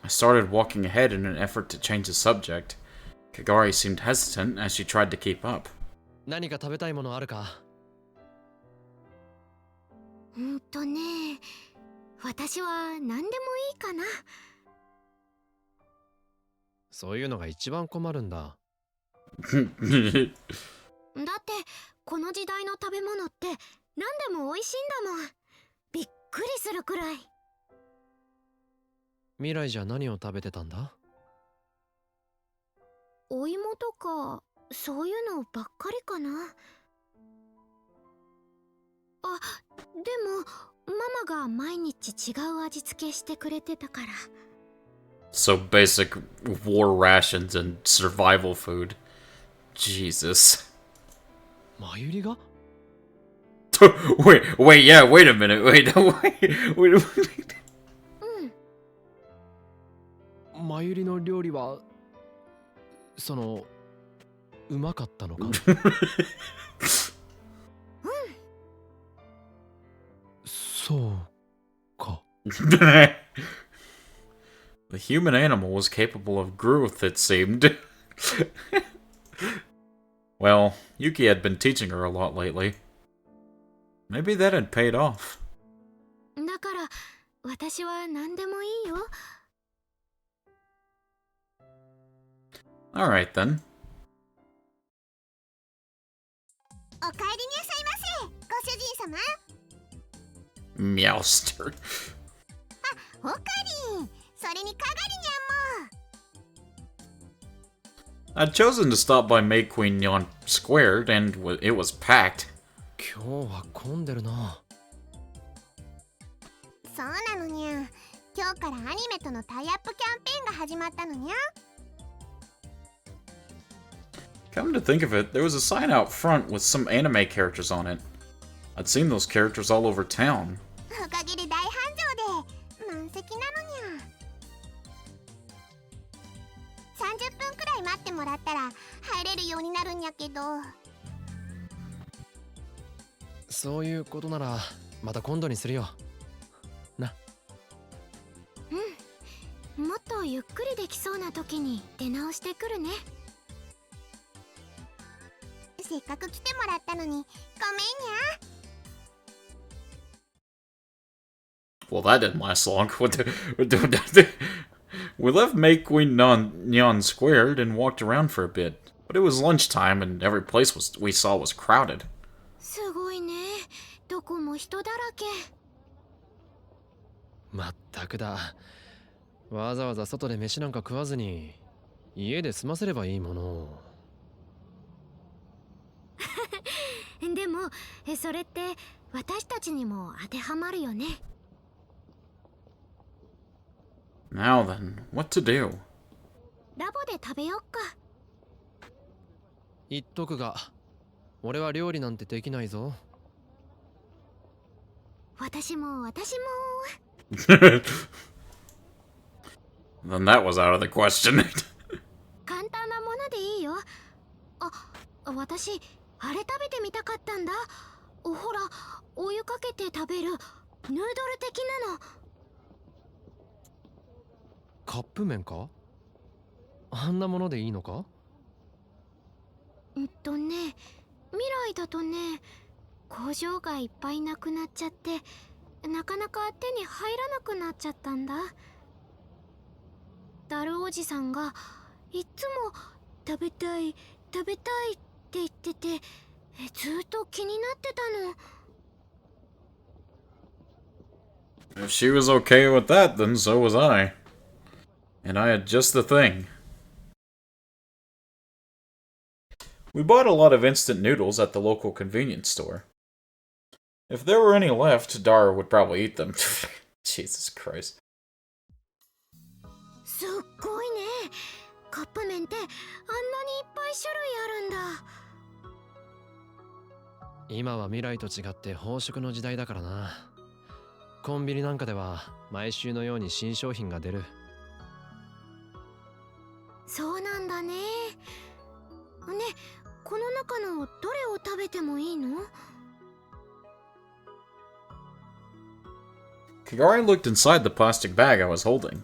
I started walking ahead in an effort to change the subject. Kagari seemed hesitant as she tried to keep up. 何か食べたいものあるか？私は何でもいいかな。そういうのが一番困るんだ。だってこの時代の食べ物って何でも美味しいんだもん。びっくりするくらい。未来じゃ何を食べてたんだ？お芋とかそういうのばっかりかな。あ、でもママが毎日違う味付けしてくれてたから。So basic war rations and survival food. Jesus. マユリが？ wait, yeah, wait a minute, wait a minute. マユリの料理はうまかったのか？そうか。The human animal was capable of growth, it seemed. Well, Yuki had been teaching her a lot lately. Maybe that had paid off. だから私は何でもいいよ。Alright then. お帰りになさいませ、ご主人様。 Meowster. おかりん、それにかがりにゃんも。 I'd chosen to stop by May Queen Nyan Squared, and it was packed. 今日は混んでるな。そうなのにゃ。今日からアニメとのタイアップキャンペーンが始まったのにゃ。 Come to think of it, there was a sign out front with some anime characters on it. I'd seen those characters all over town. おかげで大繁盛で満席なのにゃ。30分くらい待ってもらったら入れるようになるんやけど。そういうことならまた今度にするよ。な。もっとゆっくりできそうな時に出直してくるね。せっかく来てもらったのにごめんにゃ。 Well, that didn't last long. We left May Queen Nyan Squared and walked around for a bit, but it was lunchtime and every place we saw was crowded. すごいね。どこも人だらけ。まったくだ。わざわざ外で飯なんか食わずに家で済ませればいいもの。でもそれって私たちにも当てはまるよね。 Now then, what to do? ラボで食べよっか。言っとくが、俺は料理なんてできないぞ。私も。 Then that was out of the question. 簡単なものでいいよ。あ、私あれ食べてみたかったんだ。ほら、お湯かけて食べるヌードル的なの。カップ麺か？あんなものでいいのか？未来だとね、工場がいっぱいなくなっちゃってなかなか手に入らなくなっちゃったんだ。ダルおじさんがいつも食べたいって言ってて、ずっと気になってたの。 If she was okay with that, then so was I. And I had just the thing. We bought a lot of instant noodles at the local convenience store. If there were any left, Dara would probably eat them. Jesus Christ. すっごいね。カップ麺ってあんなにいっぱい種類あるんだ。今は未来と違って飽食の時代だからな。コンビニなんかでは毎週のように新商品が出る。そうなんだね。ね、この中のどれを食べてもいいの？ Kagari looked inside the plastic bag I was holding.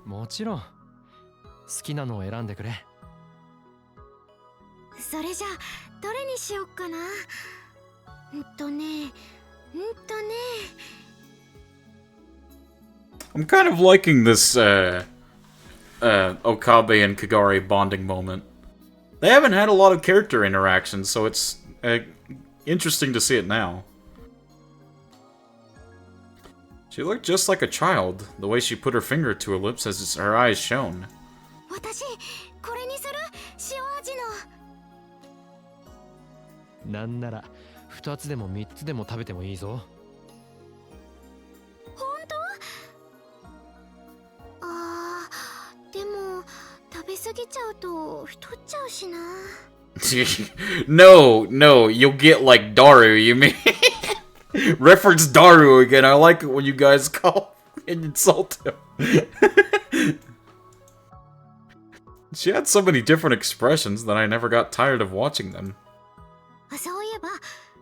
もちろん好きなのを選んでくれ。それじゃあどれにしよっかな。I'm kind of liking this Okabe and Kagari bonding moment. They haven't had a lot of character interactions, so it's interesting to see it now. She looked just like a child, the way she put her finger to her lips as her eyes shone. 私これにする。塩味の。なんなら2つでも3つでも食べてもいいぞ。本当？でも食べ過ぎちゃうと太っちゃうしな。No, you'll get like Daru, you mean? Reference Daru again. I like it when you guys call and insult him. She had so many different expressions that I never got tired of watching them. そういえば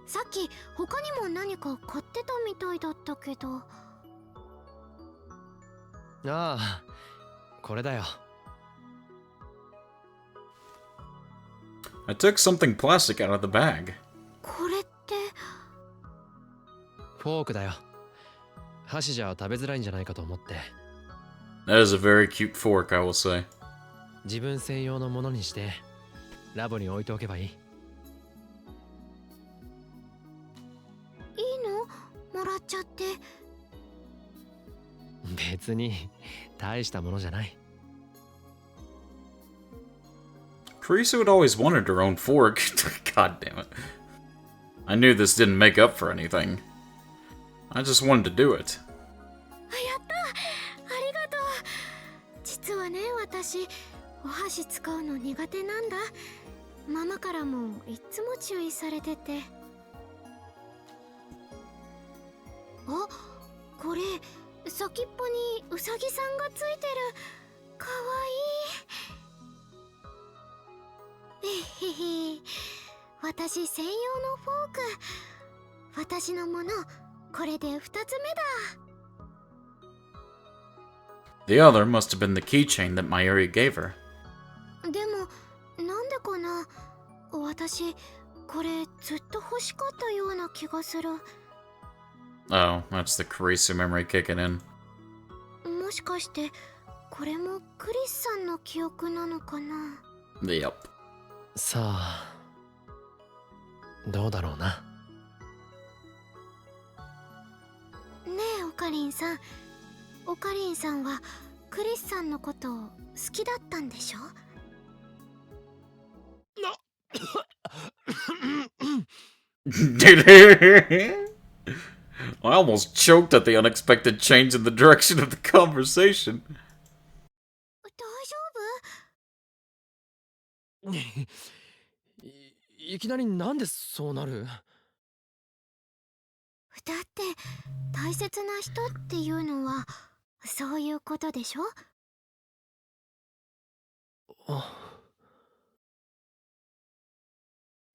さっき他にも何か買ってたみたいだったけど。ああ、これだよ。I took something plastic out of the bag. これって。フォークだよ。箸じゃ食べづらいんじゃないかと思って。That is a very cute fork, I will say. 自分専用のものにしてラボに置いておけばいい。いいの？もらっちゃって。別に大したものじゃない。Carissa had always wanted her own fork. God damn it. I knew this didn't make up for anything. I just wanted to do it. やった！ありがとう。実はね、私お箸使うの苦手なんだ。ママからもいつも注意されてて。あ、これ先っぽにウサギさんがついてる。かわいい。えへへ。私専用のフォーク。私のもの、これで2つ目だ。The other must have been the keychain that Mayuri gave her. でもなんでかな。私これずっと欲しかったような気がする。Oh, that's the Carissa memory kicking in. もしかしてこれもクリスさんの記憶なのかな。Yep. さあ、どうだろうな。ねえオカリンさん、オカリンさんはクリスさんのこと好きだったんでしょ？I almost choked at the unexpected change in the direction of the conversation. 大丈夫？いきなりなんでそうなる？だって大切な人っていうのはそういうことでしょ？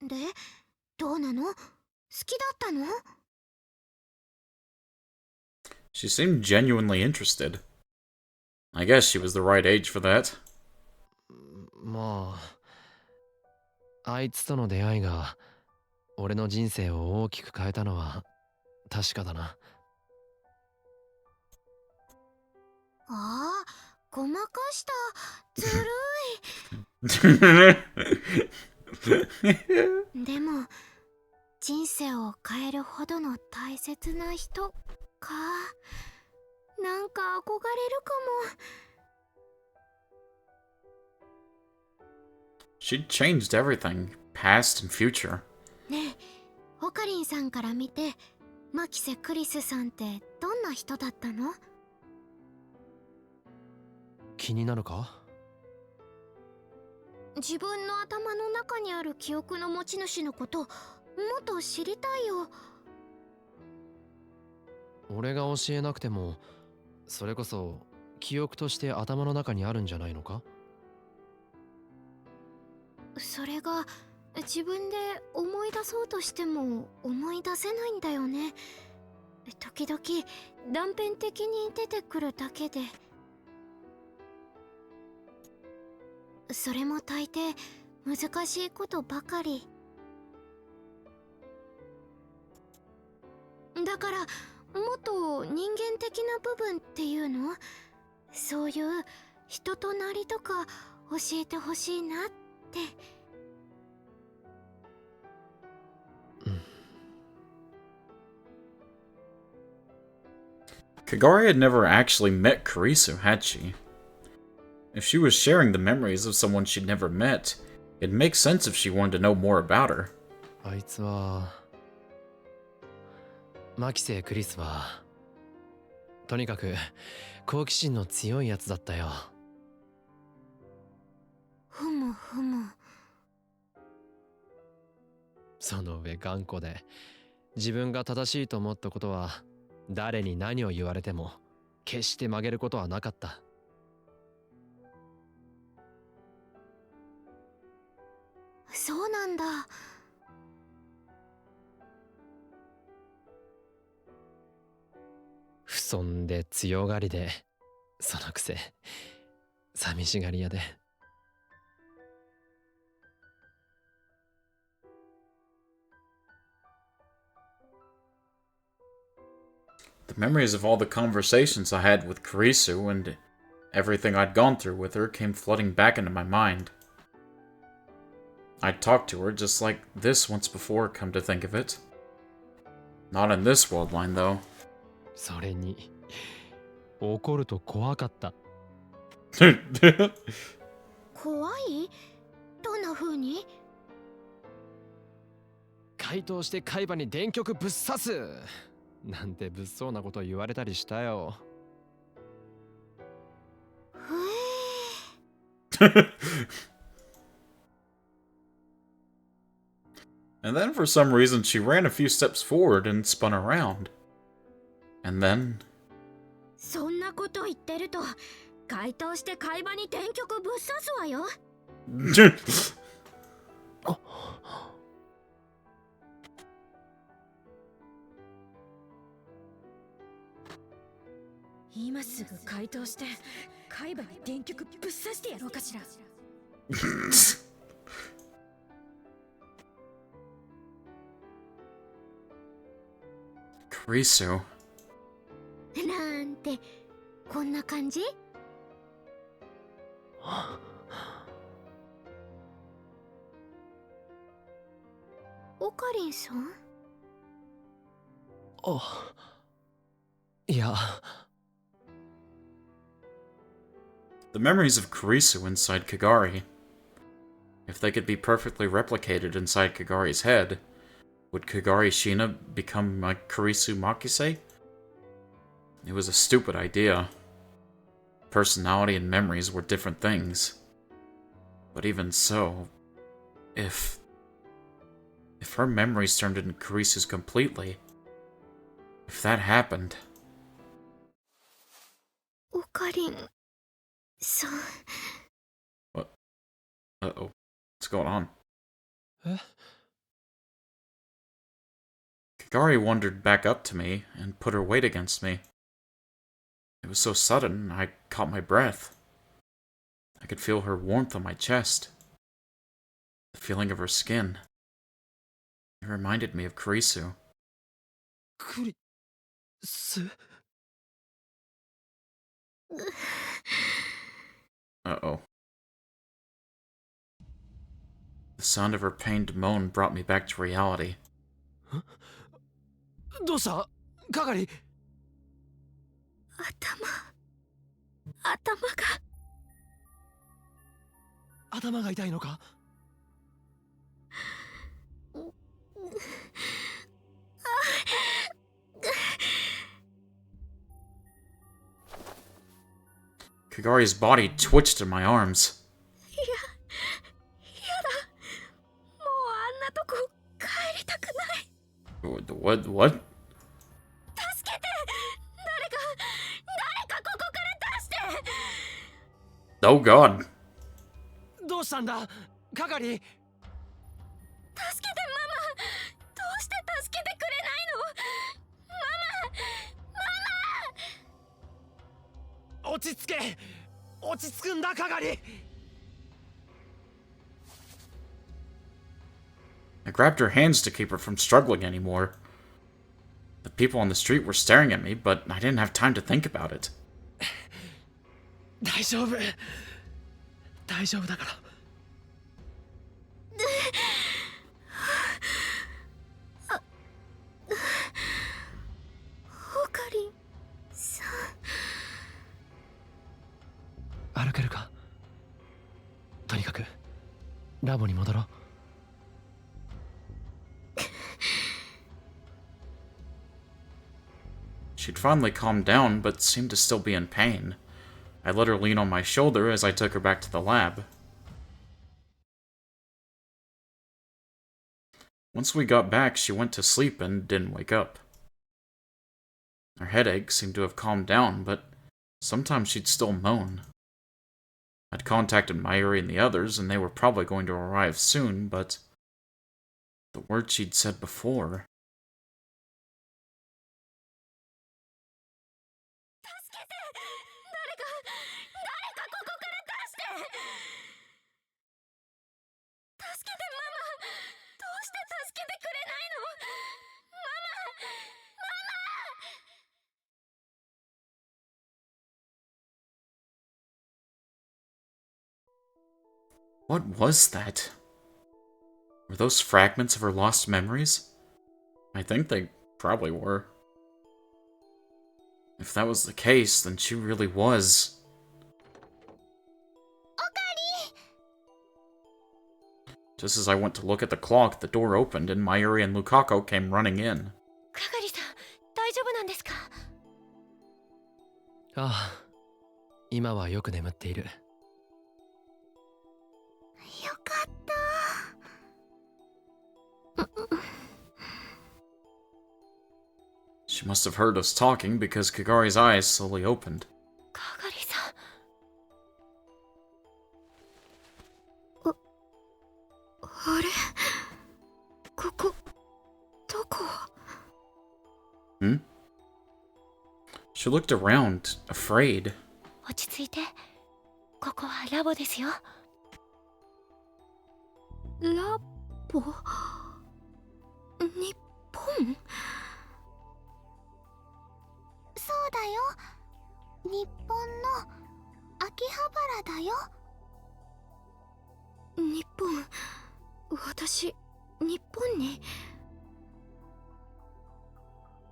で、どうなの？好きだったの？ She seemed genuinely interested. I guess she was the right age for that. まあ、あいつとの出会いが俺の人生を大きく変えたのは確かだな。ああ、ごまかした。ずるい。でも人生を変えるほどの大切な人か。なんか憧れるかも。She'd changed everything, past and future. ねえ、オカリンさんから見てマキセ・クリスさんってどんな人だったの？気になるか？自分の頭の中にある記憶の持ち主のこともっと知りたいよ。俺が教えなくてもそれこそ記憶として頭の中にあるんじゃないのか？それが自分で思い出そうとしても思い出せないんだよね。時々断片的に出てくるだけで。それも大抵難しいことばかり。だからもっと人間的な部分っていうの、そういう人となりとか教えてほしいなって。Kagari had never actually met Kurisu, had she? If she was sharing the memories of someone she'd never met, it makes sense if she wanted to know more about her. あいつはマキセイ・クリスはとにかく好奇心の強いやつだったよ。ふむふむ。その上頑固で、自分が正しいと思ったことは誰に何を言われても決して曲げることはなかった。そうなんだ。不遜で強がりで、そのくせ寂しがり屋で。The memories of all the conversations I had with Kurisu and everything I'd gone through with her came flooding back into my mind. I'd talked to her just like this once before, come to think of it. Not in this world line, though. それに怒ると怖かった。怖い？どんな風に？回答して海馬に電極ぶっ刺すなんて物騒なこと言われたりしたよ。And then for some reason she ran a few steps forward and spun around. And then... そんなこと言ってると回答して海馬に電極ぶっ刺すわよ。今すぐ回答して海馬に電極ぶっ刺してやろうかしら。Kurisu. なんてこんな感じ？オカリンさん？あ、いや。The memories of Kurisu inside Kagari. If they could be perfectly replicated inside Kagari's head, would Kagari Shina become like Kurisu Makise? It was a stupid idea. Personality and memories were different things. But even so, if her memories turned into Kurisu's completely, if that happened... オカリンさん。 What? Uh-oh. What's going on? Kagari wandered back up to me and put her weight against me. It was so sudden, I caught my breath. I could feel her warmth on my chest. The feeling of her skin. It reminded me of Kurisu. Uh-oh. The sound of her pained moan brought me back to reality. どうした係？頭が痛いのか？ Kagari's body twitched in my arms. やだ。もうあんなとこ帰りたくない。 What? 助けて。誰かここから出して。 Oh god. どうしたんだ係？助けてママ。どうして助けてくれないの？ママ。落ち着け！落ち着くんだ係！ I grabbed her hands to keep her from struggling anymore. The people on the street were staring at me, but I didn't have time to think about it. 大丈夫大丈夫だから。オカリンさん。歩けるか。とにかくラボに戻ろう。She'd finally calmed down, but seemed to still be in pain. I let her lean on my shoulder as I took her back to the lab. Once we got back, she went to sleep and didn't wake up. Her headache seemed to have calmed down, but sometimes she'd still moan. I'd contacted Mayuri and the others, and they were probably going to arrive soon, but the words she'd said before... What was that? Were those fragments of her lost memories? I think they probably were. If that was the case, then she really was... Just as I went to look at the clock, the door opened and Mayuri and Lukako came running in. 係さん、大丈夫なんですか？ああ、今はよく眠っている。よかった。She must have heard us talking because Kagari's eyes slowly opened. 係さん。あれ？ここ、どこ？ Hmm? She looked around, afraid. 落ち着いて。ここはラボですよ。ラボ？日本？そうだよ。日本の秋葉原だよ。日本。私、日本に。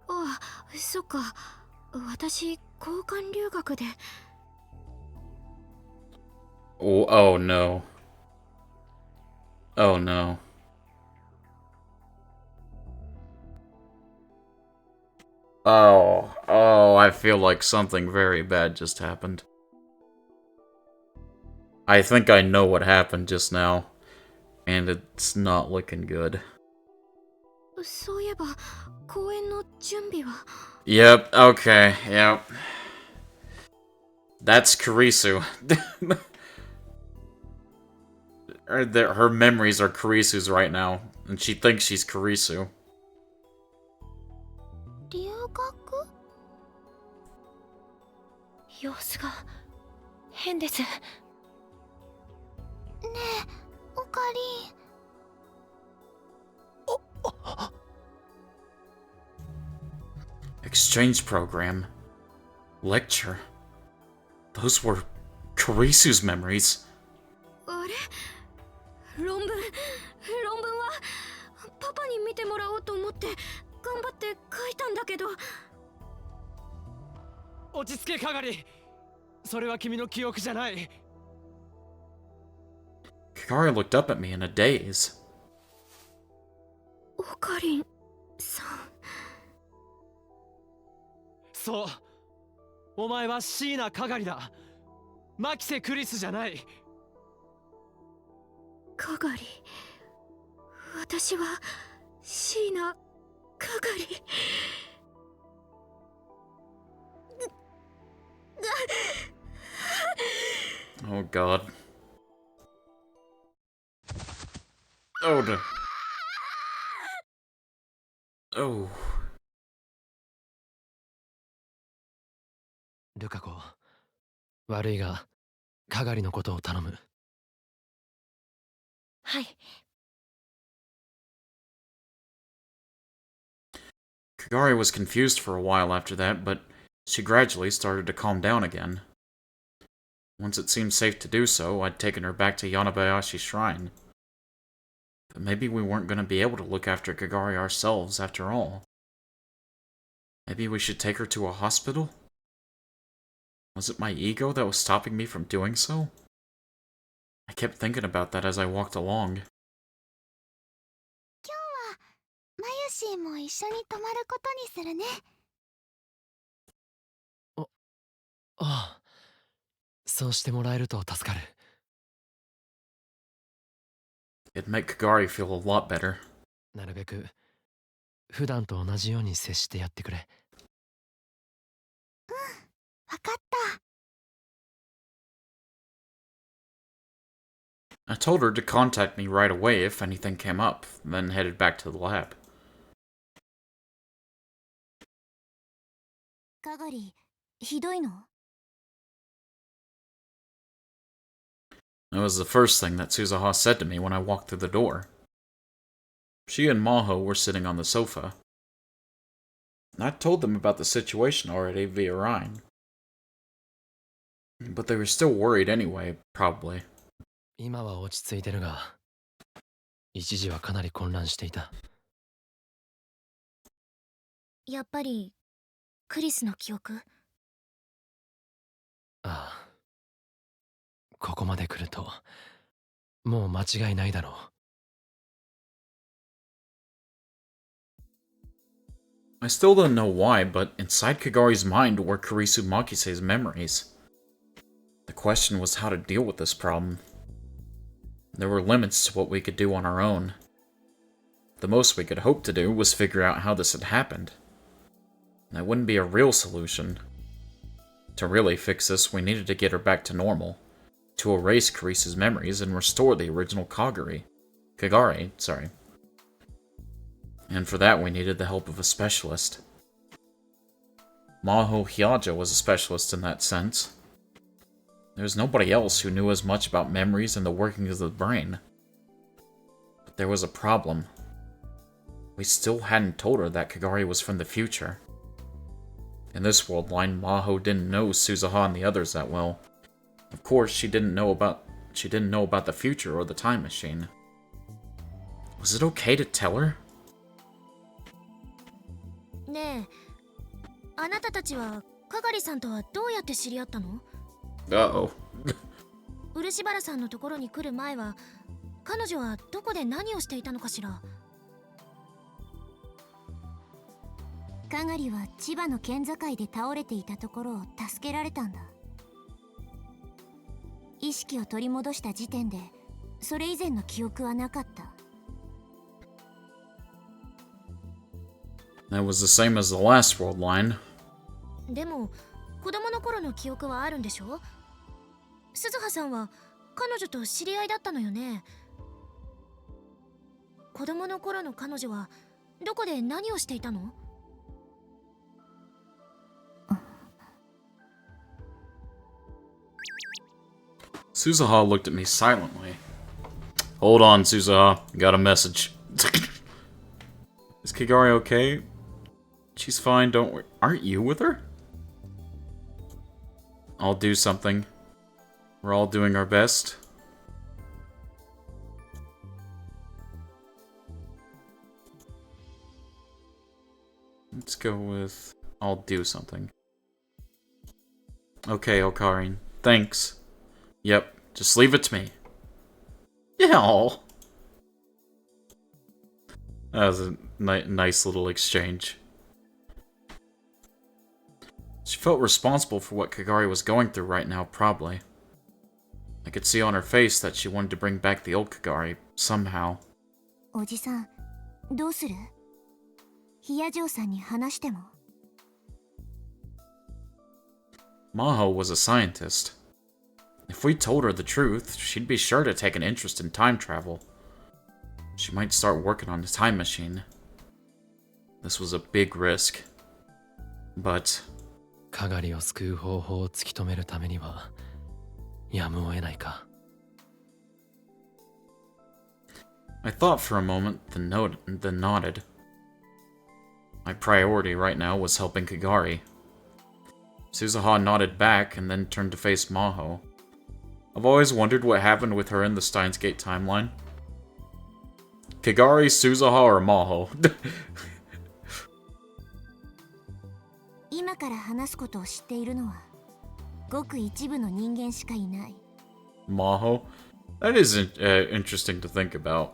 ああ、そっか。私、交換留学で。Oh, oh no. Oh no. Oh, I feel like something very bad just happened. I think I know what happened just now, and it's not looking good. そういえば、公演の準備は。Yep, okay, yep. That's Kurisu. Her memories are Kurisu's right now, and she thinks she's Kurisu. 留学？様子が変です。ねえ、オカリン。Exchange program. Lecture. Those were Kurisu's memories. あれ？論文はパパに見てもらおうと思って頑張って書いたんだけど。落ち着け、係。それは君の記憶じゃない。Kagari looked up at me in a daze. オカリンさん。そう。お前は椎名係だ。牧瀬クリスじゃない。係。私は椎名係。Oh god. Oh no. Oh. ルカ子、悪いが係のことを頼む。はい。Kagari was confused for a while after that, but she gradually started to calm down again. Once it seemed safe to do so, I'd taken her back to Yanabayashi Shrine. But maybe we weren't going to be able to look after Kagari ourselves after all. Maybe we should take her to a hospital? Was it my ego that was stopping me from doing so? I kept thinking about that as I walked along. マユシーも一緒に泊まることにするね。ああ、そうしてもらえると助かる。It'd make Kagari feel a lot better. なるべく普段と同じように接してやってくれ。わかった。I told her to contact me right away if anything came up, then headed back to the lab. かがり、ひどいの？ That was the first thing that Suzuha said to me when I walked through the door. She and Maho were sitting on the sofa. I told them about the situation already via Rhine. But they were still worried anyway, probably. 今は落ち着いてるが、一時はかなり混乱していた。やっぱりクリスの記憶？ああ。ここまで来ると、もう間違いないだろう。I still don't know why, but inside Kagari's mind were Kurisu Makise's memories. The question was how to deal with this problem. There were limits to what we could do on our own. The most we could hope to do was figure out how this had happened. That wouldn't be a real solution. To really fix this, we needed to get her back to normal. To erase Kurisu's memories and restore the original Kagari. And for that we needed the help of a specialist. Maho Hyaja was a specialist in that sense. There was nobody else who knew as much about memories and the workings of the brain. But there was a problem. We still hadn't told her that Kagari was from the future. In this world line, Maho didn't know Suzuha and the others that well. Of course, she didn't know about the future or the time machine. Was it okay to tell her? ねえ、あなたたちはかがりさんとはどうやって知り合ったの？ Uh-oh. 漆原さんのところに来る前は、彼女はどこで何をしていたのかしら？かがりは千葉の県境で倒れていたところを助けられたんだ。意識を取り戻した時点でそれ以前の記憶はなかった。 That was the same as the last world line. でも子供の頃の記憶はあるんでしょ？鈴葉さんは彼女と知り合いだったのよね。子供の頃の彼女はどこで何をしていたの？ Suzuha looked at me silently. Hold on, Suzuha. Got a message. Is Kagari okay? She's fine, don't worry. Aren't you with her? I'll do something. We're all doing our best. Let's go with... I'll do something. Okay, Okarin. Thanks. Yep, just leave it to me. Yeah. That was a nice little exchange. She felt responsible for what Kagari was going through right now, probably. I could see on her face that she wanted to bring back the old Kagari, somehow. おじさん、どうする？ヒヤジョーさんに話しても。 Maho was a scientist. If we told her the truth, she'd be sure to take an interest in time travel. She might start working on the time machine. This was a big risk. But... かがりを救う方法を突き止めるためにはやむを得ないか。 I thought for a moment, then nodded. My priority right now was helping Kagari. Suzuha nodded back and then turned to face Maho. I've always wondered what happened with her in the Steins Gate timeline. Kagari, Suzuha, or Maho? 今から話すことを知っているのはごく一部の人間しかいない。 Maho? That is interesting to think about.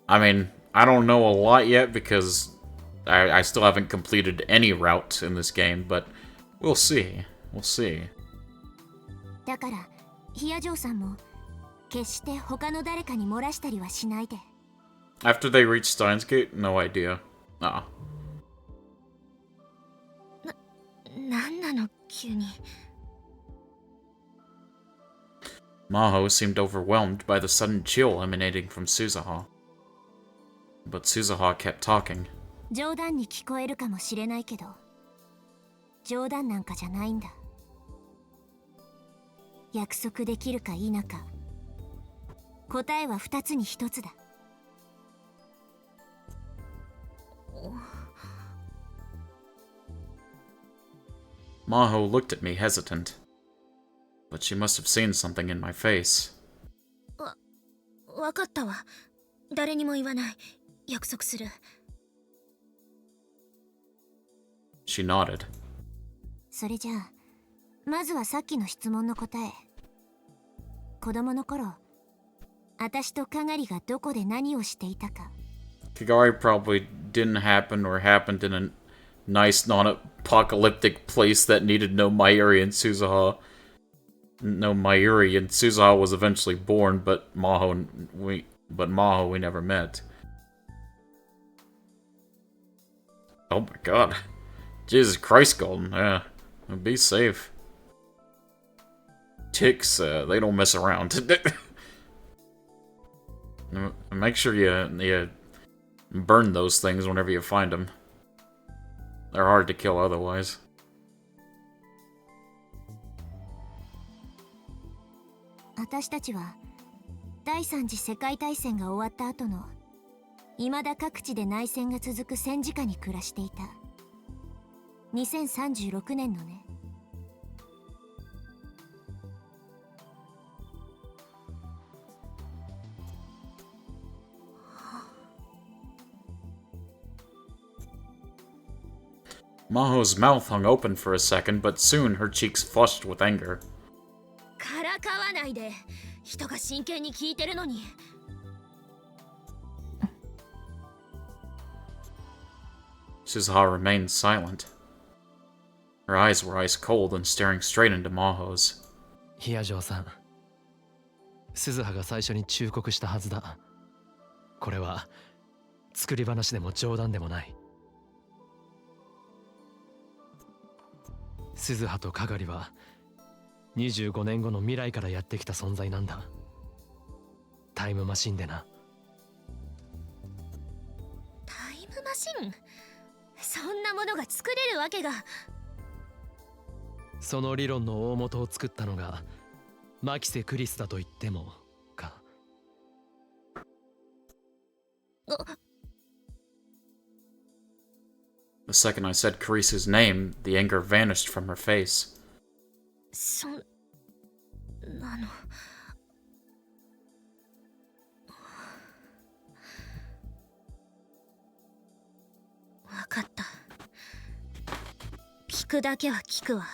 I mean, I don't know a lot yet because I still haven't completed any route in this game, but we'll see. We'll see. だからヒヤジョーさんも決して他の誰かに漏らしたりはしないで。 After they reach Steins Gate? No idea. Ah. なんなの急に。 Maho seemed overwhelmed by the sudden chill emanating from Suzuha. But Suzuha kept talking. 冗談に聞こえるかもしれないけど冗談なんかじゃないんだ。約束できるか否か答えは2つに1つだ。 Maho looked at me hesitant. But she must have seen something in my face. わかったわ。誰にも言わない。約束する。 She nodded. それじゃあまずはさっきの質問の答え。子供の頃私とかがりがどこで何をしていたか。 Kagari probably didn't happen or happened in a nice non-apocalyptic place that needed no Mayuri and Suzuha. No Mayuri and Suzuha was eventually born, but Maho we never met. Oh my god. Jesus Christ, Golden. Yeah. Be safe. Ticks, they don't mess around. Make sure you burn those things whenever you find them. They're hard to kill otherwise. 私たちは第三次世界大戦が終わった後の未だ各地で内戦が続く戦時下に暮らしていた。2036年のね。Maho's mouth hung open for a second, but soon her cheeks flushed with anger. からかわないで。人が真剣に聞いてるのに。 Suzuha remained silent. Her eyes were ice cold and staring straight into Maho's. ヒヤジョーさん、鈴葉が最初に忠告したはずだ。これは作り話でも冗談でもない。鈴葉とかがりは25年後の未来からやってきた存在なんだ。タイムマシンでな。タイムマシン？そんなものが作れるわけが。その理論の大元を作ったのがマキセ・クリスだと言ってもか。The second I said Carisu's name, the anger vanished from her face. そんなの。わかった。聞くだけは聞くわ。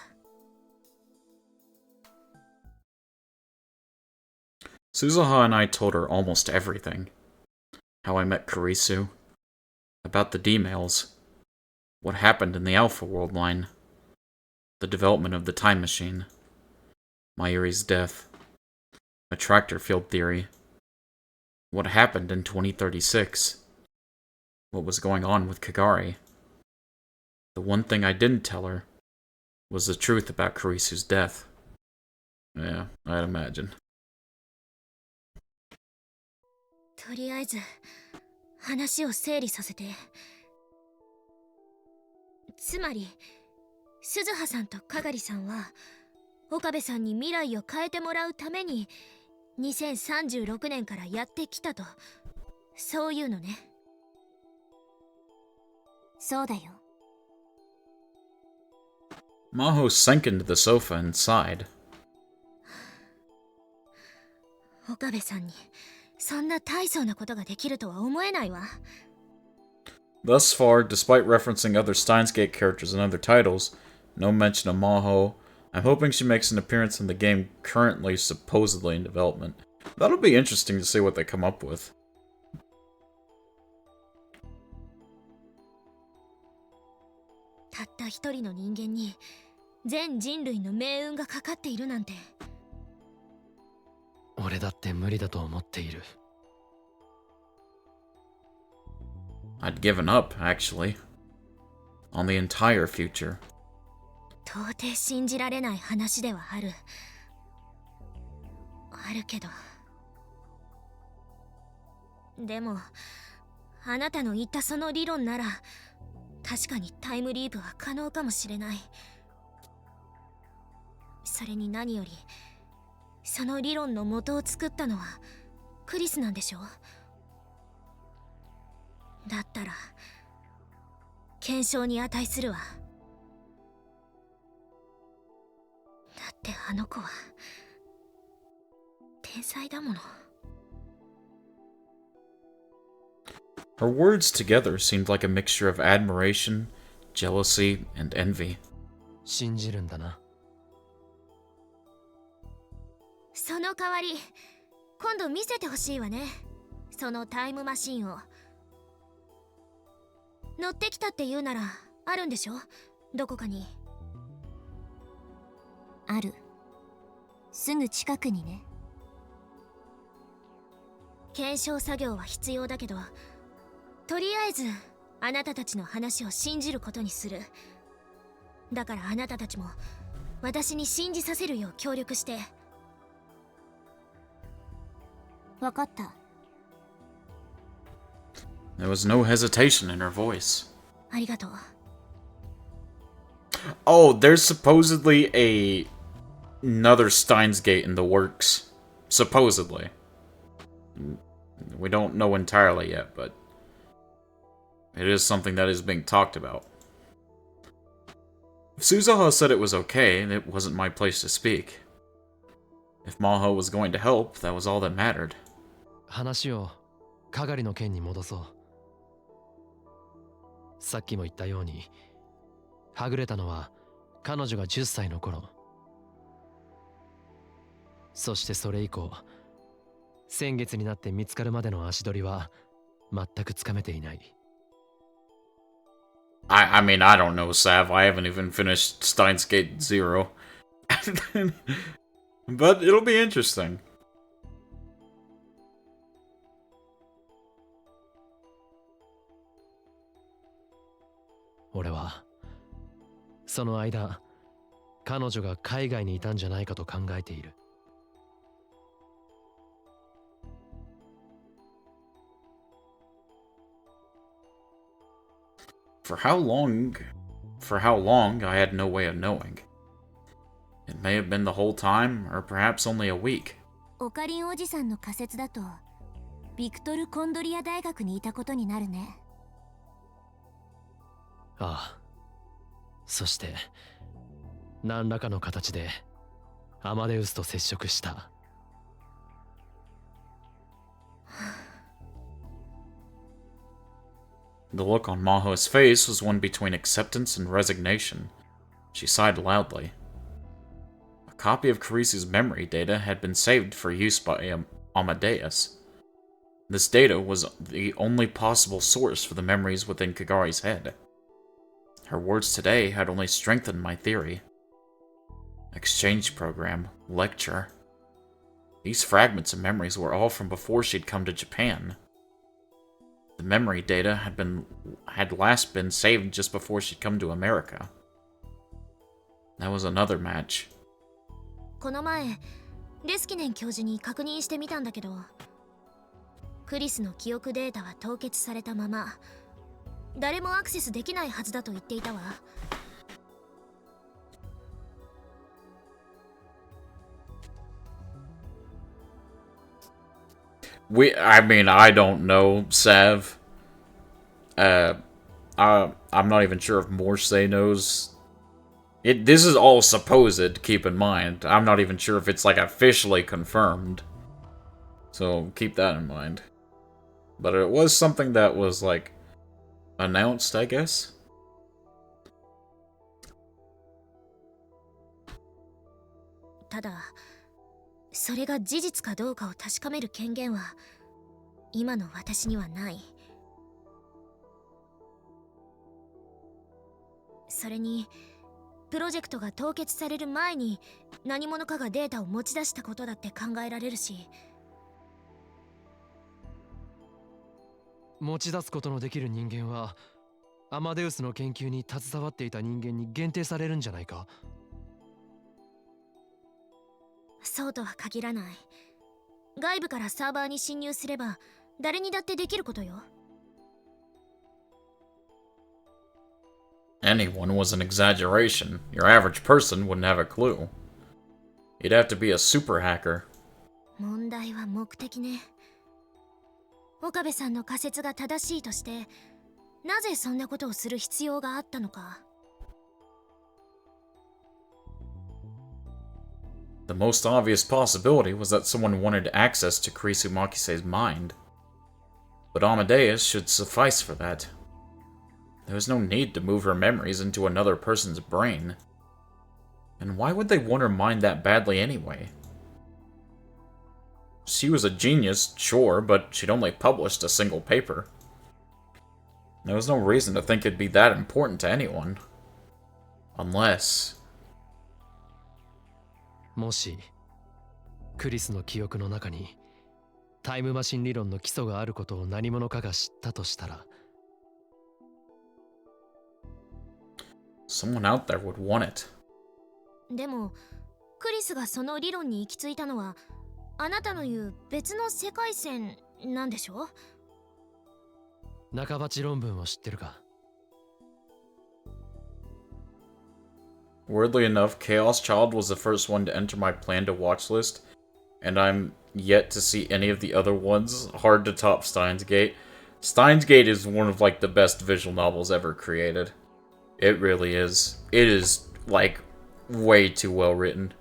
Suzuha and I told her almost everything. How I met Karisu, about the D-mails, what happened in the Alpha World line, the development of the time machine, Mayuri's death, attractor field theory, what happened in 2036, what was going on with Kagari. The one thing I didn't tell her was the truth about Karisu's death. Yeah, I'd imagine. とりあえず話を整理させて。つまり鈴葉さんとかがりさんは岡部さんに未来を変えてもらうために2036年からやってきたと、そういうのね。そうだよ。Maho sank into the sofa and sighed. 岡部さんにそんな大層なことができるとは思えないわ。 Thus far, despite referencing other Steins Gate characters in other titles, no mention of Maho, I'm hoping she makes an appearance in the game currently supposedly in development. That'll be interesting to see what they come up with. たった一人の人間に全人類の命運がかかっているなんて。俺だって無理だと思っている。I'd given up, actually. On the entire future. 到底信じられない話ではある。あるけど。でも、あなたの言ったその理論なら、確かにタイムリープは可能かもしれない。それに何より、その理論の元を作ったのはクリスなんでしょ？だったら検証に値するわ。だってあの子は天才だもの。 Her words together seemed like a mixture of admiration, jealousy, and envy. 信じるんだな。その代わり今度見せてほしいわね。そのタイムマシンを。乗ってきたって言うならあるんでしょ？どこかに。ある。すぐ近くにね。検証作業は必要だけど、とりあえずあなたたちの話を信じることにする。だからあなたたちも私に信じさせるよう協力して。わかった。 There was no hesitation in her voice. ありがとう。 Oh, there's supposedly another Steins Gate in the works. Supposedly. We don't know entirely yet, but it is something that is being talked about. If Suzuha said it was okay, it wasn't my place to speak. If Maho was going to help, that was all that mattered. 話をかがりの件に戻そう。さっきも言ったように、はぐれたのは彼女が10歳の頃。そしてそれ以降、先月になって見つかるまでの足取りは全くつかめていない。I mean, I don't know, Sav. I haven't even finished Steins Gate 0. But it'll be interesting. 俺はその間彼女が海外にいたんじゃないかと考えている。For how long? For how long, I had no way of knowing. It may have been the whole time, or perhaps only a week. オカリンおじさんの仮説だと、ビクトル・コンドリア大学にいたことになるね。ああ。そして何らかの形でアマデウスと接触した。The look on Maho's face was one between acceptance and resignation. She sighed loudly. A copy of Carisi's memory data had been saved for use by Amadeus. This data was the only possible source for the memories within Kagari's head. Her words today had only strengthened my theory. Exchange program, lecture. These fragments of memories were all from before she'd come to Japan. The memory data had last been saved just before she'd come to America. That was another match. この前レスキネン教授に確認してみたんだけど、クリスの記憶データは凍結されたまま誰もアクセスできないはずだと言っていたわ。I mean, I don't know, Sav. I'm not even sure if Morse knows This is all supposed, keep in mind. I'm not even sure if it's like officially confirmed. So keep that in mind. But it was something that was like announced, I guess. ただ、それが事実かどうかを確かめる権限は今の私にはない。それにプロジェクトが凍結される前に何者かがデータを持ち出したことだって考えられるし、持ち出すことのできる人間はアマデウスの研究に携わっていた人間に限定されるんじゃないか。そうとは限らない。外部からサーバーに侵入すれば誰にだってできることよ。Anyone was an exaggeration. Your average person wouldn't have a clue. You'd have to be a super hacker. 問題は目的ね。岡部さんの仮説が正しいとして、なぜそんなことをする必要があったのか。The most obvious possibility was that someone wanted access to Kurisu Makise's mind. But Amadeus should suffice for that. There was no need to move her memories into another person's brain. And why would they want her mind that badly anyway? She was a genius, sure, but she'd only published a single paper. There was no reason to think it'd be that important to anyone. Unless... もしクリスの記憶の中にタイムマシン理論の基礎があることを何者かが知ったとしたら、 Someone out there would want it. でもクリスがその理論に行き着いたのはあなたの言う別の世界線なんでしょ？中鉢論文を知ってるか？ Weirdly enough, Chaos Child was the first one to enter my plan to watch list, and I'm yet to see any of the other ones. Hard to top Steins Gate. Steins Gate is one of like the best visual novels ever created. It really is. It is like way too well written.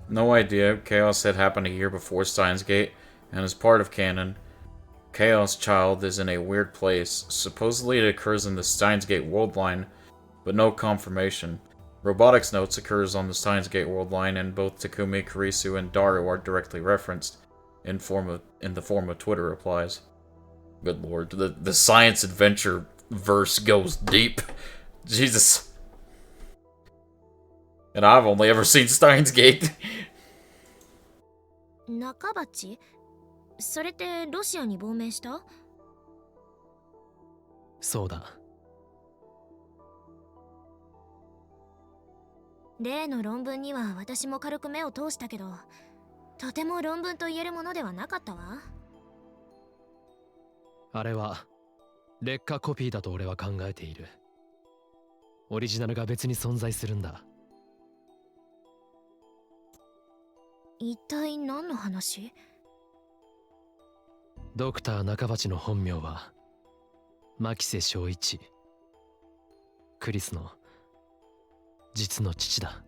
No idea. Chaos had happened a year before Steins Gate, and as part of canon, Chaos Child is in a weird place. Supposedly it occurs in the Steins Gate world line, but no confirmation. Robotics Notes occurs on the Steins Gate world line, and both Takumi, Kurisu, and Daru are directly referenced in the form of Twitter replies. Good lord, the science adventure verse goes deep. Jesus. And I've only ever seen Steins Gate. 中鉢？それってロシアに亡命した？そうだ。例の論文には私も軽く目を通したけど、とても論文と言えるものではなかったわ。あれは劣化コピーだと俺は考えている。オリジナルが別に存在するんだ。一体何の話？ドクター中鉢の本名は牧瀬正一。クリスの実の父だ。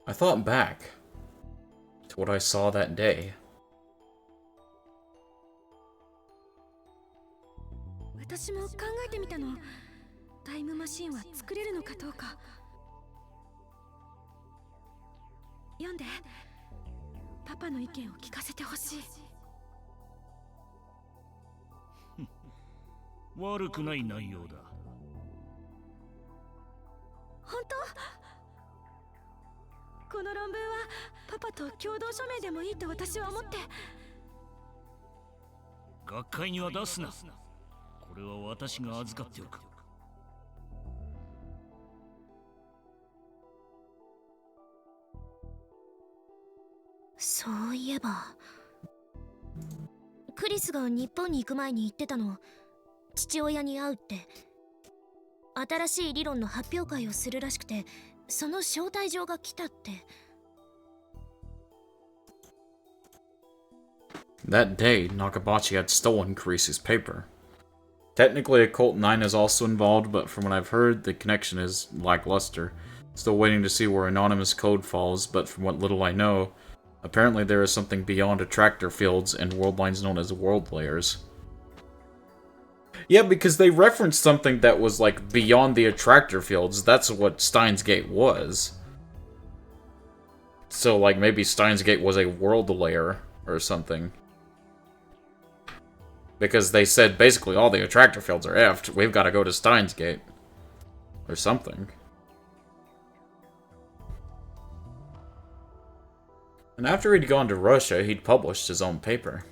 I thought back to what I saw that day. 私も考えてみたの。タイムマシンは作れるのかどうか。読んで。パパの意見を聞かせてほしい。悪くない内容だ。本当？この論文はパパと共同署名でもいいと私は思って。学会には出すな。これは私が預かっておく。そういえばクリスが日本に行く前に言ってたの、父親に会うって。新しい理論の発表会をするらしくて、その招待状が来たって。That day, Nakabachi had stolen Kurisu's paper. Technically, Occult 9 is also involved, but from what I've heard, the connection is lackluster. Still waiting to see where anonymous code falls, but from what little I know, apparently there is something beyond attractor fields and world lines known as world layers. Yeah, because they referenced something that was, like, beyond the attractor fields. That's what Steins Gate was. So, like, maybe Steins Gate was a world layer or something. Because they said, basically, all the attractor fields are effed. We've got to go to Steins Gate. Or something. And after he'd gone to Russia, he'd published his own paper.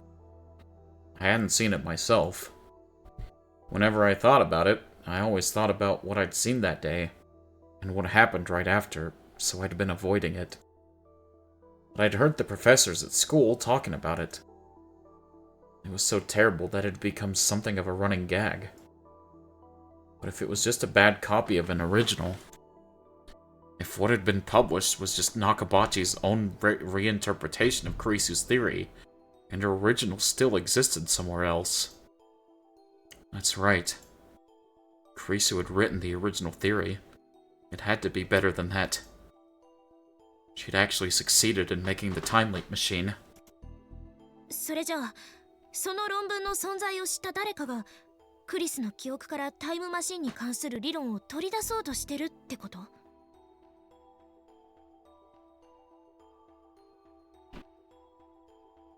I hadn't seen it myself. Whenever I thought about it, I always thought about what I'd seen that day, and what happened right after, so I'd been avoiding it. But I'd heard the professors at school talking about it. It was so terrible that it had become something of a running gag. But if it was just a bad copy of an original, if what had been published was just Nakabachi's own reinterpretation of Kurisu's theory, and her original still existed somewhere else. That's right. Kurisu had written the original theory. It had to be better than that. She'd actually succeeded in making the time leap machine. それじゃあ、その論文の存在を知った誰かがクリスの記憶からタイムマシンに関する理論を取り出そうとしてるってこと？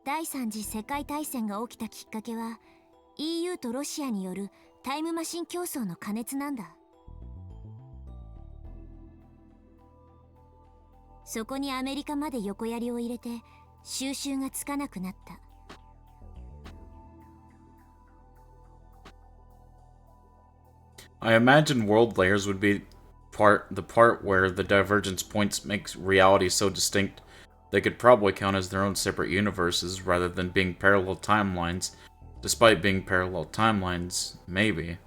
第三次世界大戦が起きたきっかけは EU とロシアによるタイムマシン競争の過熱なんだ。そこにアメリカまで横やりを入れて収拾がつかなくなった。I imagine world layers would be the part where the divergence points makes reality so distinct they could probably count as their own separate universes rather than being parallel timelines. Despite being parallel timelines, maybe.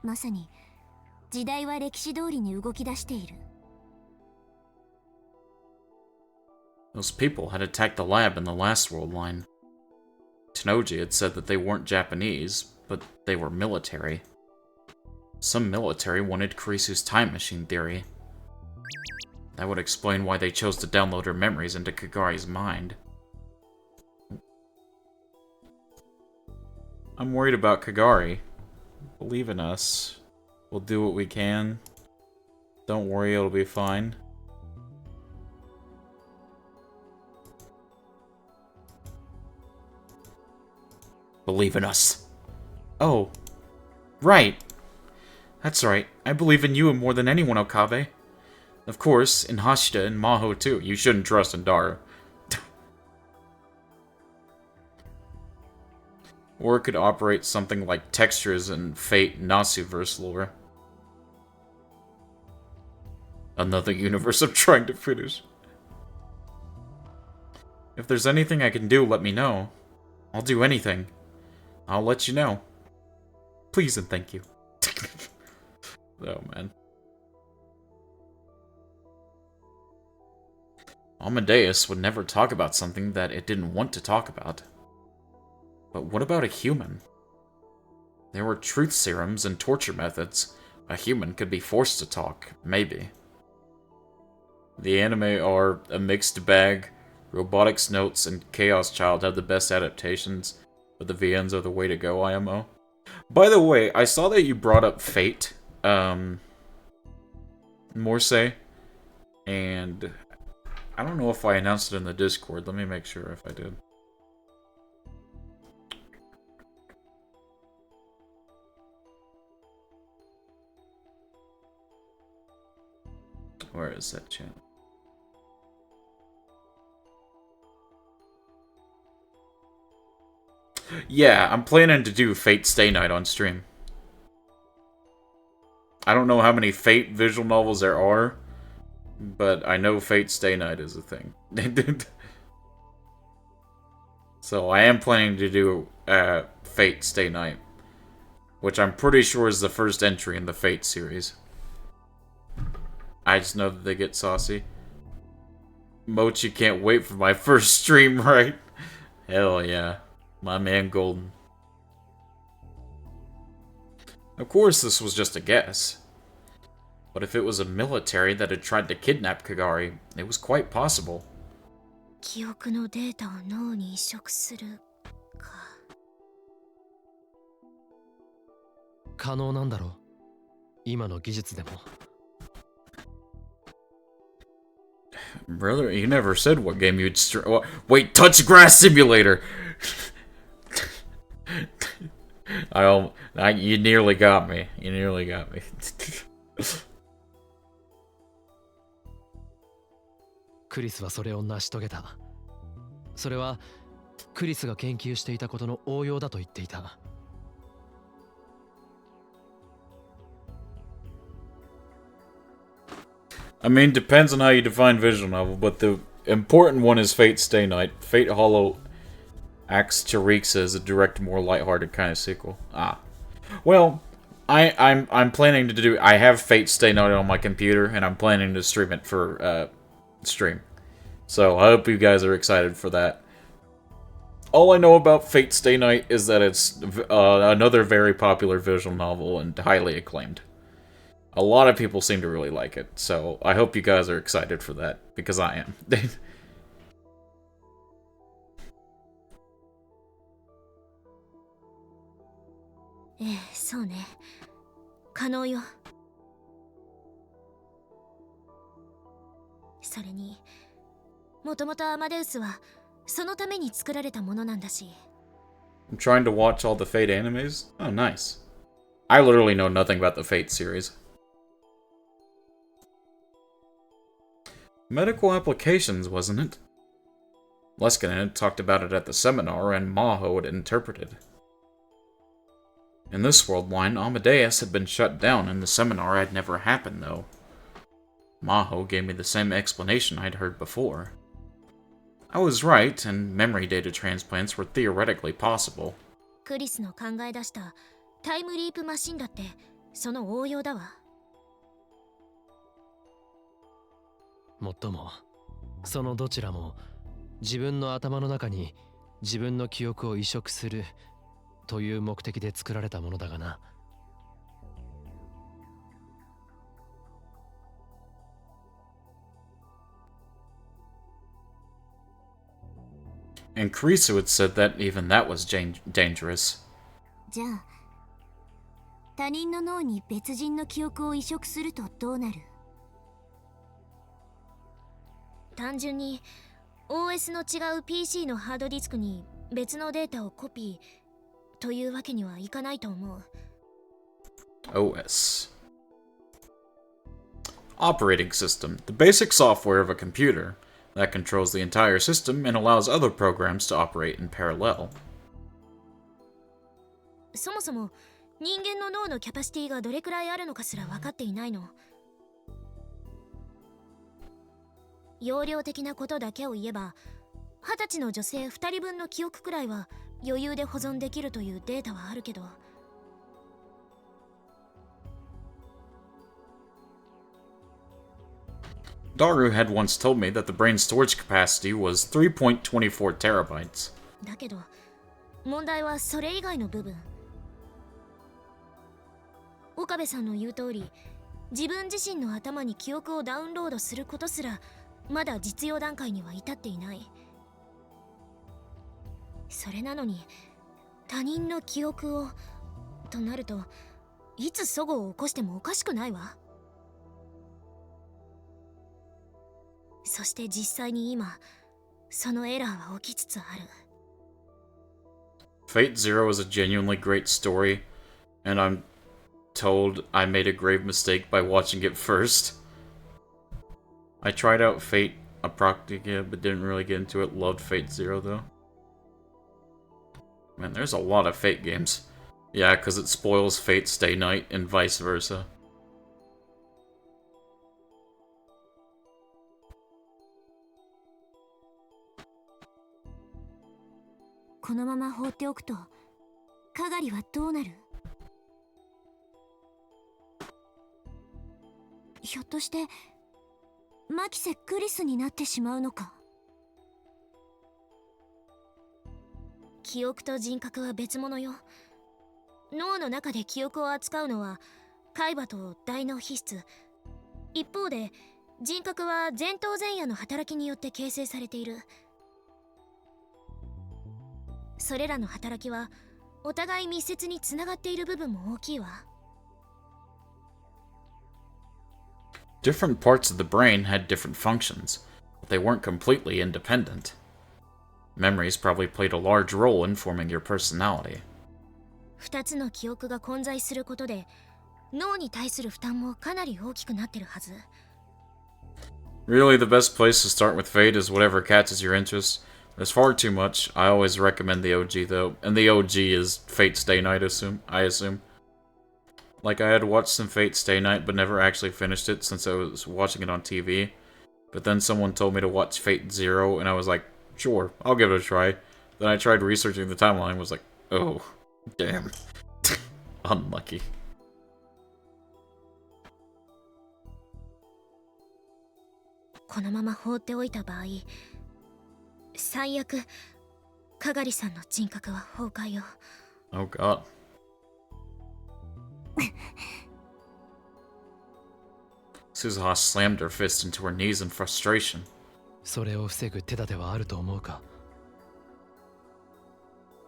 まさに時代は歴史通りに動き出している。Those people had attacked the lab in the last world line. Tenoji had said that they weren't Japanese, but they were military. Some military wanted Kurisu's time machine theory. That would explain why they chose to download her memories into Kagari's mind. I'm worried about Kagari. Believe in us. We'll do what we can. Don't worry, it'll be fine. Believe in us. Oh. Right. That's right. I believe in you more than anyone, Okabe. Of course, in Hashida and Maho too. You shouldn't trust in Daru. Or it could operate something like textures in Fate Nasuverse lore. Another universe I'm trying to finish. If there's anything I can do, let me know. I'll do anything. I'll let you know. Please and thank you. Oh, man. Amadeus would never talk about something that it didn't want to talk about. But what about a human? There were truth serums and torture methods. A human could be forced to talk, maybe. The anime are a mixed bag. Robotics Notes and Chaos Child have the best adaptations, but the VNs are the way to go, IMO. By the way, I saw that you brought up Fate, Morse, and I don't know if I announced it in the Discord. Let me make sure if I did. Where is that channel? Yeah, I'm planning to do Fate Stay Night on stream. I don't know how many Fate visual novels there are, but I know Fate Stay Night is a thing. So I am planning to do Fate Stay Night, which I'm pretty sure is the first entry in the Fate series. I just know that they get saucy. Mochi can't wait for my first stream, right? Hell yeah. My man Golden. Of course, this was just a guess. But if it was a military that had tried to kidnap Kagari, it was quite possible. 記憶のデータを脳に移植するか。可能なんだろう、今の技術でも。Brother, you never said what game you'd wait, touch grass simulator! You nearly got me. You nearly got me. クリスはそれを成し遂げた。それはクリスが研究していたことの応用だと言っていた。I mean, depends on how you define visual novel, but the important one is Fate Stay Night. Fate Hollow Axe Chirixa is a direct, more lighthearted kind of sequel. Ah. Well, I'm planning to do... I have Fate Stay Night on my computer, and I'm planning to stream it for, stream. So, I hope you guys are excited for that. All I know about Fate Stay Night is that it's another very popular visual novel and highly acclaimed. A lot of people seem to really like it, so I hope you guys are excited for that, because I am. ええ、そうね。可能よ。それに、もともとアマデウスはそのために作られたものなんだし。I'm trying to watch all the Fate animes? Oh, nice. I literally know nothing about the Fate series. Medical applications, wasn't it? Leskinen had talked about it at the seminar, and Maho had interpreted. In this world line, Amadeus had been shut down, and the seminar had never happened, though. Maho gave me the same explanation I'd heard before. I was right, and memory data transplants were theoretically possible. クリスの考え出したタイムリープマシンだってその応用だわ。もっとも、そのどちらも自分の頭の中に自分の記憶を移植するという目的で作られたものだがな。And Kurisu had said that even that was dangerous. じゃあ、他人の脳に別人の記憶を移植するとどうなる？単純に OS の違う PC のハードディスクに別のデータをコピーというわけにはいかないと思う。OS. Operating system. The basic software of a computer that controls the entire system and allows other programs to operate in parallel. そもそも人間の脳のキャパシティがどれくらいあるのかすら分かっていないの。容量的なことだけを言えば、20歳の女性2人分の記憶くらいは余裕で保存できるというデータはあるけど。Daru had once told me that the brain storage capacity was 3.24 terabytes. だけど、問題はそれ以外の部分。岡部さんの言う通り、自分自身の頭に記憶をダウンロードすることすらまだ実用段階には至っていない。それなのに他人の記憶をとなると、いつ齟齬を起こしてもおかしくないわ。そして実際に今そのエラーは起きつつある。 Fate Zero is a genuinely great story, and I'm told I made a grave mistake by watching it first. I tried out Fate Apocalyptica, but didn't really get into it. Loved Fate Zero, though. Man, there's a lot of Fate games. Yeah, because it spoils Fate Stay Night, and vice versa. このまま放っておくとかがりはどうなる？ひょっとしてマキセ・クリスになってしまうのか。記憶と人格は別物よ。脳の中で記憶を扱うのは海馬と大脳皮質。一方で人格は前頭前野の働きによって形成されている。それらの働きはお互い密接につながっている部分も大きいわ。Different parts of the brain had different functions, but they weren't completely independent. Memories probably played a large role in forming your personality. 二つの記憶が混在することで脳に対する負担もかなり大きくなってるはず。Really, the best place to start with Fate is whatever catches your interest. There's far too much. I always recommend the OG though, and the OG is Fate Stay Night. I assume. Like I had watched some Fate Stay Night, but never actually finished it since I was watching it on TV. But then someone told me to watch Fate Zero, and I was like, sure, I'll give it a try. Then I tried researching the timeline, and was like, oh, damn, unlucky. このまま放っておいた場合、最悪かがりさんの人格は崩壊よ。Oh god. Suzuha slammed her fist into her knees in frustration. それを防ぐ手立てはあると思うか。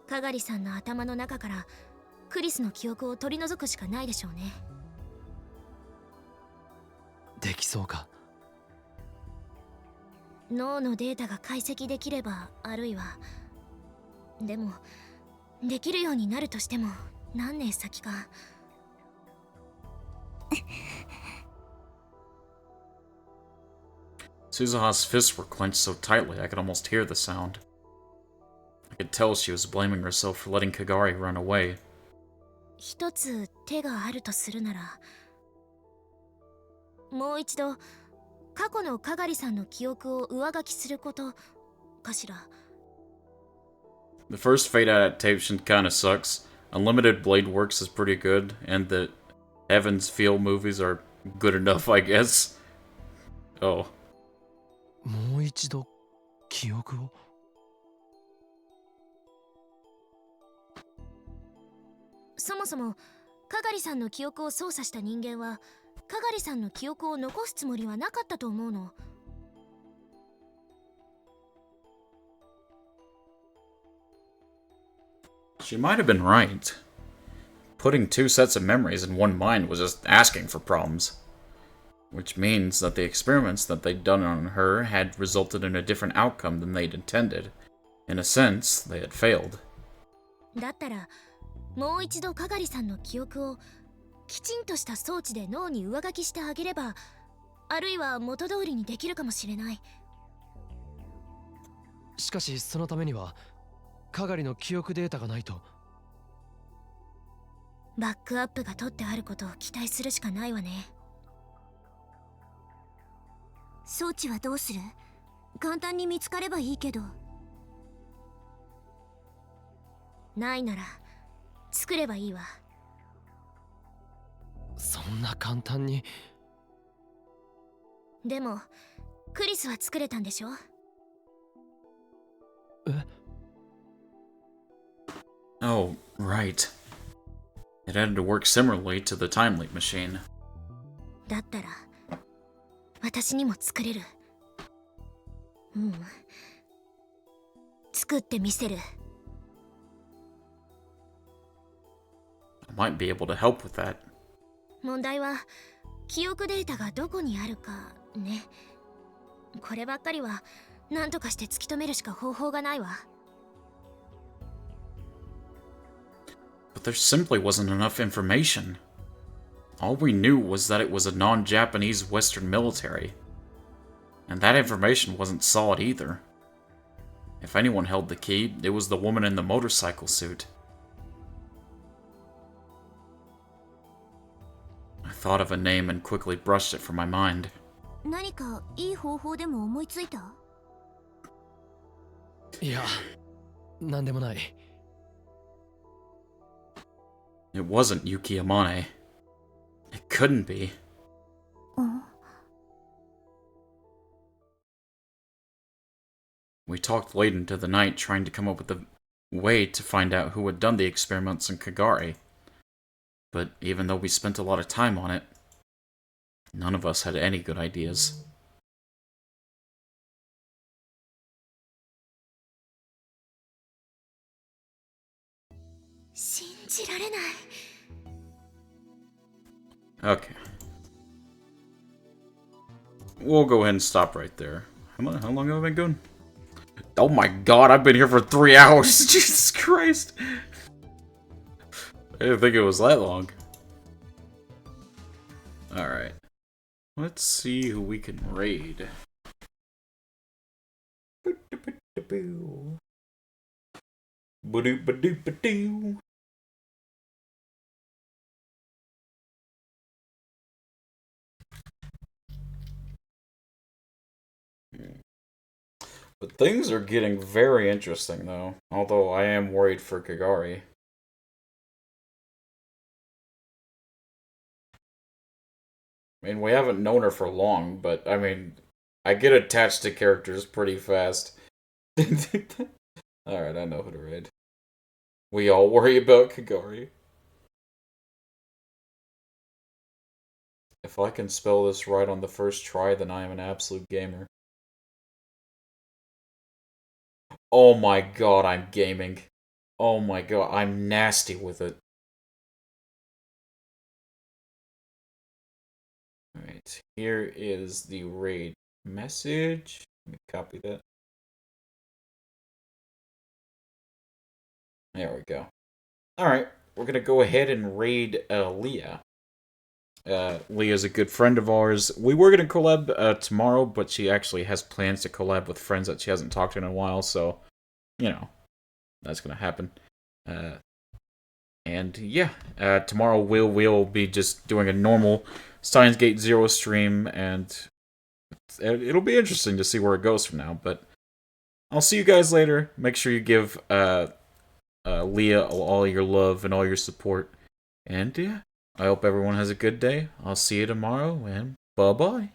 かがりさんの頭の中からクリスの記憶を取り除くしかないでしょうね。できそうか。脳のデータが解析できれば、あるいはでもできるようになるとしても何年先か。Suzuha's fists were clenched so tightly I could almost hear the sound. I could tell she was blaming herself for letting Kagari run away. 一つ手があるとするなら、もう一度過去のかがりさんの記憶を上書きすることかしら。The first Fate adaptation kinda sucks. Unlimited Blade Works is pretty good, and the Evans Field movies are good enough, I guess. Oh. もう一度記憶を。そもそもかがりさんの記憶を操作した人間はかがりさんの記憶を残すつもりはなかったと思うの。She might have been right. Putting two sets of memories in one mind was just asking for problems. Which means that the experiments that they'd done on her had resulted in a different outcome than they'd intended. In a sense, they had failed. だったらもう一度かがりさんの記憶をきちんとした装置で脳に上書きしてあげれば、あるいは元通りにできるかもしれない。しかしそのためにはかがりの記憶データがないと。バックアップが取ってあることを期待するしかないわね。装置はどうする？簡単に見つかればいいけど。ないなら作ればいいわ。そんな簡単に。でもクリスは作れたんでしょ？え？ Oh, right. It had to work similarly to the time leap machine. だったら私にも作れる。うん。作ってみせる。I might be able to help with that. 問題は記憶データがどこにあるかね。こればっかりは何とかして突き止めるしか方法がないわ。But there simply wasn't enough information. All we knew was that it was a non-Japanese Western military. And that information wasn't solid either. If anyone held the key, it was the woman in the motorcycle suit. I thought of a name and quickly brushed it from my mind. 何かいい方法でも思いついた？いや、なんでもない。It wasn't Yuki Amane. It couldn't be. We talked late into the night trying to come up with a way to find out who had done the experiments in Kagari. But even though we spent a lot of time on it, none of us had any good ideas. Okay. We'll go ahead and stop right there. How long have I been going? Oh my god, I've been here for 3 hours! Jesus Christ! I didn't think it was that long. Alright. Let's see who we can raid. But things are getting very interesting, though. Although I am worried for Kagari. I mean, we haven't known her for long, but, I mean, I get attached to characters pretty fast. Alright, I know who to raid. We all worry about Kagari. If I can spell this right on the first try, then I am an absolute gamer. Oh my god, I'm gaming. Oh my god, I'm nasty with it. Alright, here is the raid message. Let me copy that. There we go. Alright, we're gonna go ahead and raid Leah. Leah's a good friend of ours. We were gonna collab tomorrow, but she actually has plans to collab with friends that she hasn't talked to in a while, so, you know, that's gonna happen. And yeah, tomorrow we'll be just doing a normal Steins Gate Zero stream, and it'll be interesting to see where it goes from now, but I'll see you guys later. Make sure you give Leah all your love and all your support, and yeah, I hope everyone has a good day. I'll see you tomorrow, and bye-bye.